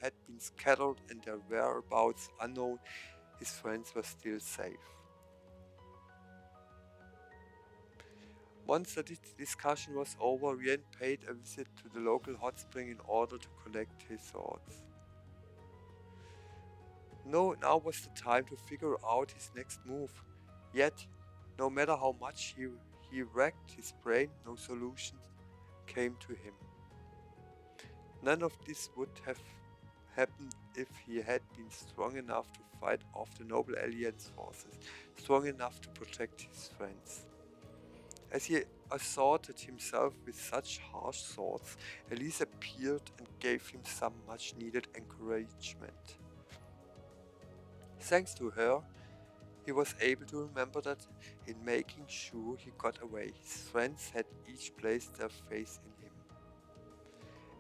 S1: had been scattered and their whereabouts unknown. His friends were still safe. Once the discussion was over, Rian paid a visit to the local hot spring in order to collect his thoughts. Now was the time to figure out his next move. Yet, no matter how much he racked his brain, no solution came to him. None of this would have happened if he had been strong enough to fight off the noble Alliance forces, strong enough to protect his friends. As he assaulted himself with such harsh thoughts, Elise appeared and gave him some much-needed encouragement. Thanks to her, he was able to remember that in making sure he got away, his friends had each placed their faith in him.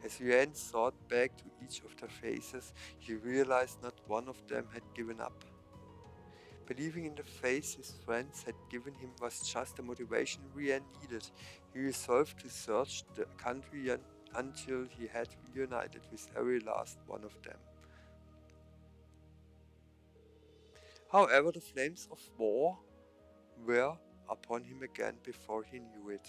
S1: As Rian thought back to each of their faces, he realized not one of them had given up. Believing in the faith his friends had given him was just the motivation Rian needed. He resolved to search the country until he had reunited with every last one of them. However, the flames of war were upon him again before he knew it.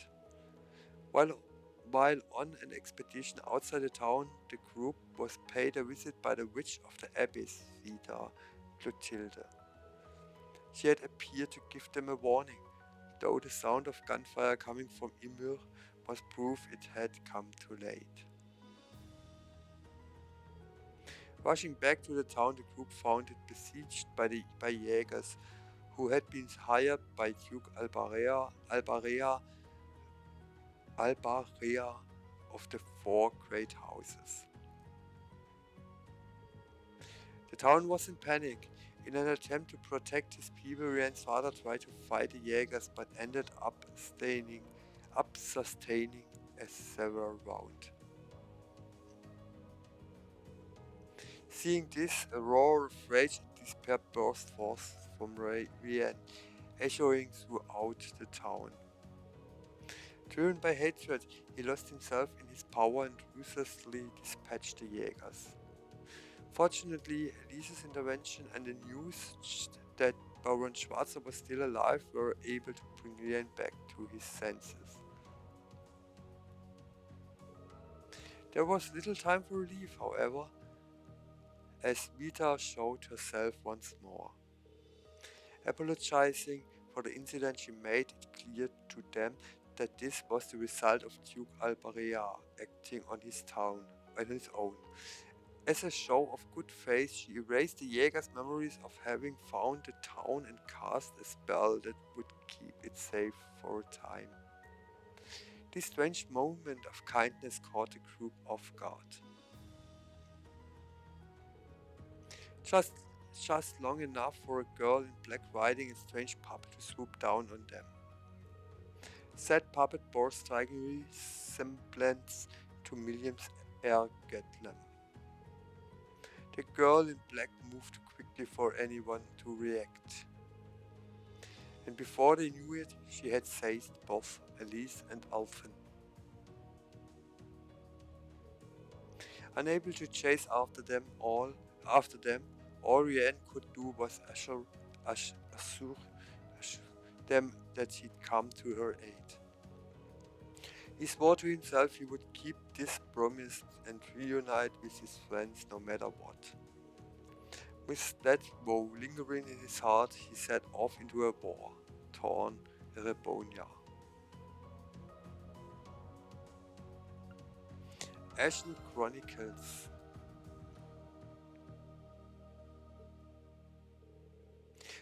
S1: While on an expedition outside the town, the group was paid a visit by the witch of the abyss, Vita, Clotilde. She had appeared to give them a warning, though the sound of gunfire coming from Ymir was proof it had come too late. Rushing back to the town, the group found it besieged by Jägers, who had been hired by Duke Albarea of the Four Great Houses. The town was in panic. In an attempt to protect his people, Rian's father tried to fight the Jaegers but ended up sustaining a severe wound. Seeing this, a roar of rage and despair burst forth from Rian, echoing throughout the town. Driven by hatred, he lost himself in his power and ruthlessly dispatched the Jaegers. Fortunately, Elise's intervention and the news that Baron Schwarzer was still alive were able to bring Rian back to his senses. There was little time for relief, however, as Vita showed herself once more. Apologizing for the incident, she made it clear to them that this was the result of Duke Albarea acting on his own. As a show of good faith, she erased the Jaeger's memories of having found the town and cast a spell that would keep it safe for a time. This strange moment of kindness caught the group off guard. Just long enough for a girl in black riding a strange puppet to swoop down on them. Said puppet bore striking resemblance to William's Ergetlem. The girl in black moved quickly for anyone to react. And before they knew it, she had seized both Elise and Alphen. Unable to chase after them, all Rian could do was assure them that he'd come to her aid. He swore to himself he would keep this promise and reunite with his friends no matter what. With that woe lingering in his heart, he set off into a war-torn Erebonia. Ashen Chronicles.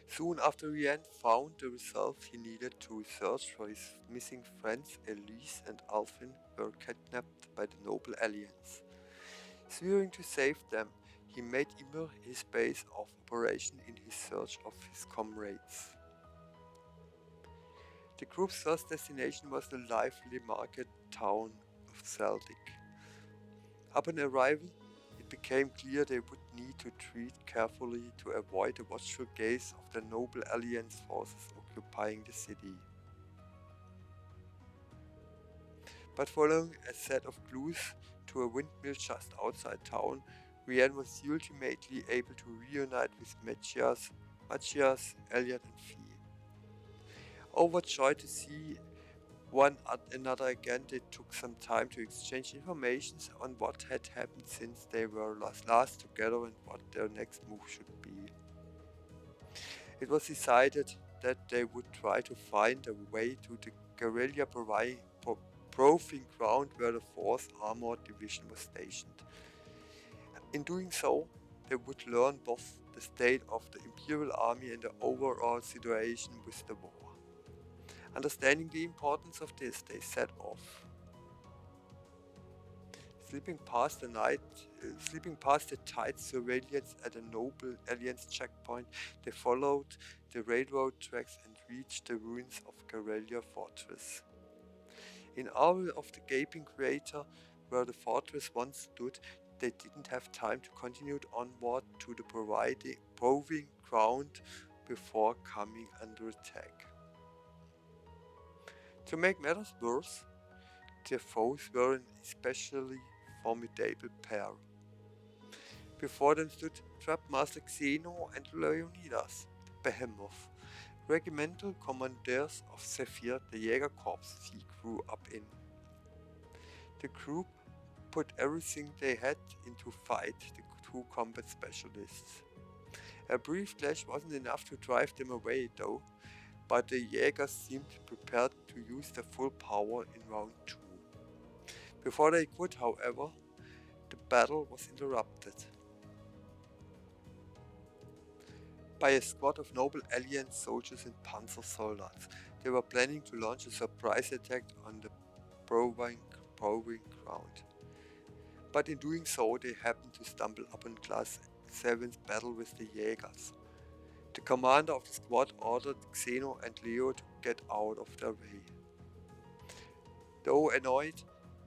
S1: Soon after Rian found the resolve he needed to search for his missing friends, Elise and Alphen were kidnapped by the Noble Alliance. Swearing to save them, he made Ymir his base of operation in his search of his comrades. The group's first destination was the lively market town of Celtic. Upon arrival, it became clear they would need to tread carefully to avoid the watchful gaze of the Noble Alliance forces occupying the city. But following a set of clues to a windmill just outside town, Rian was ultimately able to reunite with Matthias, Elliot and Fee. Overjoyed to see one another again, they took some time to exchange information on what had happened since they were last together and what their next move should be. It was decided that they would try to find a way to the guerrilla proving ground where the 4th Armored Division was stationed. In doing so, they would learn both the state of the Imperial Army and the overall situation with the war. Understanding the importance of this, they set off. Slipping past the tight surveillance at a Noble Alliance checkpoint, they followed the railroad tracks and reached the ruins of Guerrilla Fortress. In awe of the gaping crater where the fortress once stood, they didn't have time to continue onward to the proving ground before coming under attack. To make matters worse, their foes were an especially formidable pair. Before them stood Trapmaster Xeno and Leonidas, behemoth. Regimental commanders of Zephyr, the Jägerkorps he grew up in. The group put everything they had into fight the two combat specialists. A brief clash wasn't enough to drive them away, though, but the Jägers seemed prepared to use their full power in round 2. Before they could, however, the battle was interrupted by a squad of noble Alliance soldiers and Panzer soldiers. They were planning to launch a surprise attack on the proving ground. But in doing so, they happened to stumble upon Class 7's battle with the Jaegers. The commander of the squad ordered Xeno and Leo to get out of their way. Though annoyed,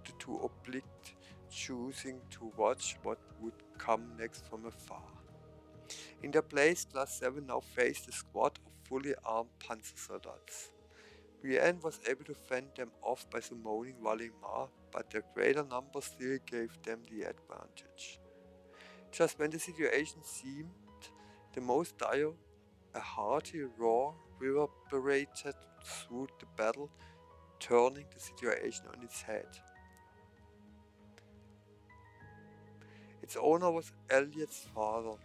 S1: the two obliged, choosing to watch what would come next from afar. In their place, Class 7 now faced a squad of fully armed Panzer soldiers. Brienne was able to fend them off by summoning Valimar, but their greater number still gave them the advantage. Just when the situation seemed the most dire, a hearty roar reverberated through the battle, turning the situation on its head. Its owner was Elliot's father,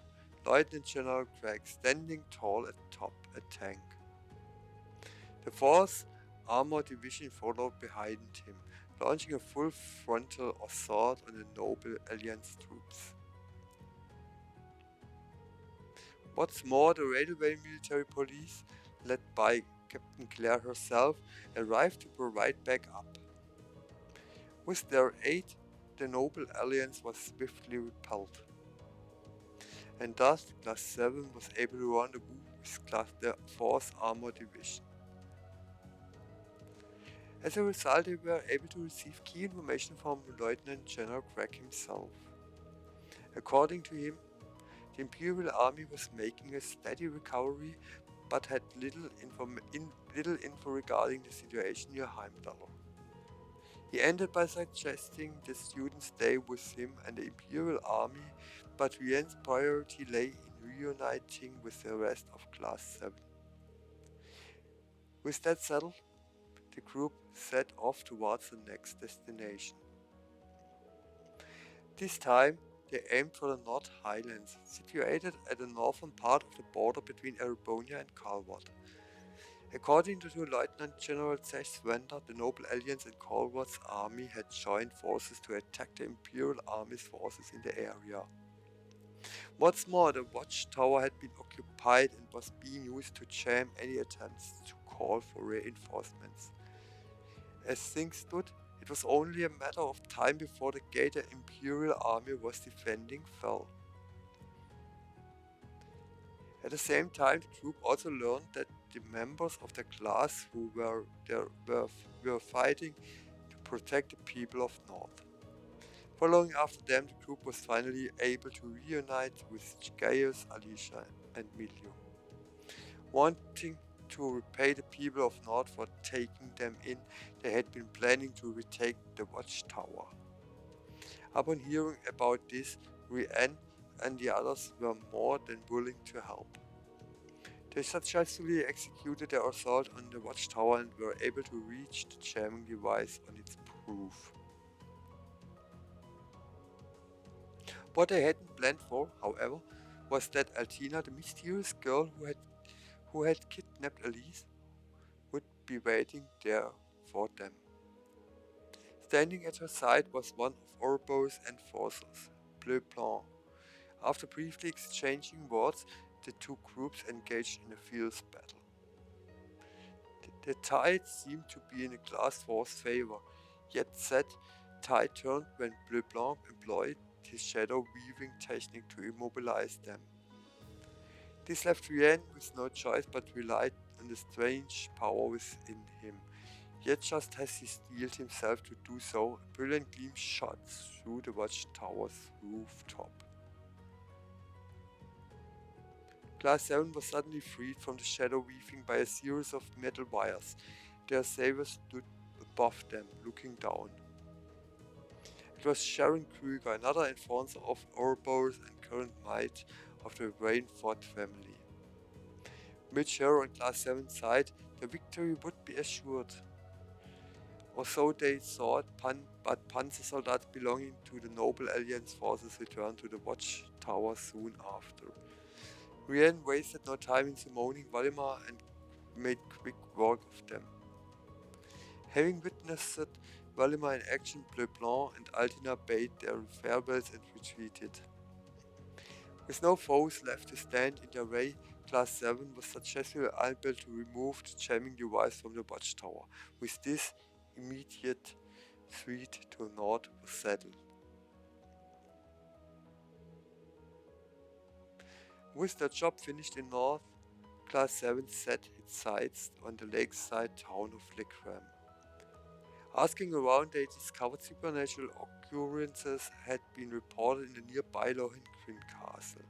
S1: Lieutenant General Craig, standing tall atop a tank. The 4th Armored Division followed behind him, launching a full frontal assault on the noble Alliance troops. What's more, the Railway Military Police, led by Captain Claire herself, arrived to provide backup. With their aid, the noble Alliance was swiftly repelled, and thus Class 7 was able to rendezvous with the 4th Armored Division. As a result, they were able to receive key information from Lieutenant General Craig himself. According to him, the Imperial Army was making a steady recovery, but had little info regarding the situation near Heimdall. He ended by suggesting the students stay with him and the Imperial Army, but Rien's priority lay in reuniting with the rest of Class 7. With that settled, the group set off towards the next destination. This time, they aimed for the North Highlands, situated at the northern part of the border between Erebonia and Calvert. According to Lieutenant General Zesh Swender, the Noble Alliance and Calvert's army had joined forces to attack the Imperial Army's forces in the area. What's more, the watchtower had been occupied and was being used to jam any attempts to call for reinforcements. As things stood, it was only a matter of time before the gate the Imperial Army was defending fell. At the same time, the group also learned that the members of the class who were fighting to protect the people of North. Following after them, the group was finally able to reunite with Gaius, Alicia, and Milium, wanting to repay the people of North for taking them in. They had been planning to retake the watchtower. Upon hearing about this, Rian and the others were more than willing to help. They successfully executed their assault on the watchtower and were able to reach the jamming device on its roof. What they hadn't planned for, however, was that Altina, the mysterious girl who had kidnapped Elise, would be waiting there for them. Standing at her side was one of Ouroboros' enforcers, Bleu Blanc. After briefly exchanging words, the two groups engaged in a fierce battle. The tide seemed to be in the Class 4's favor, yet that tide turned when Bleu Blanc employed his shadow weaving technique to immobilize them. This left Rian with no choice but relied on the strange power within him. Yet just as he steeled himself to do so, a brilliant gleam shot through the watchtower's rooftop. Class 7 was suddenly freed from the shadow weaving by a series of metal wires. Their sabers stood above them, looking down. It was Sharon Krüger, another enforcer of Ouroboros and current mate of the Rainford family. which her and Class 7 side the victory would be assured. Or so they thought, but Panzersoldaten belonging to the Noble Alliance forces returned to the watchtower soon after. Brienne wasted no time in summoning Valimar and made quick work of them. Having witnessed Valimar in action, Bleu Blanc and Altina bade their farewells and retreated. With no foes left to stand in their way, Class 7 was successfully able to remove the jamming device from the watchtower. With this, immediate threat to the north was settled. With their job finished in north, Class 7 set its sights on the lakeside town of Legram. Asking around, they discovered supernatural occurrences had been reported in the nearby Lohengrin castle.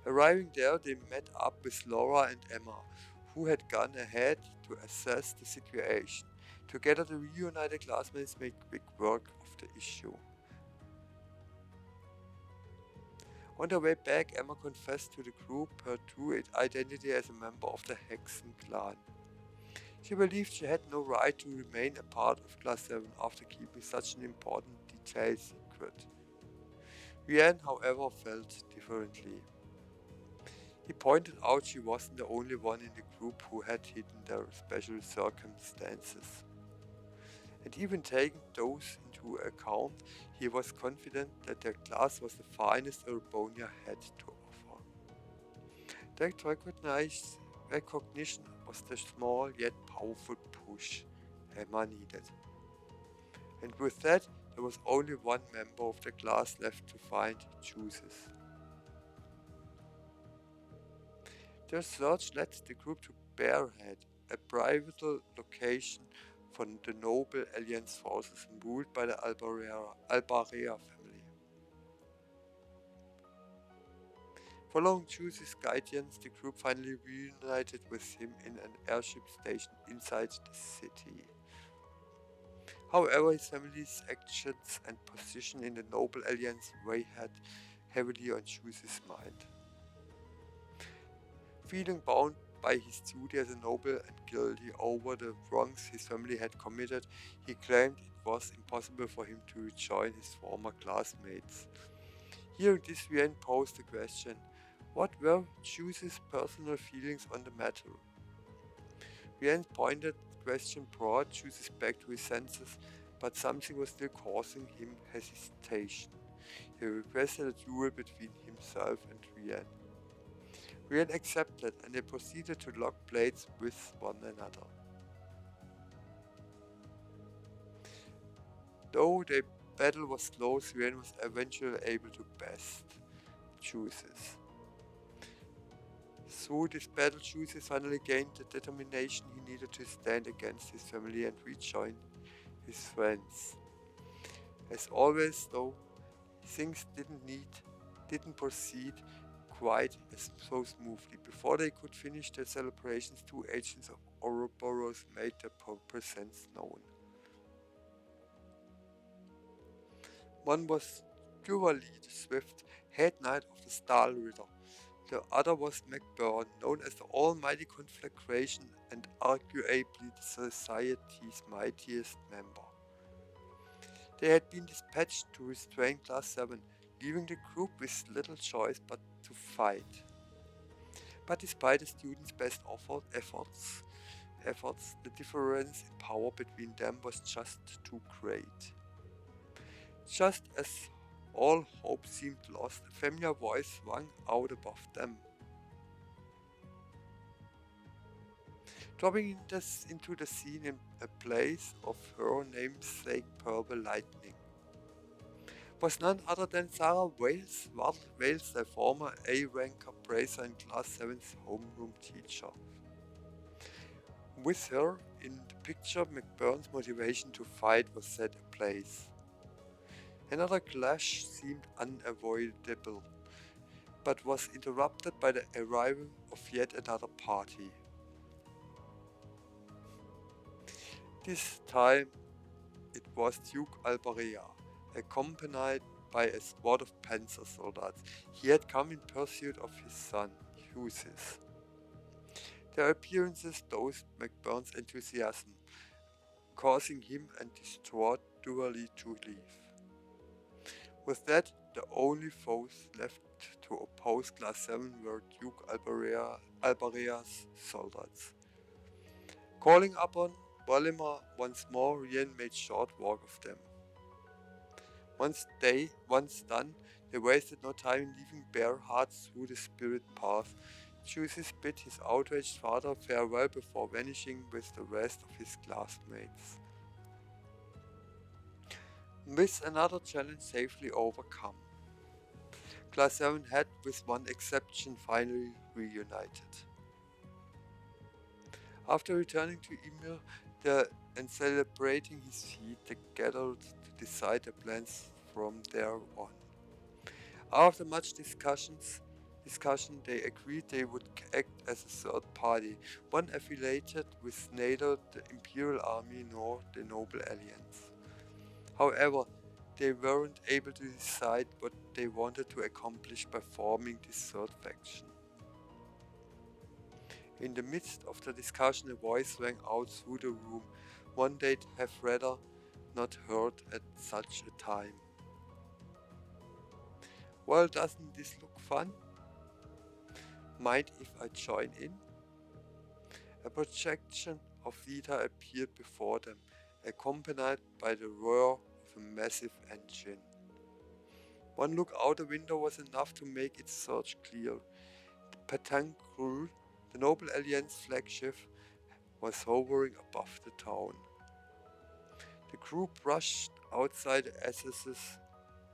S1: Arriving there, they met up with Laura and Emma, who had gone ahead to assess the situation. Together, the reunited classmates made quick work of the issue. On their way back, Emma confessed to the group her true identity as a member of the Hexen clan. She believed she had no right to remain a part of Class 7 after keeping such an important detail secret. Rianne, however, felt differently. He pointed out she wasn't the only one in the group who had hidden their special circumstances. And even taking those into account, he was confident that their class was the finest Urbonia had to offer. That recognition was the small yet powerful push Emma needed. And with that, there was only one member of the class left to find chooses. Their search led the group to Bearhead, a pivotal location for the Noble Alliance forces ruled by the Albarea family. Following Juice's guidance, the group finally reunited with him in an airship station inside the city. However, his family's actions and position in the Noble Alliance weighed heavily on Juice's mind. Feeling bound by his duty as a noble and guilty over the wrongs his family had committed, he claimed it was impossible for him to rejoin his former classmates. Hearing this, Rianne posed the question, what were Juice's personal feelings on the matter? Rianne's pointed question brought Juice back to his senses, but something was still causing him hesitation. He requested a duel between himself and Rianne. Rianne accepted, and they proceeded to lock blades with one another. Though their battle was close, Rianne was eventually able to best Juices. Through this battle, Juices finally gained the determination he needed to stand against his family and rejoin his friends. As always, though, things didn't proceed quite so smoothly. Before they could finish their celebrations, two agents of Ouroboros made their presence known. One was Durali the Swift, head knight of the Stahl Ritter. The other was McBurn, known as the Almighty Conflagration and arguably the Society's mightiest member. They had been dispatched to restrain Class 7, leaving the group with little choice but to fight. But despite the students' best efforts, the difference in power between them was just too great. Just as all hope seemed lost, a familiar voice rang out above them. Dropping into the scene in a place of her namesake Purple Lightning was none other than Sarah Wales, the former A-rank appraiser and Class 7's homeroom teacher. With her in the picture, McBurn's motivation to fight was set ablaze. Another clash seemed unavoidable, but was interrupted by the arrival of yet another party. This time it was Duke Albarea, accompanied by a squad of panzer soldiers. He had come in pursuit of his son, Ulysses. Their appearances dosed McBurn's enthusiasm, causing him and Stroy dually to leave. With that, the only foes left to oppose Class 7 were Duke Albarea's soldiers. Calling upon Valdemar once more, Rien made short work of them. Once done, they wasted no time in leaving bare hearts through the spirit path. Ulysses bid his outraged father farewell before vanishing with the rest of his classmates. With another challenge safely overcome, Class 7 had, with one exception, finally reunited. After returning to Ymir and celebrating his feat, they gathered to decide their plans from there on. After much discussion, they agreed they would act as a third party, one affiliated with neither the Imperial Army nor the Noble Alliance. However, they weren't able to decide what they wanted to accomplish by forming this third faction. In the midst of the discussion, a voice rang out through the room, one they'd have rather not heard at such a time. Well, doesn't this look fun? Mind if I join in? A projection of Vita appeared before them, accompanied by the roar of a massive engine. One look out the window was enough to make its search clear. The Patang Crew, the Noble Alliance flagship, was hovering above the town. The group rushed outside to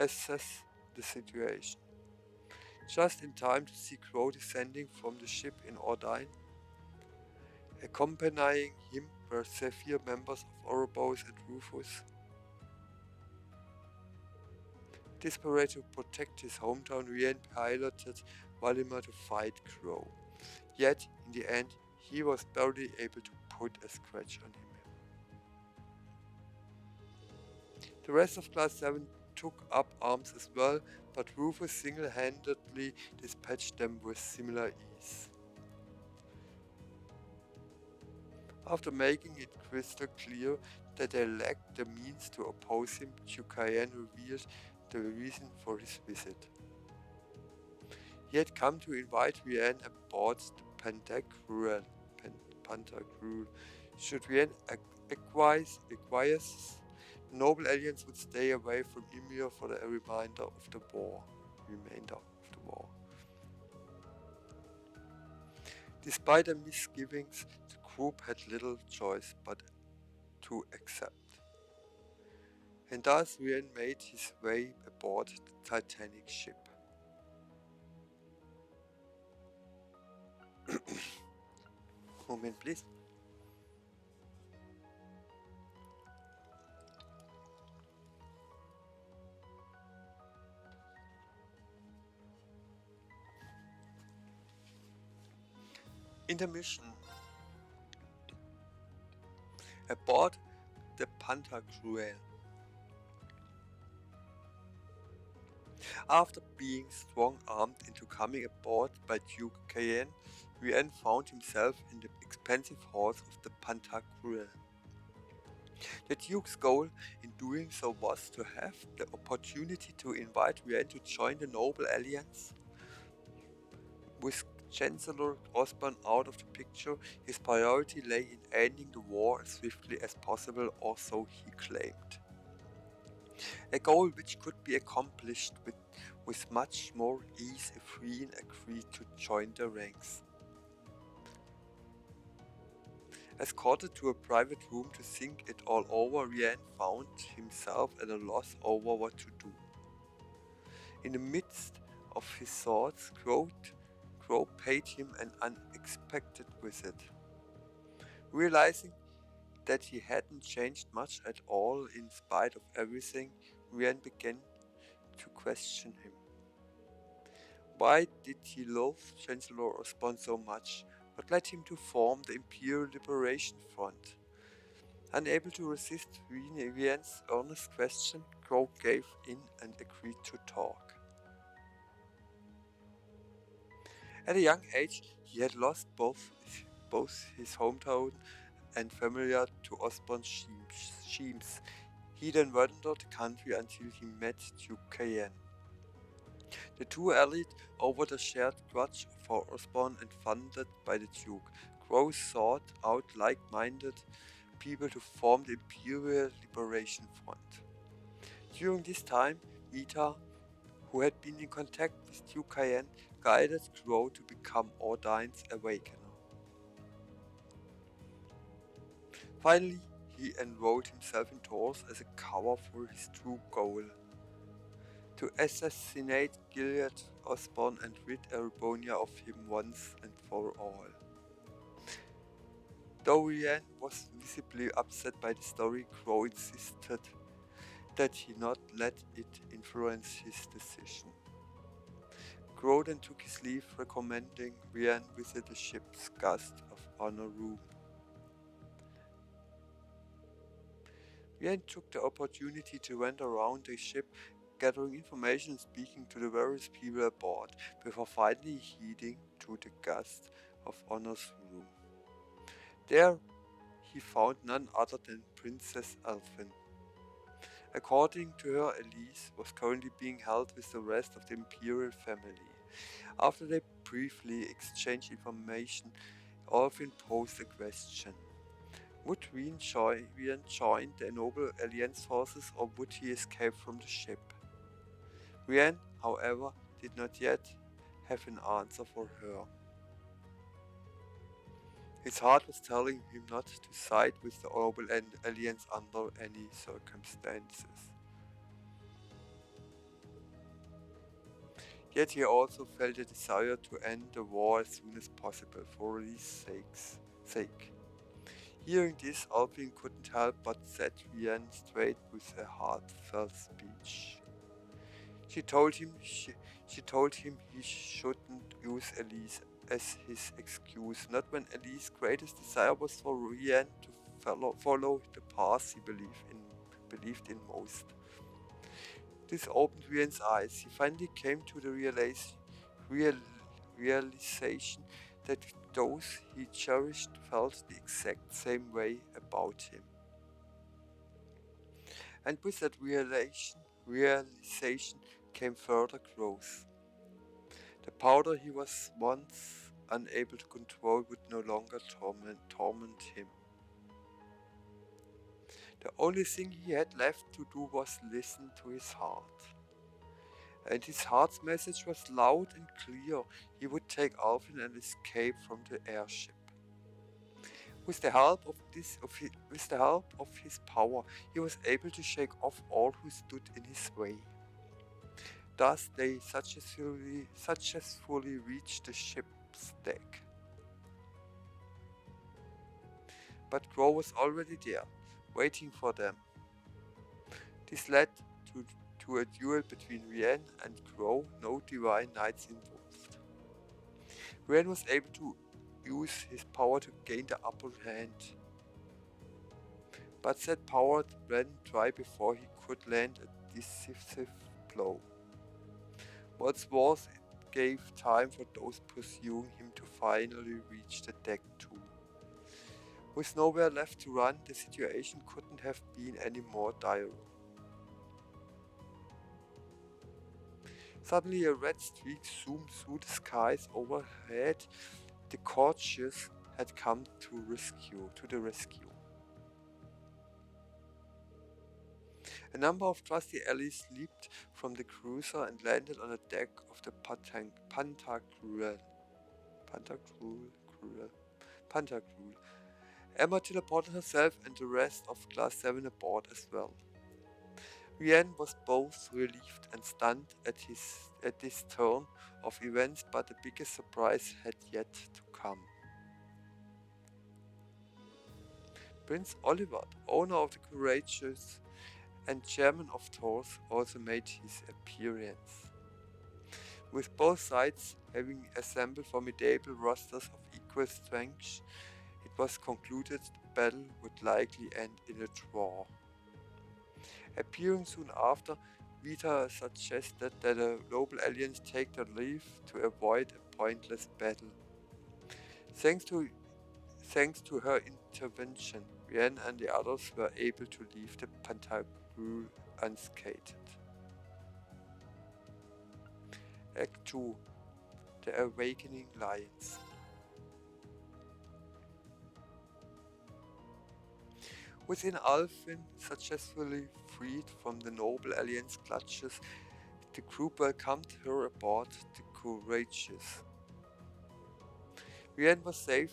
S1: assess the situation. Just in time to see Crow descending from the ship in Ordine. Accompanying him were Zephyr members of Ouroboros and Rufus. Desperate to protect his hometown, Rien piloted Valdemar to fight Crow. Yet, in the end, he was barely able to put a scratch on him. The rest of Class 7 took up arms as well, but Rufus single-handedly dispatched them with similar ease. After making it crystal clear that they lacked the means to oppose him, Chukayan revealed the reason for his visit. He had come to invite Rien aboard the Pantagruel. Should Rien acquiesce, the Noble Alliance would stay away from Ymir for the remainder of the war. Despite their misgivings, the group had little choice but to accept. And thus Rien made his way aboard the Titanic ship. Moment, please. Intermission. Aboard the Pantagruel. After being strong-armed into coming aboard by Duke Cayenne, Rien found himself in the expensive halls of the Pantagruel. The Duke's goal in doing so was to have the opportunity to invite Rien to join the Noble Alliance. With Chancellor Osborne out of the picture, his priority lay in ending the war as swiftly as possible, or so he claimed. A goal which could be accomplished with much more ease if Rien agreed to join the ranks. Escorted to a private room to think it all over, Rien found himself at a loss over what to do. In the midst of his thoughts, Crow paid him an unexpected visit. Realizing that he hadn't changed much at all in spite of everything, Rien began to question him. Why did he love Chancellor Osborne so much? What led him to form the Imperial Liberation Front? Unable to resist Rien's earnest question, Crow gave in and agreed to talk. At a young age, he had lost both his hometown and familiar to Osborne's schemes. He then wandered the country until he met Duke Cayenne. The two allied over the shared grudge for Osborne and funded by the Duke. Crow sought out like-minded people to form the Imperial Liberation Front. During this time, Mita, who had been in contact with Duke Cayenne, guided Crow to become Ordine's Awakener. Finally, he enrolled himself in Taurus as a cover for his true goal: to assassinate Gilead Osborne and rid Erebonia of him once and for all. Though Rian was visibly upset by the story, Crow insisted that he not let it influence his decision. Crow then took his leave, recommending Rian visit the ship's guest of honor room. Rian took the opportunity to wander around the ship, gathering information and speaking to the various people aboard, before finally heading to the guest of honor's room. There, he found none other than Princess Elfin. According to her, Elise was currently being held with the rest of the Imperial family. After they briefly exchanged information, Elfin posed a question. Would Rian join the Noble Alliance forces, or would he escape from the ship? Rian, however, did not yet have an answer for her. His heart was telling him not to side with the Noble Alliance under any circumstances. Yet he also felt a desire to end the war as soon as possible for Elise's sake. Hearing this, Alvin couldn't help but set Rian straight with a heartfelt speech. She told him he shouldn't use Elise as his excuse, not when Elise's greatest desire was for Rian to follow the path he believed in most. This opened Rian's eyes. He finally came to the realization that those he cherished felt the exact same way about him. And with that realization came further growth. The power he was once unable to control would no longer torment him. The only thing he had left to do was listen to his heart. And his heart's message was loud and clear. He would take Alvin and escape from the airship. With the help of his power, he was able to shake off all who stood in his way. Thus they successfully reached the ship's deck. But Crow was already there, waiting for them. This led to a duel between Rian and Crow, no divine knights involved. Rian was able to use his power to gain the upper hand, but that power ran dry before he could land a decisive blow. What's worse, it gave time for those pursuing him to finally reach the deck too. With nowhere left to run, the situation couldn't have been any more dire. Suddenly a red streak zoomed through the skies overhead. The courtiers had come to the rescue. A number of trusty allies leaped from the cruiser and landed on the deck of the Pantagruel. Emma teleported herself and the rest of Class 7 aboard as well. Rian was both relieved and stunned at this turn of events, but the biggest surprise had yet to come. Prince Oliver, owner of the Courageous and chairman of Taurus, also made his appearance. With both sides having assembled formidable rosters of equal strength, it was concluded the battle would likely end in a draw. Appearing soon after, Vita suggested that the noble aliens take their leave to avoid a pointless battle. Thanks to her intervention, Rian and the others were able to leave the Pantagruel unscathed. Act 2. The Awakening Lions. Within Alfin, successfully freed from the noble alien's clutches, the group welcomed her aboard the Courageous. Rian was saved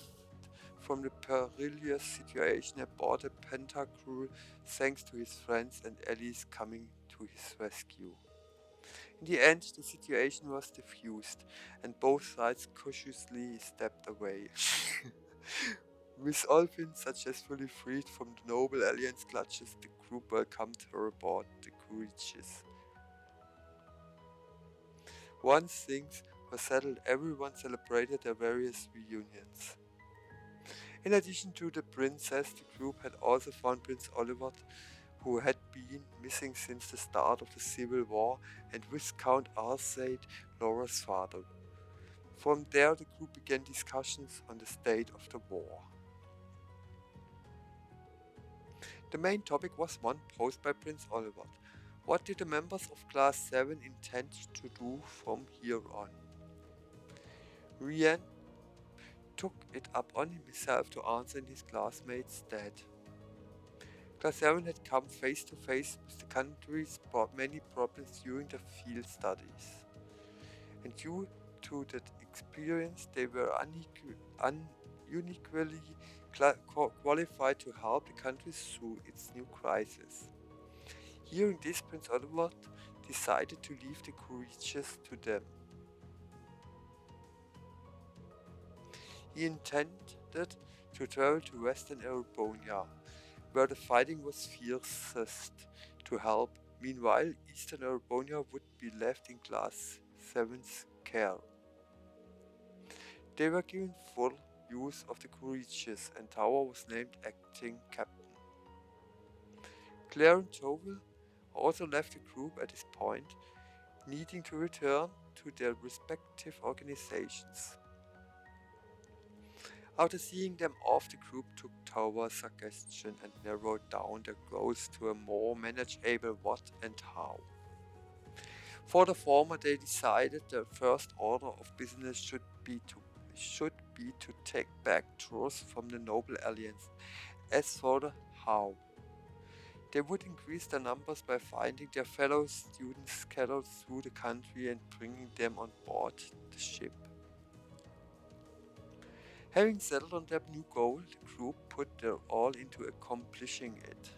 S1: from the perilous situation aboard the Pantagruel thanks to his friends and allies coming to his rescue. In the end, the situation was diffused, and both sides cautiously stepped away. With Olfin successfully freed from the noble alien's clutches, the group welcomed her aboard the Courageous. Once things were settled, everyone celebrated their various reunions. In addition to the princess, the group had also found Prince Oliver, who had been missing since the start of the Civil War, and Viscount Arcade, Laura's father. From there, the group began discussions on the state of the war. The main topic was one posed by Prince Oliver. What did the members of Class 7 intend to do from here on? Rian took it up on himself to answer in his classmates' stead. Class 7 had come face to face with the country's many problems during their field studies. And due to that experience, they were uniquely qualified to help the country through its new crisis. Hearing this, Prince Edward decided to leave the Courageous to them. He intended to travel to Western Erebonia, where the fighting was fiercest, to help. Meanwhile, Eastern Erebonia would be left in Class 7's care. They were given full use of the Courageous, and Tower was named acting captain. Claire and Jovel also left the group at this point, needing to return to their respective organizations. After seeing them off, the group took Tower's suggestion and narrowed down their goals to a more manageable what and how. For the former, they decided their first order of business should be to take back trust from the Noble Alliance. As for the how, they would increase their numbers by finding their fellow students scattered through the country and bringing them on board the ship. Having settled on their new goal, the group put their all into accomplishing it.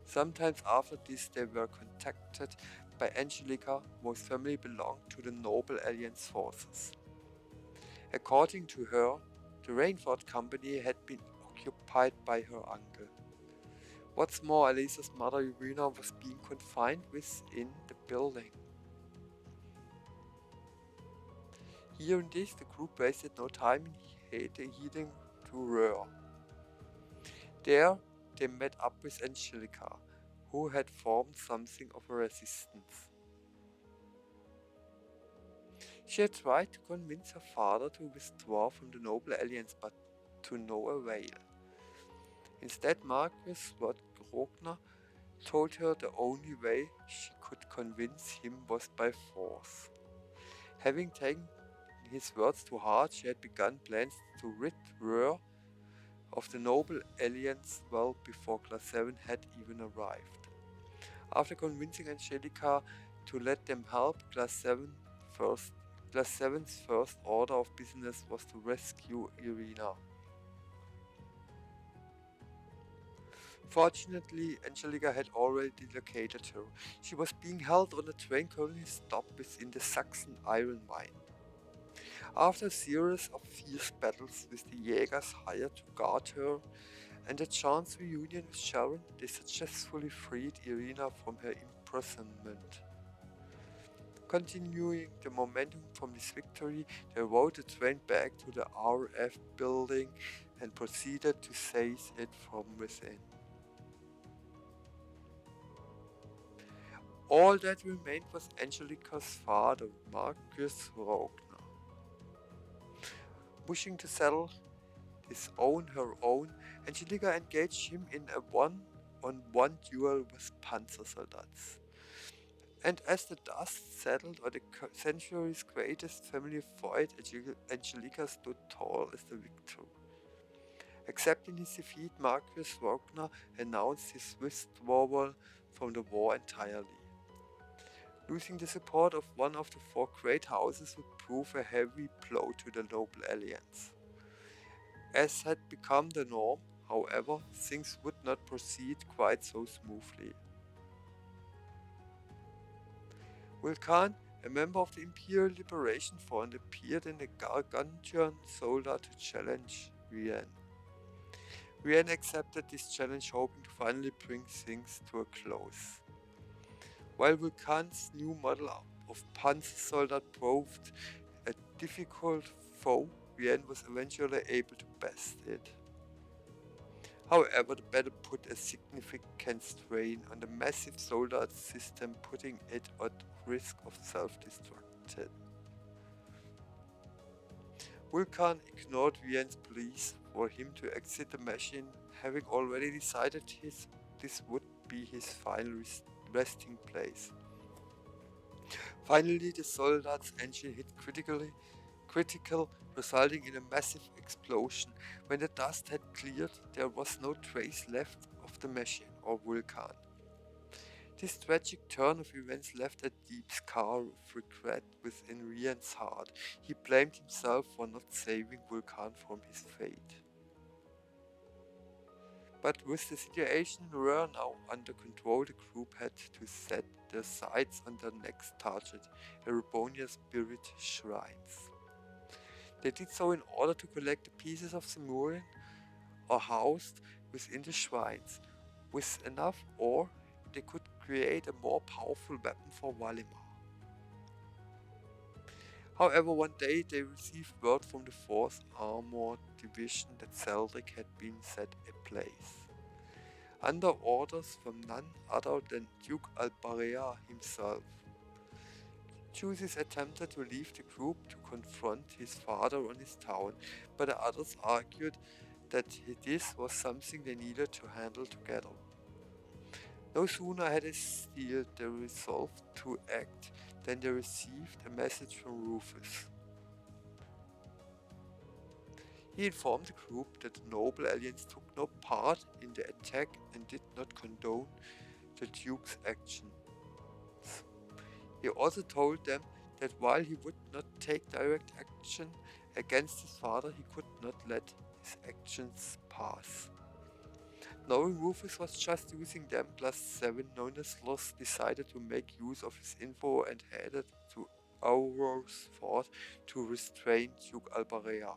S1: Sometimes after this, they were contacted by Angelica, whose family belonged to the Noble Alliance forces. According to her, the Rainford Company had been occupied by her uncle. What's more, Elisa's mother Irina was being confined within the building. Hearing this, the group wasted no time in heading to Ruhr. There, they met up with Angelica, who had formed something of a resistance. She had tried to convince her father to withdraw from the Noble Alliance, but to no avail. Instead, Marquis Grogner told her the only way she could convince him was by force. Having taken his words to heart, she had begun plans to rid Ruhr of the Noble Alliance well before Class 7 had even arrived. After convincing Angelica to let them help, Class 7's first order of business was to rescue Irina. Fortunately, Angelica had already located her. She was being held on a train currently stopped within the Saxon iron mine. After a series of fierce battles with the Jägers hired to guard her and a chance reunion with Sharon, they successfully freed Irina from her imprisonment. Continuing the momentum from this victory, they rode the train back to the RF building and proceeded to seize it from within. All that remained was Angelica's father, Marcus Rogner. Wishing to settle her own, Angelica engaged him in a one-on-one duel with Panzersoldaten. And as the dust settled on the century's greatest family fight, Angelica stood tall as the victor. Accepting his defeat, Marcus Wagner announced his withdrawal from the war entirely. Losing the support of one of the four great houses would prove a heavy blow to the noble alliance. As had become the norm, however, things would not proceed quite so smoothly. Vulcan, a member of the Imperial Liberation Front, appeared in a gargantuan soldier to challenge Vienne. Vienne accepted this challenge, hoping to finally bring things to a close. While Vulcan's new model of Panzer Soldat proved a difficult foe, Vienne was eventually able to best it. However, the battle put a significant strain on the massive soldat system, putting it at risk of self-destruction. Vulcan ignored Vienne's pleas for him to exit the machine, having already decided this would be his final resting place. Finally, the soldat's engine hit critical, resulting in a massive explosion. When the dust had cleared, there was no trace left of the machine or Vulcan. This tragic turn of events left a deep scar of regret within Rian's heart. He blamed himself for not saving Vulcan from his fate. But with the situation now under control, the group had to set their sights on their next target, Erebonia's spirit shrines. They did so in order to collect the pieces of Semurian or housed within the shrines. With enough ore, they could create a more powerful weapon for Valimar. However, one day they received word from the 4th Armored Division that Zeldric had been set ablaze. Under orders from none other than Duke Albarea himself. Jusis attempted to leave the group to confront his father on his town, but the others argued that this was something they needed to handle together. No sooner had they sealed their resolve to act than they received a message from Rufus. He informed the group that the Noble Alliance took no part in the attack and did not condone the Duke's actions. He also told them that while he would not take direct action against his father, he could not let his actions pass. Knowing Rufus was just using them plus 7, Noneslos decided to make use of his info and headed to Aurore's fort to restrain Duke Albarea.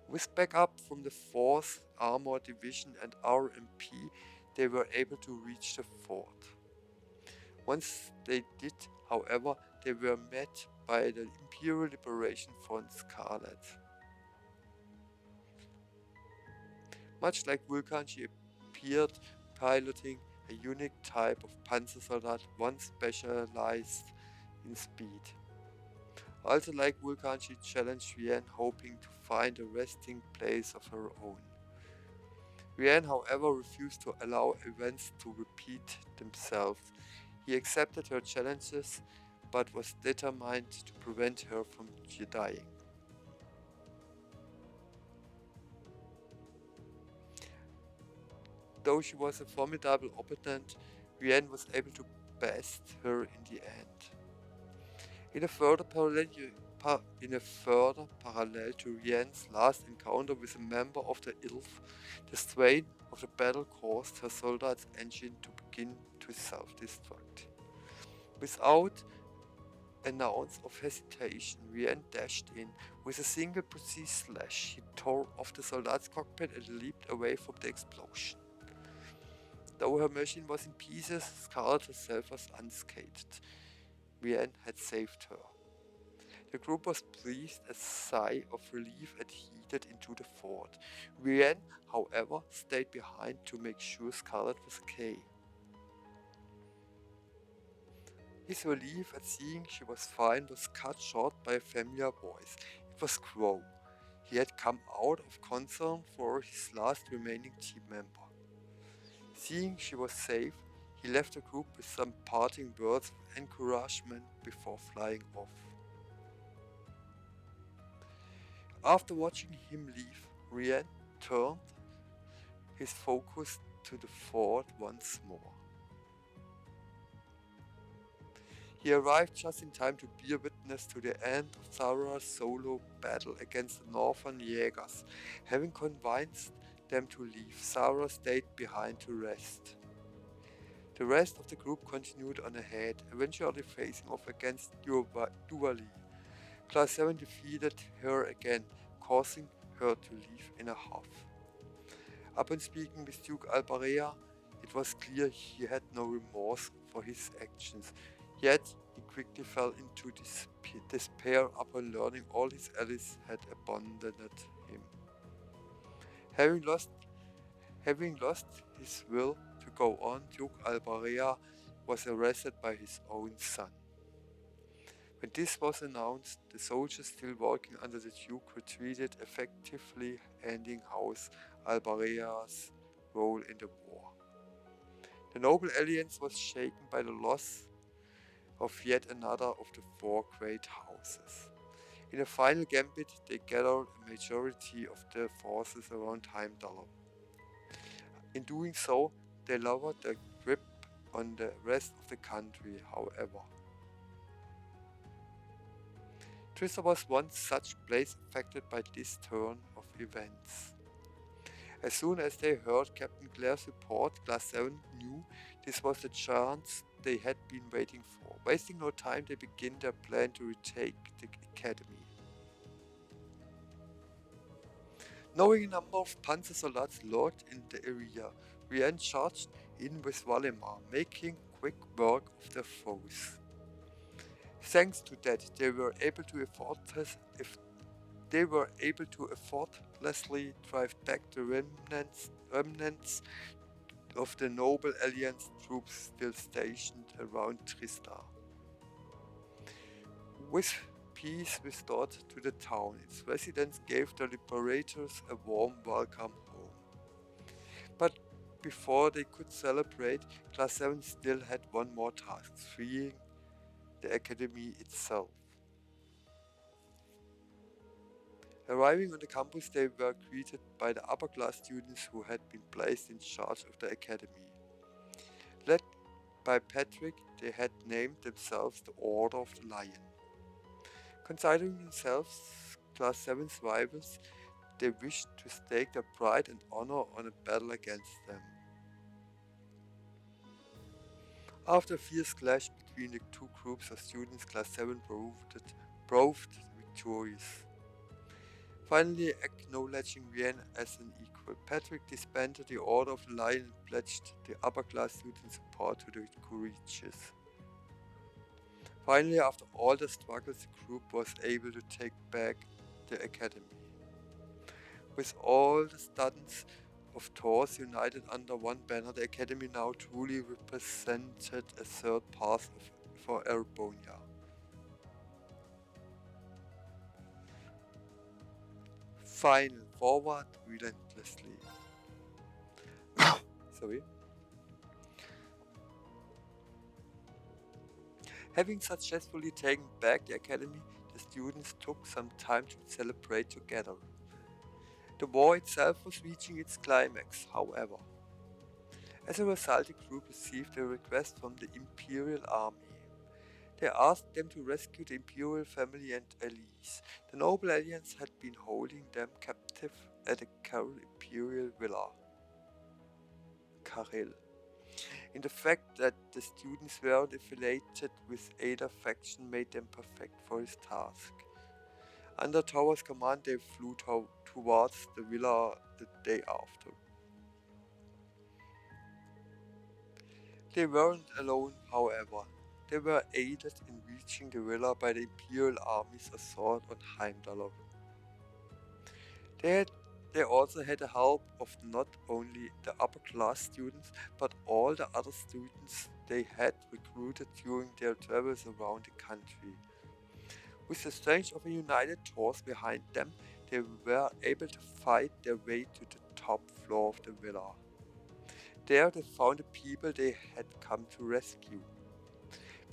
S1: With backup from the 4th Armored Division and RMP, they were able to reach the fort. Once they did, however, they were met by the Imperial Liberation Front Scarlet. Much like Vulcan, she appeared piloting a unique type of Panzersoldat, one specialized in speed. Also like Vulcan, she challenged Vienne, hoping to find a resting place of her own. Vienne, however, refused to allow events to repeat themselves. He accepted her challenges, but was determined to prevent her from dying. Though she was a formidable opponent, Vienne was able to best her in the end. In a further parallel to Vienne's last encounter with a member of the Ilf, the strain of the battle caused her soldat's engine to begin to self-destruct. Without an ounce of hesitation, Vienne dashed in. With a single precise slash, he tore off the soldat's cockpit and leaped away from the explosion. Though her machine was in pieces, Scarlet herself was unscathed. Vienne had saved her. The group was breathed a sigh of relief and headed into the fort. Vienne, however, stayed behind to make sure Scarlet was okay. His relief at seeing she was fine was cut short by a familiar voice. It was Crow. He had come out of concern for his last remaining team member. Seeing she was safe, he left the group with some parting words of encouragement before flying off. After watching him leave, Ryan turned his focus to the fort once more. He arrived just in time to bear witness to the end of Zara's solo battle against the Northern Jaegers. Having convinced them to leave, Zara stayed behind to rest. The rest of the group continued on ahead, eventually facing off against Duali. Class 7 defeated her again, causing her to leave in a huff. Upon speaking with Duke Albarea, it was clear he had no remorse for his actions, yet he quickly fell into despair upon learning all his allies had abandoned him. Having lost his will to go on, Duke Albarea was arrested by his own son. When this was announced, the soldiers still working under the Duke retreated, effectively ending House Albarea's role in the war. The Noble Alliance was shaken by the loss of yet another of the four great houses. In a final gambit, they gathered a majority of their forces around Heimdall. In doing so, they lowered their grip on the rest of the country, however. Tristar was one such place affected by this turn of events. As soon as they heard Captain Clare's report, Class 7 knew this was the chance they had been waiting for. Wasting no time, they began their plan to retake the academy. Knowing a number of Panzersoldaten lurked in the area, Ryan charged in with Valimar, making quick work of their foes. Thanks to that, they were able to effortlessly drive back the remnants of the Noble Alliance troops still stationed around Tristar. With peace restored to the town, its residents gave the liberators a warm welcome home. But before they could celebrate, Class 7 still had one more task, freeing the academy itself. Arriving on the campus, they were greeted by the upper class students who had been placed in charge of the academy. Led by Patrick, they had named themselves the Order of the Lion. Considering themselves Class 7's rivals, they wished to stake their pride and honor on a battle against them. After a fierce clash between the two groups of students, Class 7 proved victorious. Finally acknowledging Vienna as an equal, Patrick disbanded the Order of the Lion and pledged the upper class student support to the courageous. Finally, after all the struggles, the group was able to take back the academy. With all the students of Thors united under one banner, the academy now truly represented a third path for Erebonia. Final, forward relentlessly. Sorry. Having successfully taken back the academy, the students took some time to celebrate together. The war itself was reaching its climax, however. As a result, the group received a request from the Imperial Army. They asked them to rescue the Imperial family and allies. The Noble Alliance had been holding them captive at the Karel Imperial Villa. Karel. In the fact that the students weren't affiliated with either faction made them perfect for his task. Under Tower's command, they flew towards the villa the day after. They weren't alone, however. They were aided in reaching the villa by the Imperial Army's assault on Heimdall. They had They also had the help of not only the upper class students, but all the other students they had recruited during their travels around the country. With the strength of a united force behind them, they were able to fight their way to the top floor of the villa. There they found the people they had come to rescue.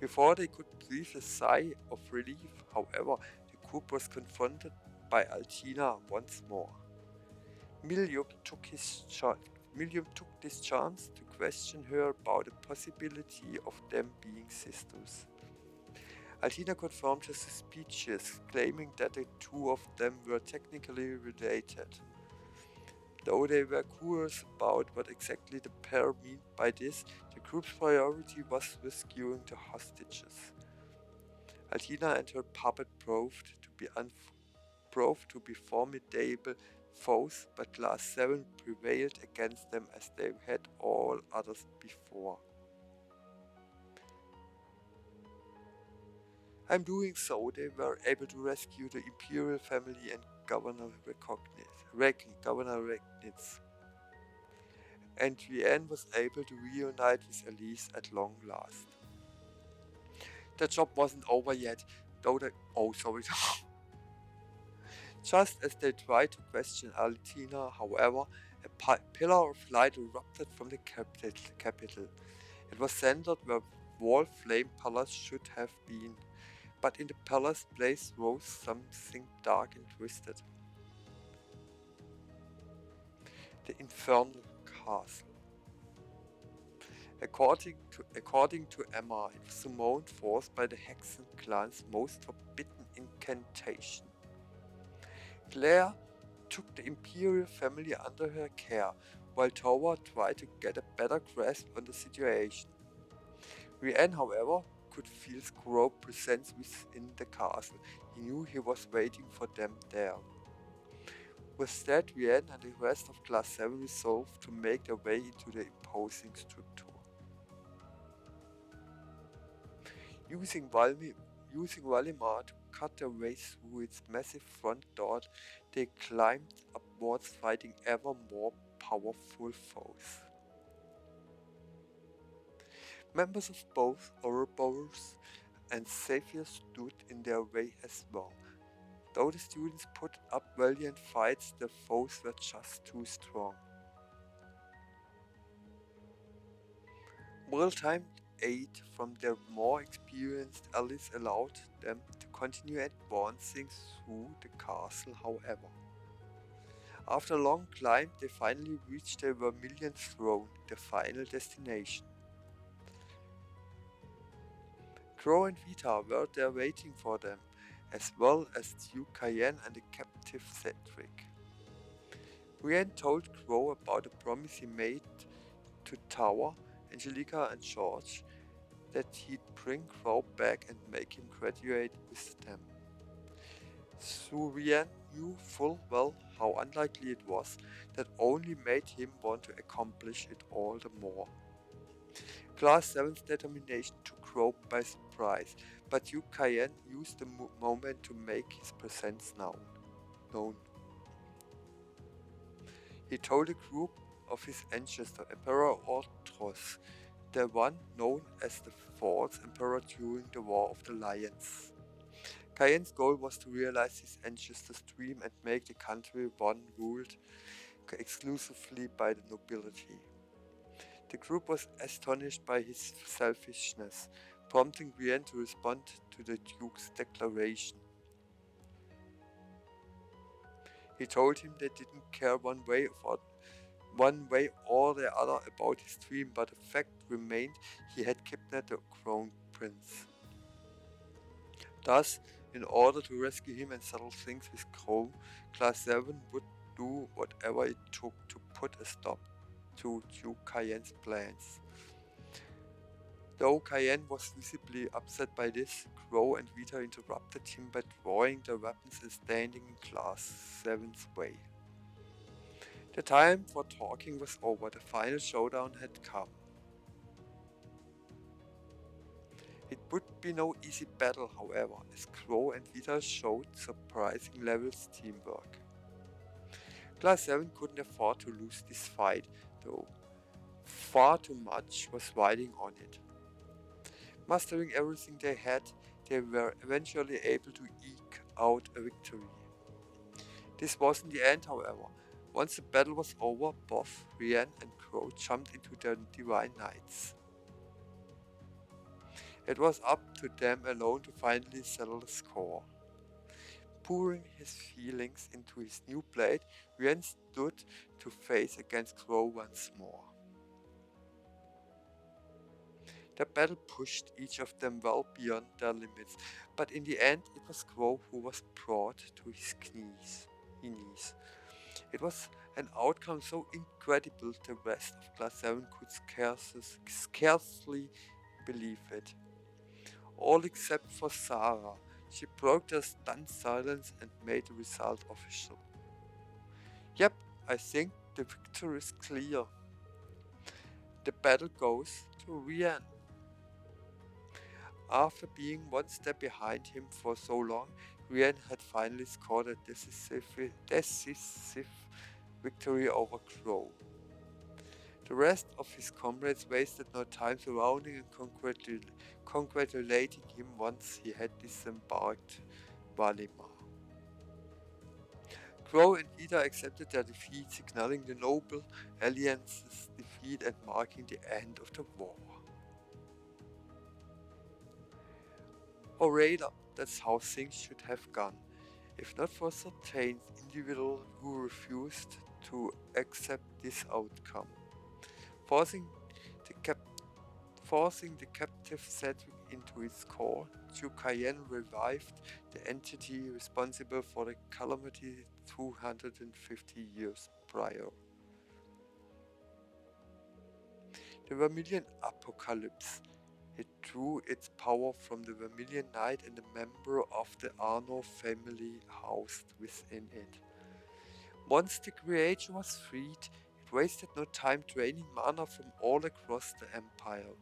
S1: Before they could breathe a sigh of relief, however, the group was confronted by Altina once more. Milium took this chance to question her about the possibility of them being sisters. Altina confirmed her suspicions, claiming that the two of them were technically related. Though they were curious about what exactly the pair meant by this, the group's priority was rescuing the hostages. Altina and her puppet proved to be formidable foes, but Class 7 prevailed against them as they had all others before. In doing so, they were able to rescue the imperial family and Governor Regnitz. And Vienne was able to reunite with Elise at long last. The job wasn't over yet, though Just as they tried to question Altina, however, a pillar of light erupted from the capital. It was centered where wall flame palace should have been, but in the palace place rose something dark and twisted. The Infernal Castle. According to Emma, it was summoned forth by the Hexen clan's most forbidden incantation. Claire took the imperial family under her care, while Towa tried to get a better grasp on the situation. Rian, however, could feel Stroy's presence within the castle. He knew he was waiting for them there. With that, Rian and the rest of Class 7 resolved to make their way into the imposing structure. Using Valimar to cut their way through its massive front door, they climbed upwards, fighting ever more powerful foes. Members of both Ouroboros and Saphir stood in their way as well. Though the students put up valiant fights, their foes were just too strong. Well-timed aid from their more experienced allies allowed them to continue advancing through the castle, however. After a long climb, they finally reached the Vermilion Throne, their final destination. Crow and Vita were there waiting for them, as well as Duke Cayenne and the captive Cedric. Brienne told Crow about the promise he made to Tower, Angelica and George, that he'd bring Crow back and make him graduate with them. Surian knew full well how unlikely it was, that only made him want to accomplish it all the more. Class 7's determination took Crow by surprise, but Duke Cayenne used the moment to make his presence known. He told a group of his ancestor, Emperor Orthros, the one known as the False Emperor during the War of the Lions. Cayenne's goal was to realize his ancestor's dream and make the country one ruled exclusively by the nobility. The group was astonished by his selfishness, prompting Brienne to respond to the Duke's declaration. He told him they didn't care one way or the other about his dream, but the fact remained he had kidnapped the crown prince. Thus, in order to rescue him and settle things with Crow, Class 7 would do whatever it took to put a stop to Duke Cayenne's plans. Though Cayenne was visibly upset by this, Crow and Vita interrupted him by drawing their weapons and standing in Class 7's way. The time for talking was over, the final showdown had come. It would be no easy battle, however, as Crow and Vita showed surprising levels teamwork. Class 7 couldn't afford to lose this fight, though far too much was riding on it. Mastering everything they had, they were eventually able to eke out a victory. This wasn't the end, however. Once the battle was over, both Rian and Crow jumped into their Divine Knights. It was up to them alone to finally settle the score. Pouring his feelings into his new blade, Rian stood to face against Crow once more. The battle pushed each of them well beyond their limits, but in the end it was Crow who was brought to his knees. It was an outcome so incredible the rest of Class 7 could scarcely believe it. All except for Sarah. She broke their stunned silence and made the result official. Yep, I think the victory is clear. The battle goes to Rian. After being one step behind him for so long, Rian had finally scored a decisive victory over Crow. The rest of his comrades wasted no time surrounding and congratulating him once he had disembarked Valimar. Crow and Ida accepted their defeat, signaling the Noble Alliance's defeat and marking the end of the war. Or rather, that's how things should have gone, if not for certain individual who refused to accept this outcome, forcing the captive Cedric into its core. Cayenne revived the entity responsible for the calamity 250 years prior. The Vermilion Apocalypse. It drew its power from the Vermilion Knight and a member of the Arno family housed within it. Once the creature was freed, it wasted no time draining mana from all across the Empire.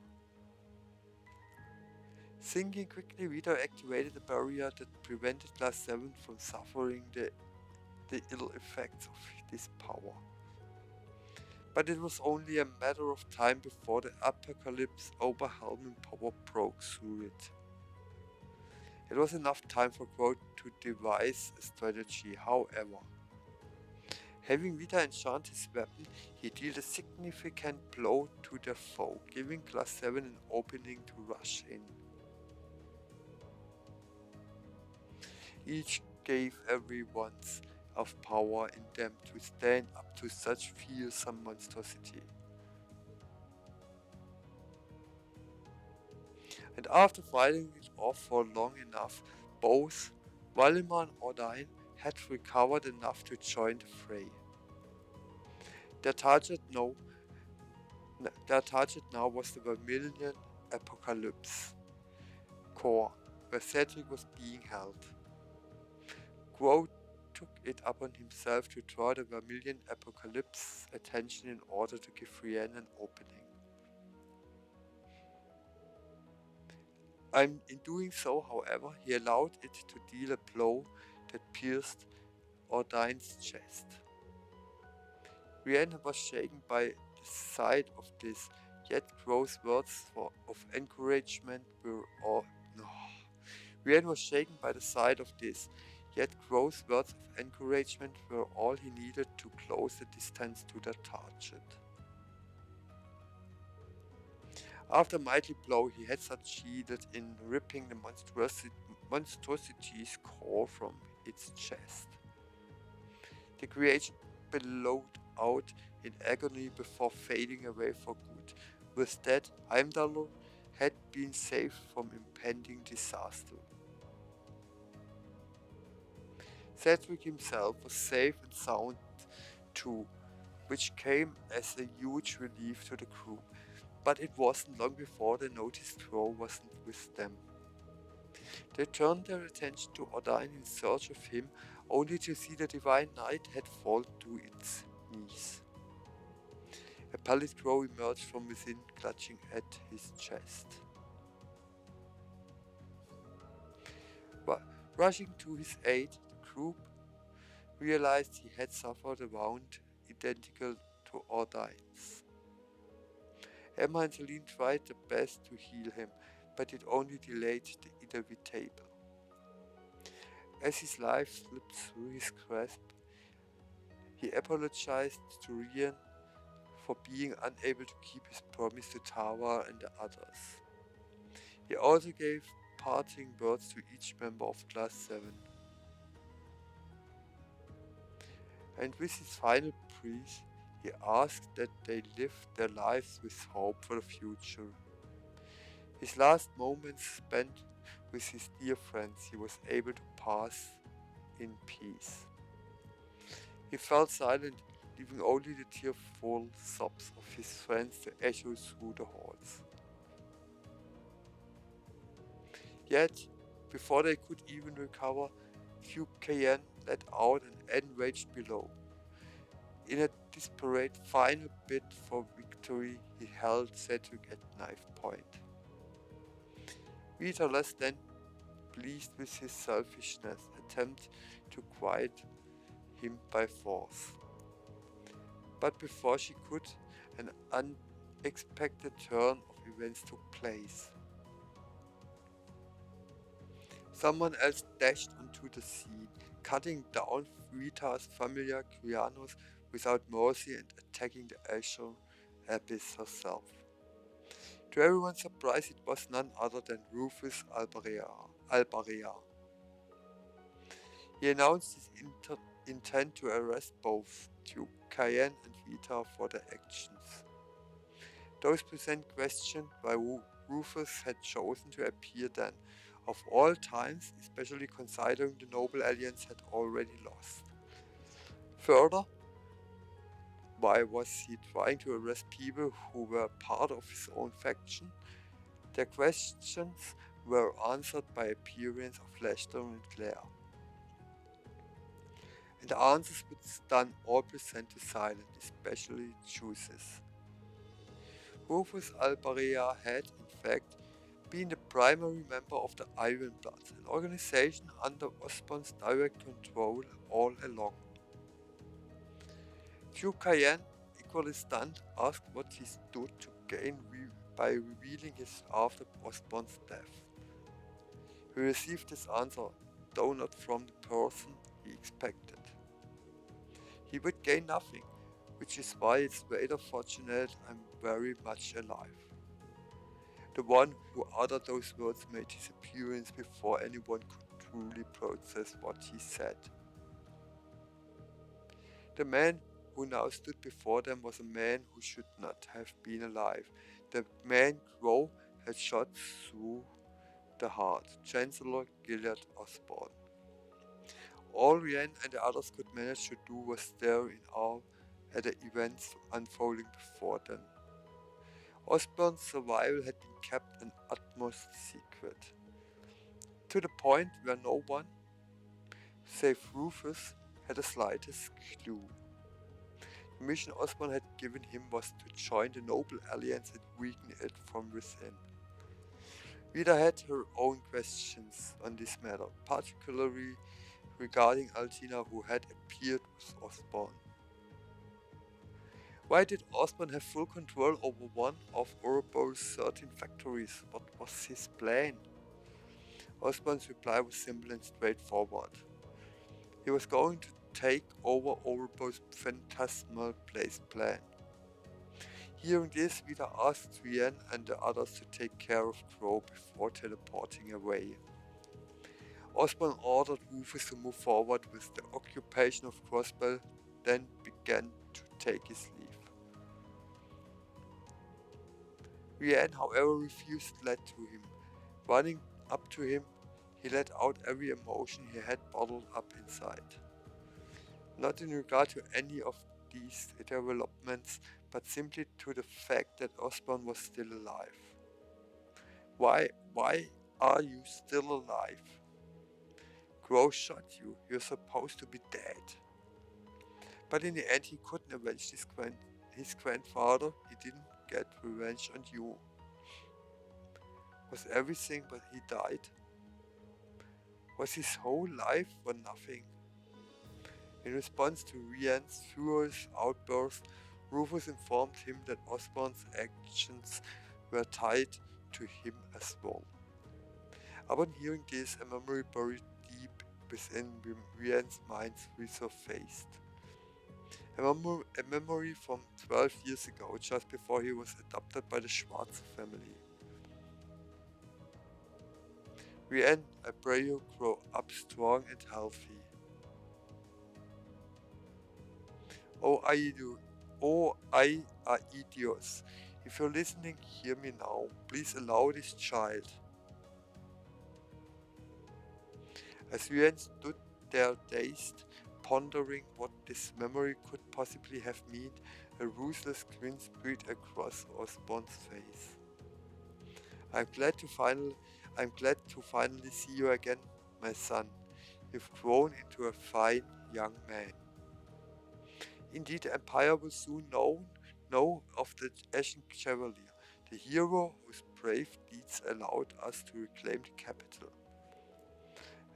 S1: Thinking quickly, Vito activated the barrier that prevented Class 7 from suffering the ill effects of this power. But it was only a matter of time before the apocalypse overwhelming power broke through it. It was enough time for Crow to devise a strategy, however. Having Vita enchant his weapon, he dealt a significant blow to their foe, giving Class 7 an opening to rush in. Each gave every ounce of power in them to stand up to such fearsome monstrosity. And after fighting it off for long enough, both Valimar and Ordain had recovered enough to join the fray. Their target now was the Vermilion Apocalypse core, where Cedric was being held. Crow took it upon himself to draw the Vermilion Apocalypse's attention in order to give Rian an opening. In doing so, however, he allowed it to deal a blow that pierced Ordain's chest. Rian was shaken by the sight of this, yet Crow's words of encouragement were all Rian was shaken by the sight of this, yet Crow's words of encouragement were all he needed to close the distance to their target. After a mighty blow, he had succeeded in ripping the monstrosity's core from its chest. The creature bellowed out in agony before fading away for good. With that, Heimdallr had been saved from impending disaster. Cedric himself was safe and sound too, which came as a huge relief to the crew, but it wasn't long before they noticed Crow wasn't with them. They turned their attention to Ordain in search of him, only to see the Divine Knight had fallen to its knees. A pallid Crow emerged from within, clutching at his chest. Rushing to his aid, realized he had suffered a wound identical to Ordine's. Emma and Celine tried their best to heal him, but it only delayed the inevitable. As his life slipped through his grasp, he apologized to Rian for being unable to keep his promise to Tara and the others. He also gave parting words to each member of Class 7. And with his final breath, he asked that they live their lives with hope for the future. His last moments spent with his dear friends he was able to pass in peace. He fell silent, leaving only the tearful sobs of his friends to echo through the halls. Yet, before they could even recover, Duke Cayenne let out an enraged below. In a desperate final bid for victory, he held Cedric at knife point. Rita, less than pleased with his selfishness, attempted to quiet him by force. But before she could, an unexpected turn of events took place. Someone else dashed onto the scene, cutting down Rita's familiar Krianos without mercy and attacking the Azure Abyss herself. To everyone's surprise, it was none other than Rufus Albarea. He announced his intent to arrest both Duke Cayenne and Rita for their actions. Those present questioned why Rufus had chosen to appear then, of all times, especially considering the Noble Alliance had already lost. Further, why was he trying to arrest people who were part of his own faction? Their questions were answered by appearance of Lester and Claire. And the answers would stun all present to silence, especially Juices. Rufus Albarea had, in fact, been the primary member of the Iron Bloods, an organization under Osborn's direct control all along. Duke Cayenne, equally stunned, asked what he stood to gain by revealing his after Osborn's death. He received his answer, though not from the person he expected. He would gain nothing, which is why it's rather fortunate I'm very much alive. The one who uttered those words made his appearance before anyone could truly process what he said. The man who now stood before them was a man who should not have been alive. The man Crow had shot through the heart, Chancellor Gillard Osborn. All Rian and the others could manage to do was stare in awe at the events unfolding before them. Osborn's survival had been kept an utmost secret, to the point where no one, save Rufus, had the slightest clue. The mission Osborn had given him was to join the Noble Alliance and weaken it from within. Rita had her own questions on this matter, particularly regarding Altina, who had appeared with Osborn. Why did Osborn have full control over one of Ouroboros 13 factories? What was his plan? Osborn's reply was simple and straightforward. He was going to take over Ouroboros' phantasmal place plan. Hearing this, Vita asked Rian and the others to take care of Crow before teleporting away. Osborn ordered Rufus to move forward with the occupation of Crossbell, then began to take his leave. Rian, however, refused to let to him. Running up to him, he let out every emotion he had bottled up inside. Not in regard to any of these developments, but simply to the fact that Osborn was still alive. Why are you still alive? Crow shot you, you're supposed to be dead. But in the end he couldn't avenge his grandfather, he didn't get revenge on you. Was everything but he died? Was his whole life for nothing? In response to Rian's furious outburst, Rufus informed him that Osborn's actions were tied to him as well. Upon hearing this, a memory buried deep within Rian's mind resurfaced. A memory from 12 years ago, just before he was adopted by the Schwarzer family. Rian, I pray you grow up strong and healthy. Oh, Aidios, if you're listening, hear me now. Please allow this child. As Rian stood there dazed, pondering what this memory could possibly have meant, a ruthless grin spread across Osborn's face. I'm glad to finally see you again, my son. You've grown into a fine young man. Indeed, the Empire will soon know of the Ashen Chevalier, the hero whose brave deeds allowed us to reclaim the capital.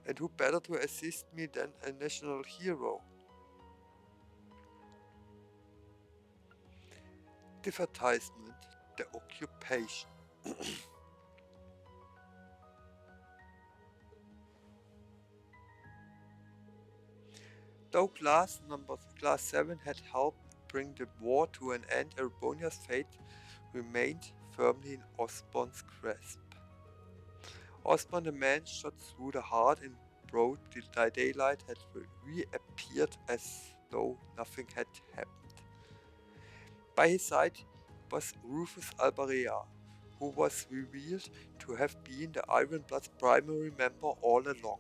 S1: And who better to assist me than a national hero? The advertisement, the occupation. Though Class 7 had helped bring the war to an end, Erebonia's fate remained firmly in Osborn's grasp. Osborn, the man shot through the heart in broad daylight, had reappeared as though nothing had happened. By his side was Rufus Albarea, who was revealed to have been the Ironblood's primary member all along.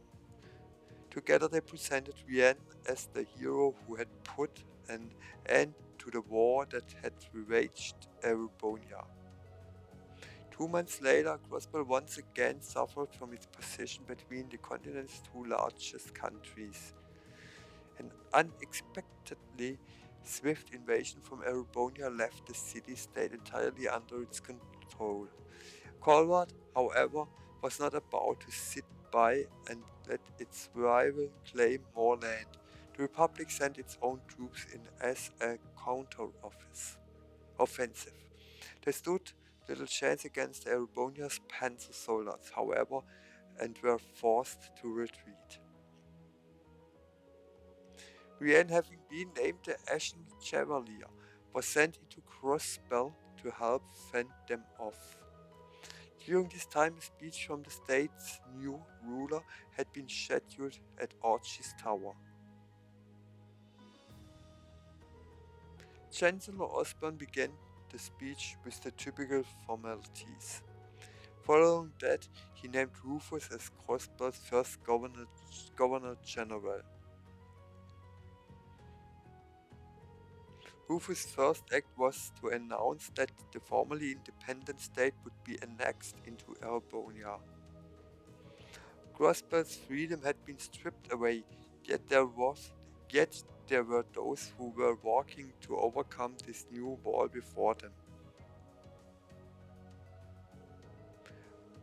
S1: Together they presented Rian as the hero who had put an end to the war that had ravaged Erebonia. 2 months later, Crossbell once again suffered from its position between the continent's two largest countries. An unexpectedly swift invasion from Erebonia left the city-state entirely under its control. Colward, however, was not about to sit by and let its rival claim more land. The Republic sent its own troops in as a counter-offensive. They stood little chance against Erebonia's panzer soldiers, however, and were forced to retreat. Rian, having been named the Ashen Chevalier, was sent into Crossbell to help fend them off. During this time, a speech from the state's new ruler had been scheduled at Archie's Tower. Chancellor Osborn began the speech with the typical formalities. Following that, he named Rufus as Crossbell's first Governor-General. Rufus' first act was to announce that the formerly independent state would be annexed into Erebonia. Crossbell's freedom had been stripped away, yet there were those who were working to overcome this new wall before them.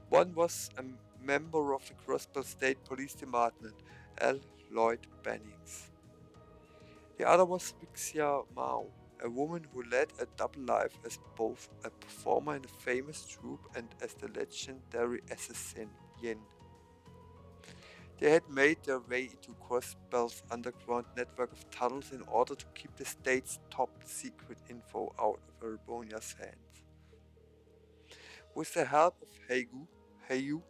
S1: One was a member of the Crossbell State Police Department, L. Lloyd Bennings. The other was Vixia Mao, a woman who led a double life as both a performer in the famous troupe and as the legendary assassin Yin. They had made their way into Crossbell's underground network of tunnels in order to keep the state's top secret info out of Erebonia's hands. With the help of Hayu,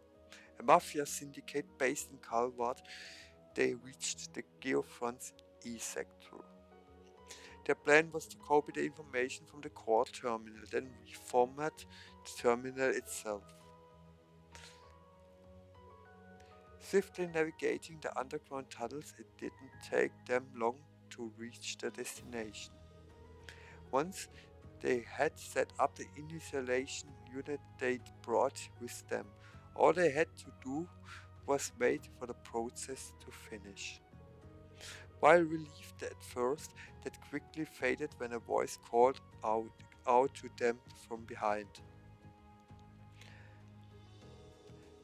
S1: a mafia syndicate based in Calvert, they reached the Geofront's E-sector. Their plan was to copy the information from the core terminal, then reformat the terminal itself. Swiftly navigating the underground tunnels, it didn't take them long to reach their destination. Once they had set up the initialization unit they'd brought with them, all they had to do was wait for the process to finish. While relieved at first, that quickly faded when a voice called out to them from behind.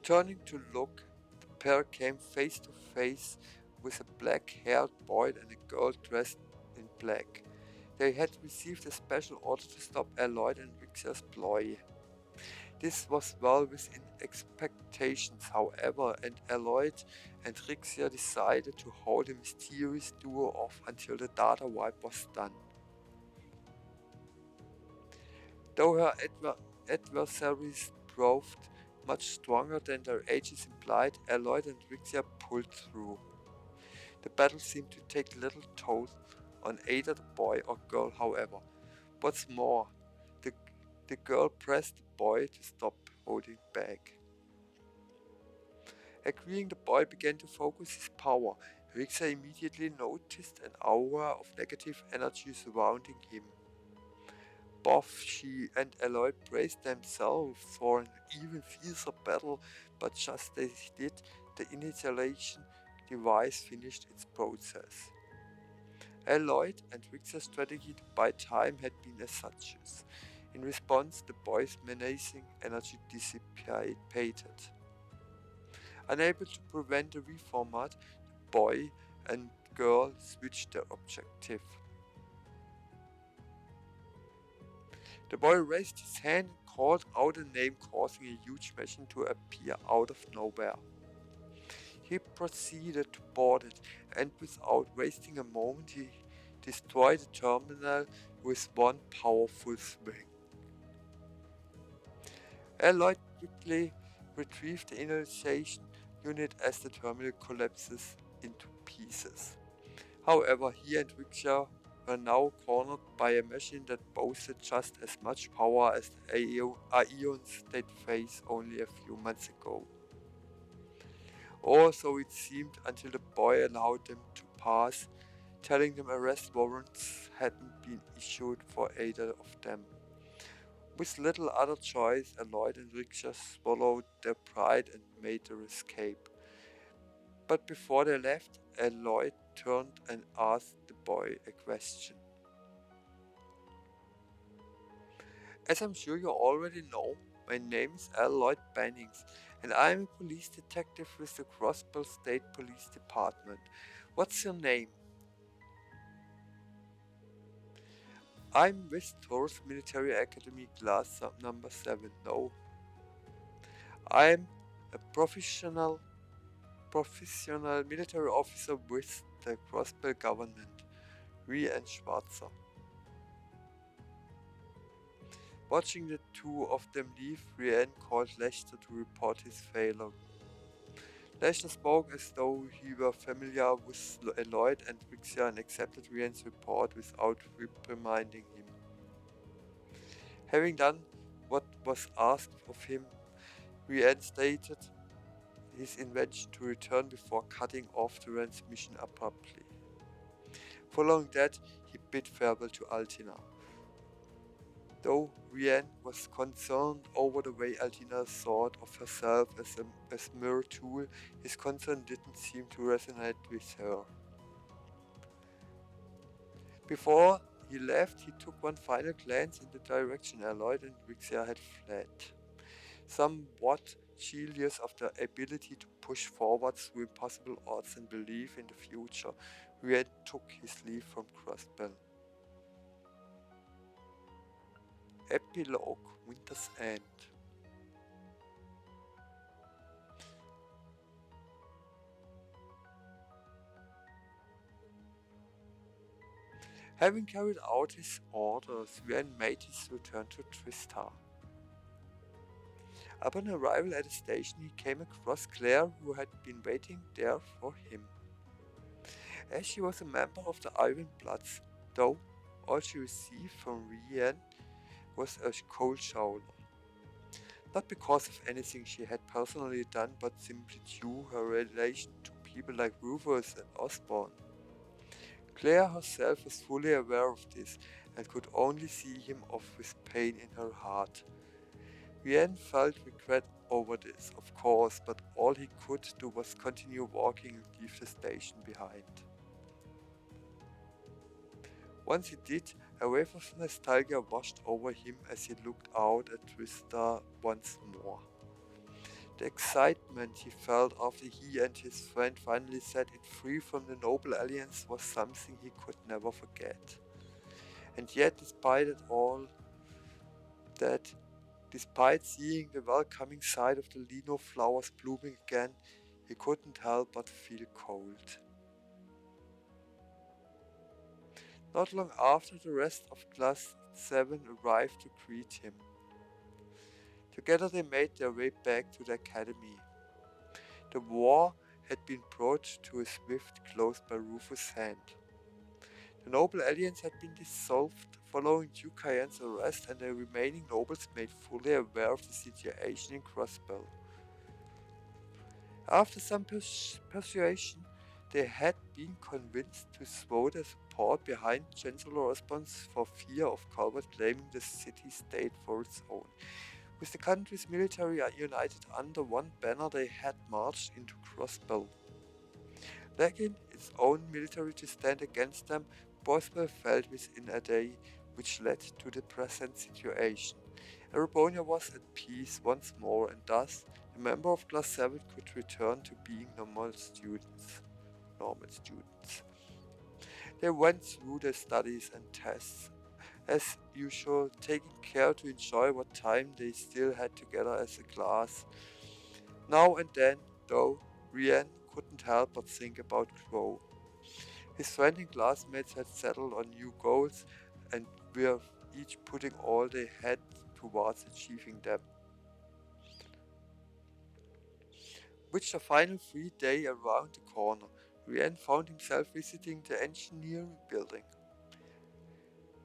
S1: Turning to look, the pair came face to face with a black-haired boy and a girl dressed in black. They had received a special order to stop Aloyd and Rixia's ploy. This was well within expectations, however, and Aloyd and Rixia decided to hold the mysterious duo off until the data wipe was done. Though her adversaries proved much stronger than their ages implied, Aloyd and Rixia pulled through. The battle seemed to take little toll on either the boy or girl, however. What's more, the girl pressed the boy to stop holding back. Agreeing, the boy began to focus his power. Rixia immediately noticed an aura of negative energy surrounding him. Both she and Aloyd braced themselves for an even fiercer battle, but just as they did, the initialization device finished its process. Aloyd and Rixia's strategy to buy time had been as such. In response, the boy's menacing energy dissipated. Unable to prevent the reformat, the boy and girl switched their objective. The boy raised his hand and called out a name, causing a huge machine to appear out of nowhere. He proceeded to board it, and without wasting a moment, he destroyed the terminal with one powerful swing. Aloyd quickly retrieved the initialization unit as the terminal collapses into pieces. However, he and Rixia were now cornered by a machine that boasted just as much power as the Aeons they'd faced only a few months ago. Or so it seemed until the boy allowed them to pass, telling them arrest warrants hadn't been issued for either of them. With little other choice, Aloyd and Rixia swallowed their pride and made their escape. But before they left, Aloyd turned and asked the boy a question. As I'm sure you already know, my name is Aloyd Bennings, and I'm a police detective with the Crossbell State Police Department. What's your name? I'm with Taurus Military Academy class number 7. No. I'm a professional military officer with the Crossbell government, Ryan Schwarzer. Watching the two of them leave, Ryan called Lester to report his failure. Lester spoke as though he were familiar with Aloyd and Rixia and accepted Ryan's report without reprimanding him. Having done what was asked of him, Ryan stated his intention to return before cutting off the transmission abruptly. Following that, he bid farewell to Altina. Though Ryan was concerned over the way Altina thought of herself as a mere tool, his concern didn't seem to resonate with her. Before he left, he took one final glance in the direction Aloyd and Rixia had fled. Somewhat jealous of their ability to push forward through impossible odds and believe in the future, Ryan took his leave from Crossbell. Epilogue: Winter's End. Having carried out his orders, Ryan made his return to Tristar. Upon arrival at the station, he came across Claire, who had been waiting there for him. As she was a member of the Ironbloods, though, all she received from Ryan was a cold shoulder. Not because of anything she had personally done, but simply due her relation to people like Rufus and Osborne. Claire herself was fully aware of this and could only see him off with pain in her heart. Ryan felt regret over this, of course, but all he could do was continue walking and leave the station behind. Once he did, a wave of nostalgia washed over him as he looked out at Tristar once more. The excitement he felt after he and his friend finally set it free from the noble aliens was something he could never forget. And yet, despite seeing the welcoming sight of the lino flowers blooming again, he couldn't help but feel cold. Not long after, the rest of Class 7 arrived to greet him. Together they made their way back to the academy. The war had been brought to a swift close by Rufus' hand. The noble aliens had been dissolved following Duke Cayenne's arrest, and the remaining nobles made fully aware of the situation in Crossbell. After some persuasion, they had been convinced to throw their support behind Chancellor Osborne's for fear of Calvert claiming the city-state for its own. With the country's military united under one banner, they had marched into Crossbell. Lacking its own military to stand against them, Boswell fell within a day, which led to the present situation. Erebonia was at peace once more, and thus the member of Class 7 could return to being normal students. They went through their studies and tests, as usual, taking care to enjoy what time they still had together as a class. Now and then, though, Rian couldn't help but think about Crow. His friend and classmates had settled on new goals and were each putting all they had towards achieving them. With the final free day around the corner, Rian found himself visiting the engineering building.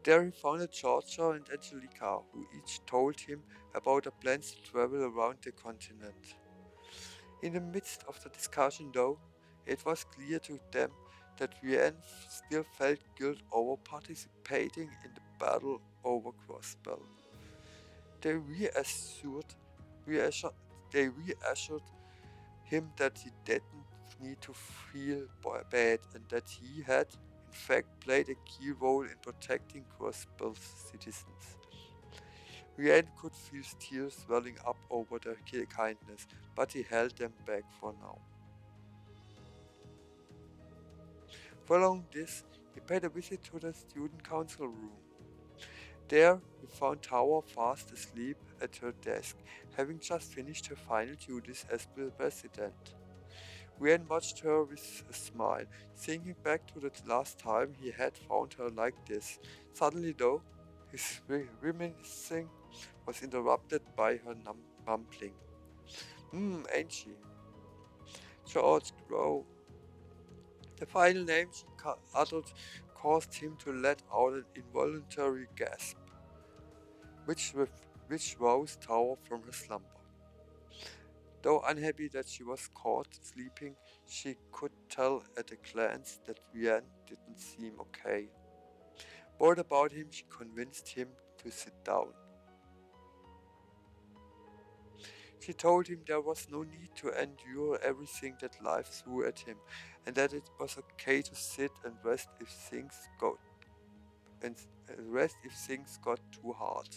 S1: There he found Georgia and Angelica, who each told him about their plans to travel around the continent. In the midst of the discussion, though, it was clear to them that Rian still felt guilt over participating in the battle over Crossbell. They reassured him that he didn't need to feel bad and that he had, in fact, played a key role in protecting Crossbell's citizens. Rian could feel tears welling up over their kindness, but he held them back for now. Following this, he paid a visit to the student council room. There, he found Tower fast asleep at her desk, having just finished her final duties as the president. Rian watched her with a smile, thinking back to the last time he had found her like this. Suddenly, though, his reminiscing was interrupted by her mumbling. Ain't she? George Crow. The final name she uttered caused him to let out an involuntary gasp, which roused Tower from her slumber. Though unhappy that she was caught sleeping, she could tell at a glance that Rian didn't seem okay. Bored about him, she convinced him to sit down. She told him there was no need to endure everything that life threw at him, and that it was okay to sit and rest if things got too hard.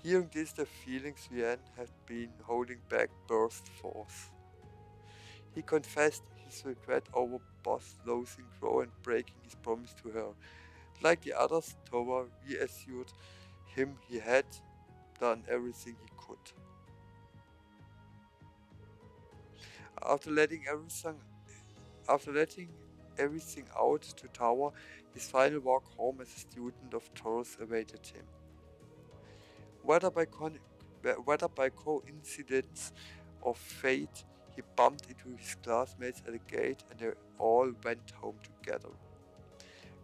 S1: Hearing this, the feelings Rian had been holding back burst forth. He confessed his regret over Boss losing Crow and breaking his promise to her. Like the others, Towa reassured him he had done everything he could. After letting everything out to Tower, his final walk home as a student of Taurus awaited him. Whether by coincidence or fate, he bumped into his classmates at the gate and they all went home together.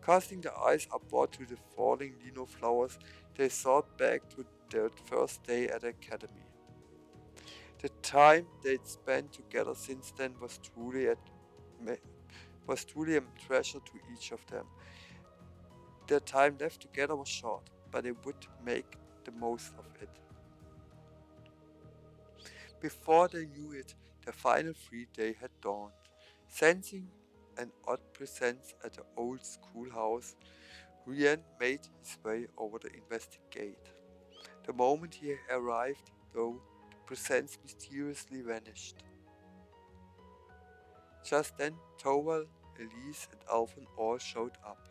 S1: Casting their eyes upward to the falling lino flowers, they thought back to their first day at the academy. The time they'd spent together since then was truly a treasure to each of them. Their time left together was short, but they would make the most of it. Before they knew it, the final free day had dawned. Sensing an odd presence at the old schoolhouse, Rian made his way over to investigate. The moment he arrived, though, the presence mysteriously vanished. Just then, Towel, Elise, and Alvin all showed up.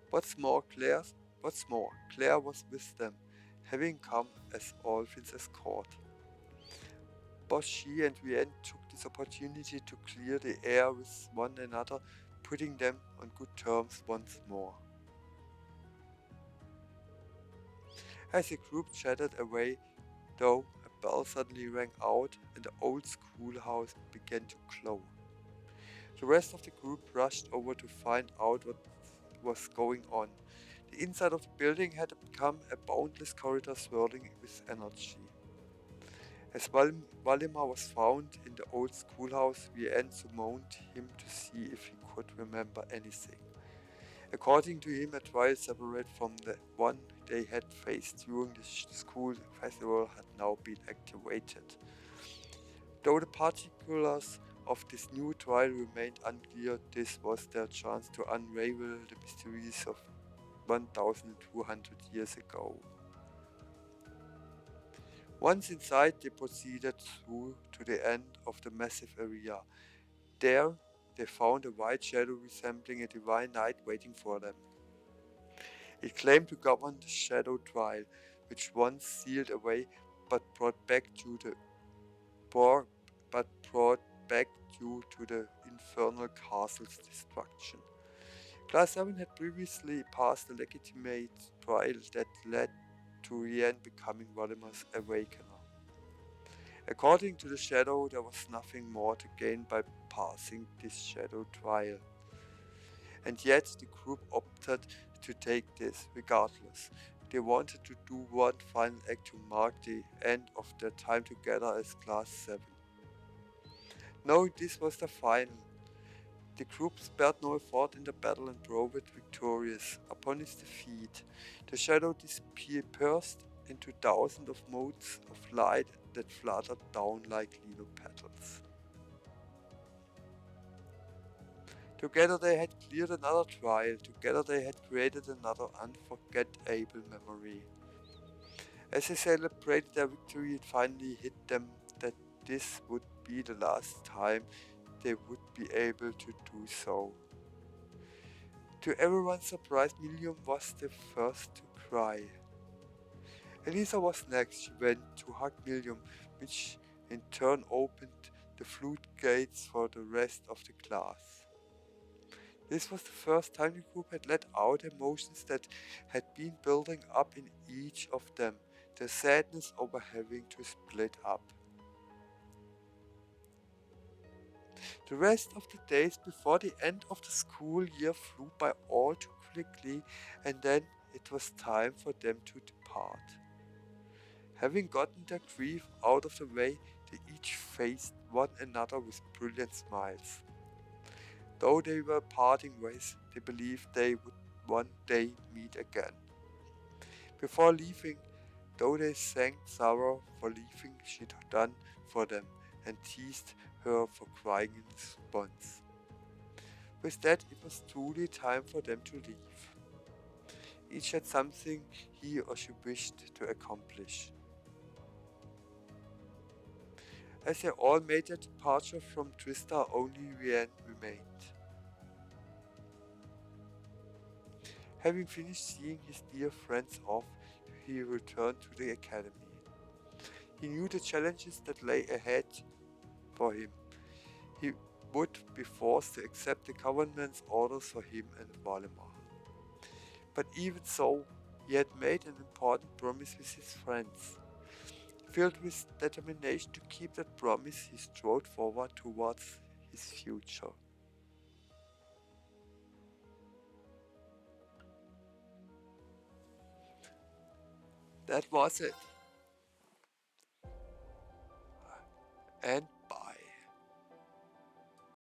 S1: What's more, Claire was with them, having come as Alvin's escort. Both she and Vienne took this opportunity to clear the air with one another, putting them on good terms once more. As the group chatted away, though, a bell suddenly rang out and the old schoolhouse began to glow. The rest of the group rushed over to find out what was going on. The inside of the building had become a boundless corridor swirling with energy. As Waldemar was found in the old schoolhouse, Vienne summoned him to see if he could remember anything. According to him, a trial separate from the one they had faced during the school festival had now been activated. Though the particulars of this new trial remained unclear, this was their chance to unravel the mysteries of 1,200 years ago. Once inside, they proceeded through to the end of the massive area. There, they found a white shadow resembling a divine knight waiting for them. It claimed to govern the shadow trial, which once sealed away but brought back due to the infernal castle's destruction. Class 7 had previously passed a legitimate trial that led to Rian becoming Waldemar's awakener. According to the shadow, there was nothing more to gain by passing this shadow trial. And yet the group opted to take this regardless. They wanted to do one final act to mark the end of their time together as Class 7. Knowing this was the final, the group spared no effort in the battle and drove it victorious. Upon its defeat, the shadow dispersed into thousands of motes of light that fluttered down like lilo petals. Together they had cleared another trial, together they had created another unforgettable memory. As they celebrated their victory, it finally hit them that this would be the last time they would be able to do so. To everyone's surprise, Millium was the first to cry. Elisa was next. She went to hug Millium, which in turn opened the floodgates for the rest of the class. This was the first time the group had let out emotions that had been building up in each of them, the sadness over having to split up. The rest of the days before the end of the school year flew by all too quickly, and then it was time for them to depart. Having gotten their grief out of the way, they each faced one another with brilliant smiles. Though they were parting ways, they believed they would one day meet again. Before leaving, though they thanked Sarah for leaving she'd done for them and teased her for crying in response. With that, it was truly time for them to leave. Each had something he or she wished to accomplish. As they all made their departure from Trista, only Rian remained. Having finished seeing his dear friends off, he returned to the academy. He knew the challenges that lay ahead for him. He would be forced to accept the government's orders for him and Valdemar. But even so, he had made an important promise with his friends. Filled with determination to keep that promise, he strode forward towards his future. That was it. And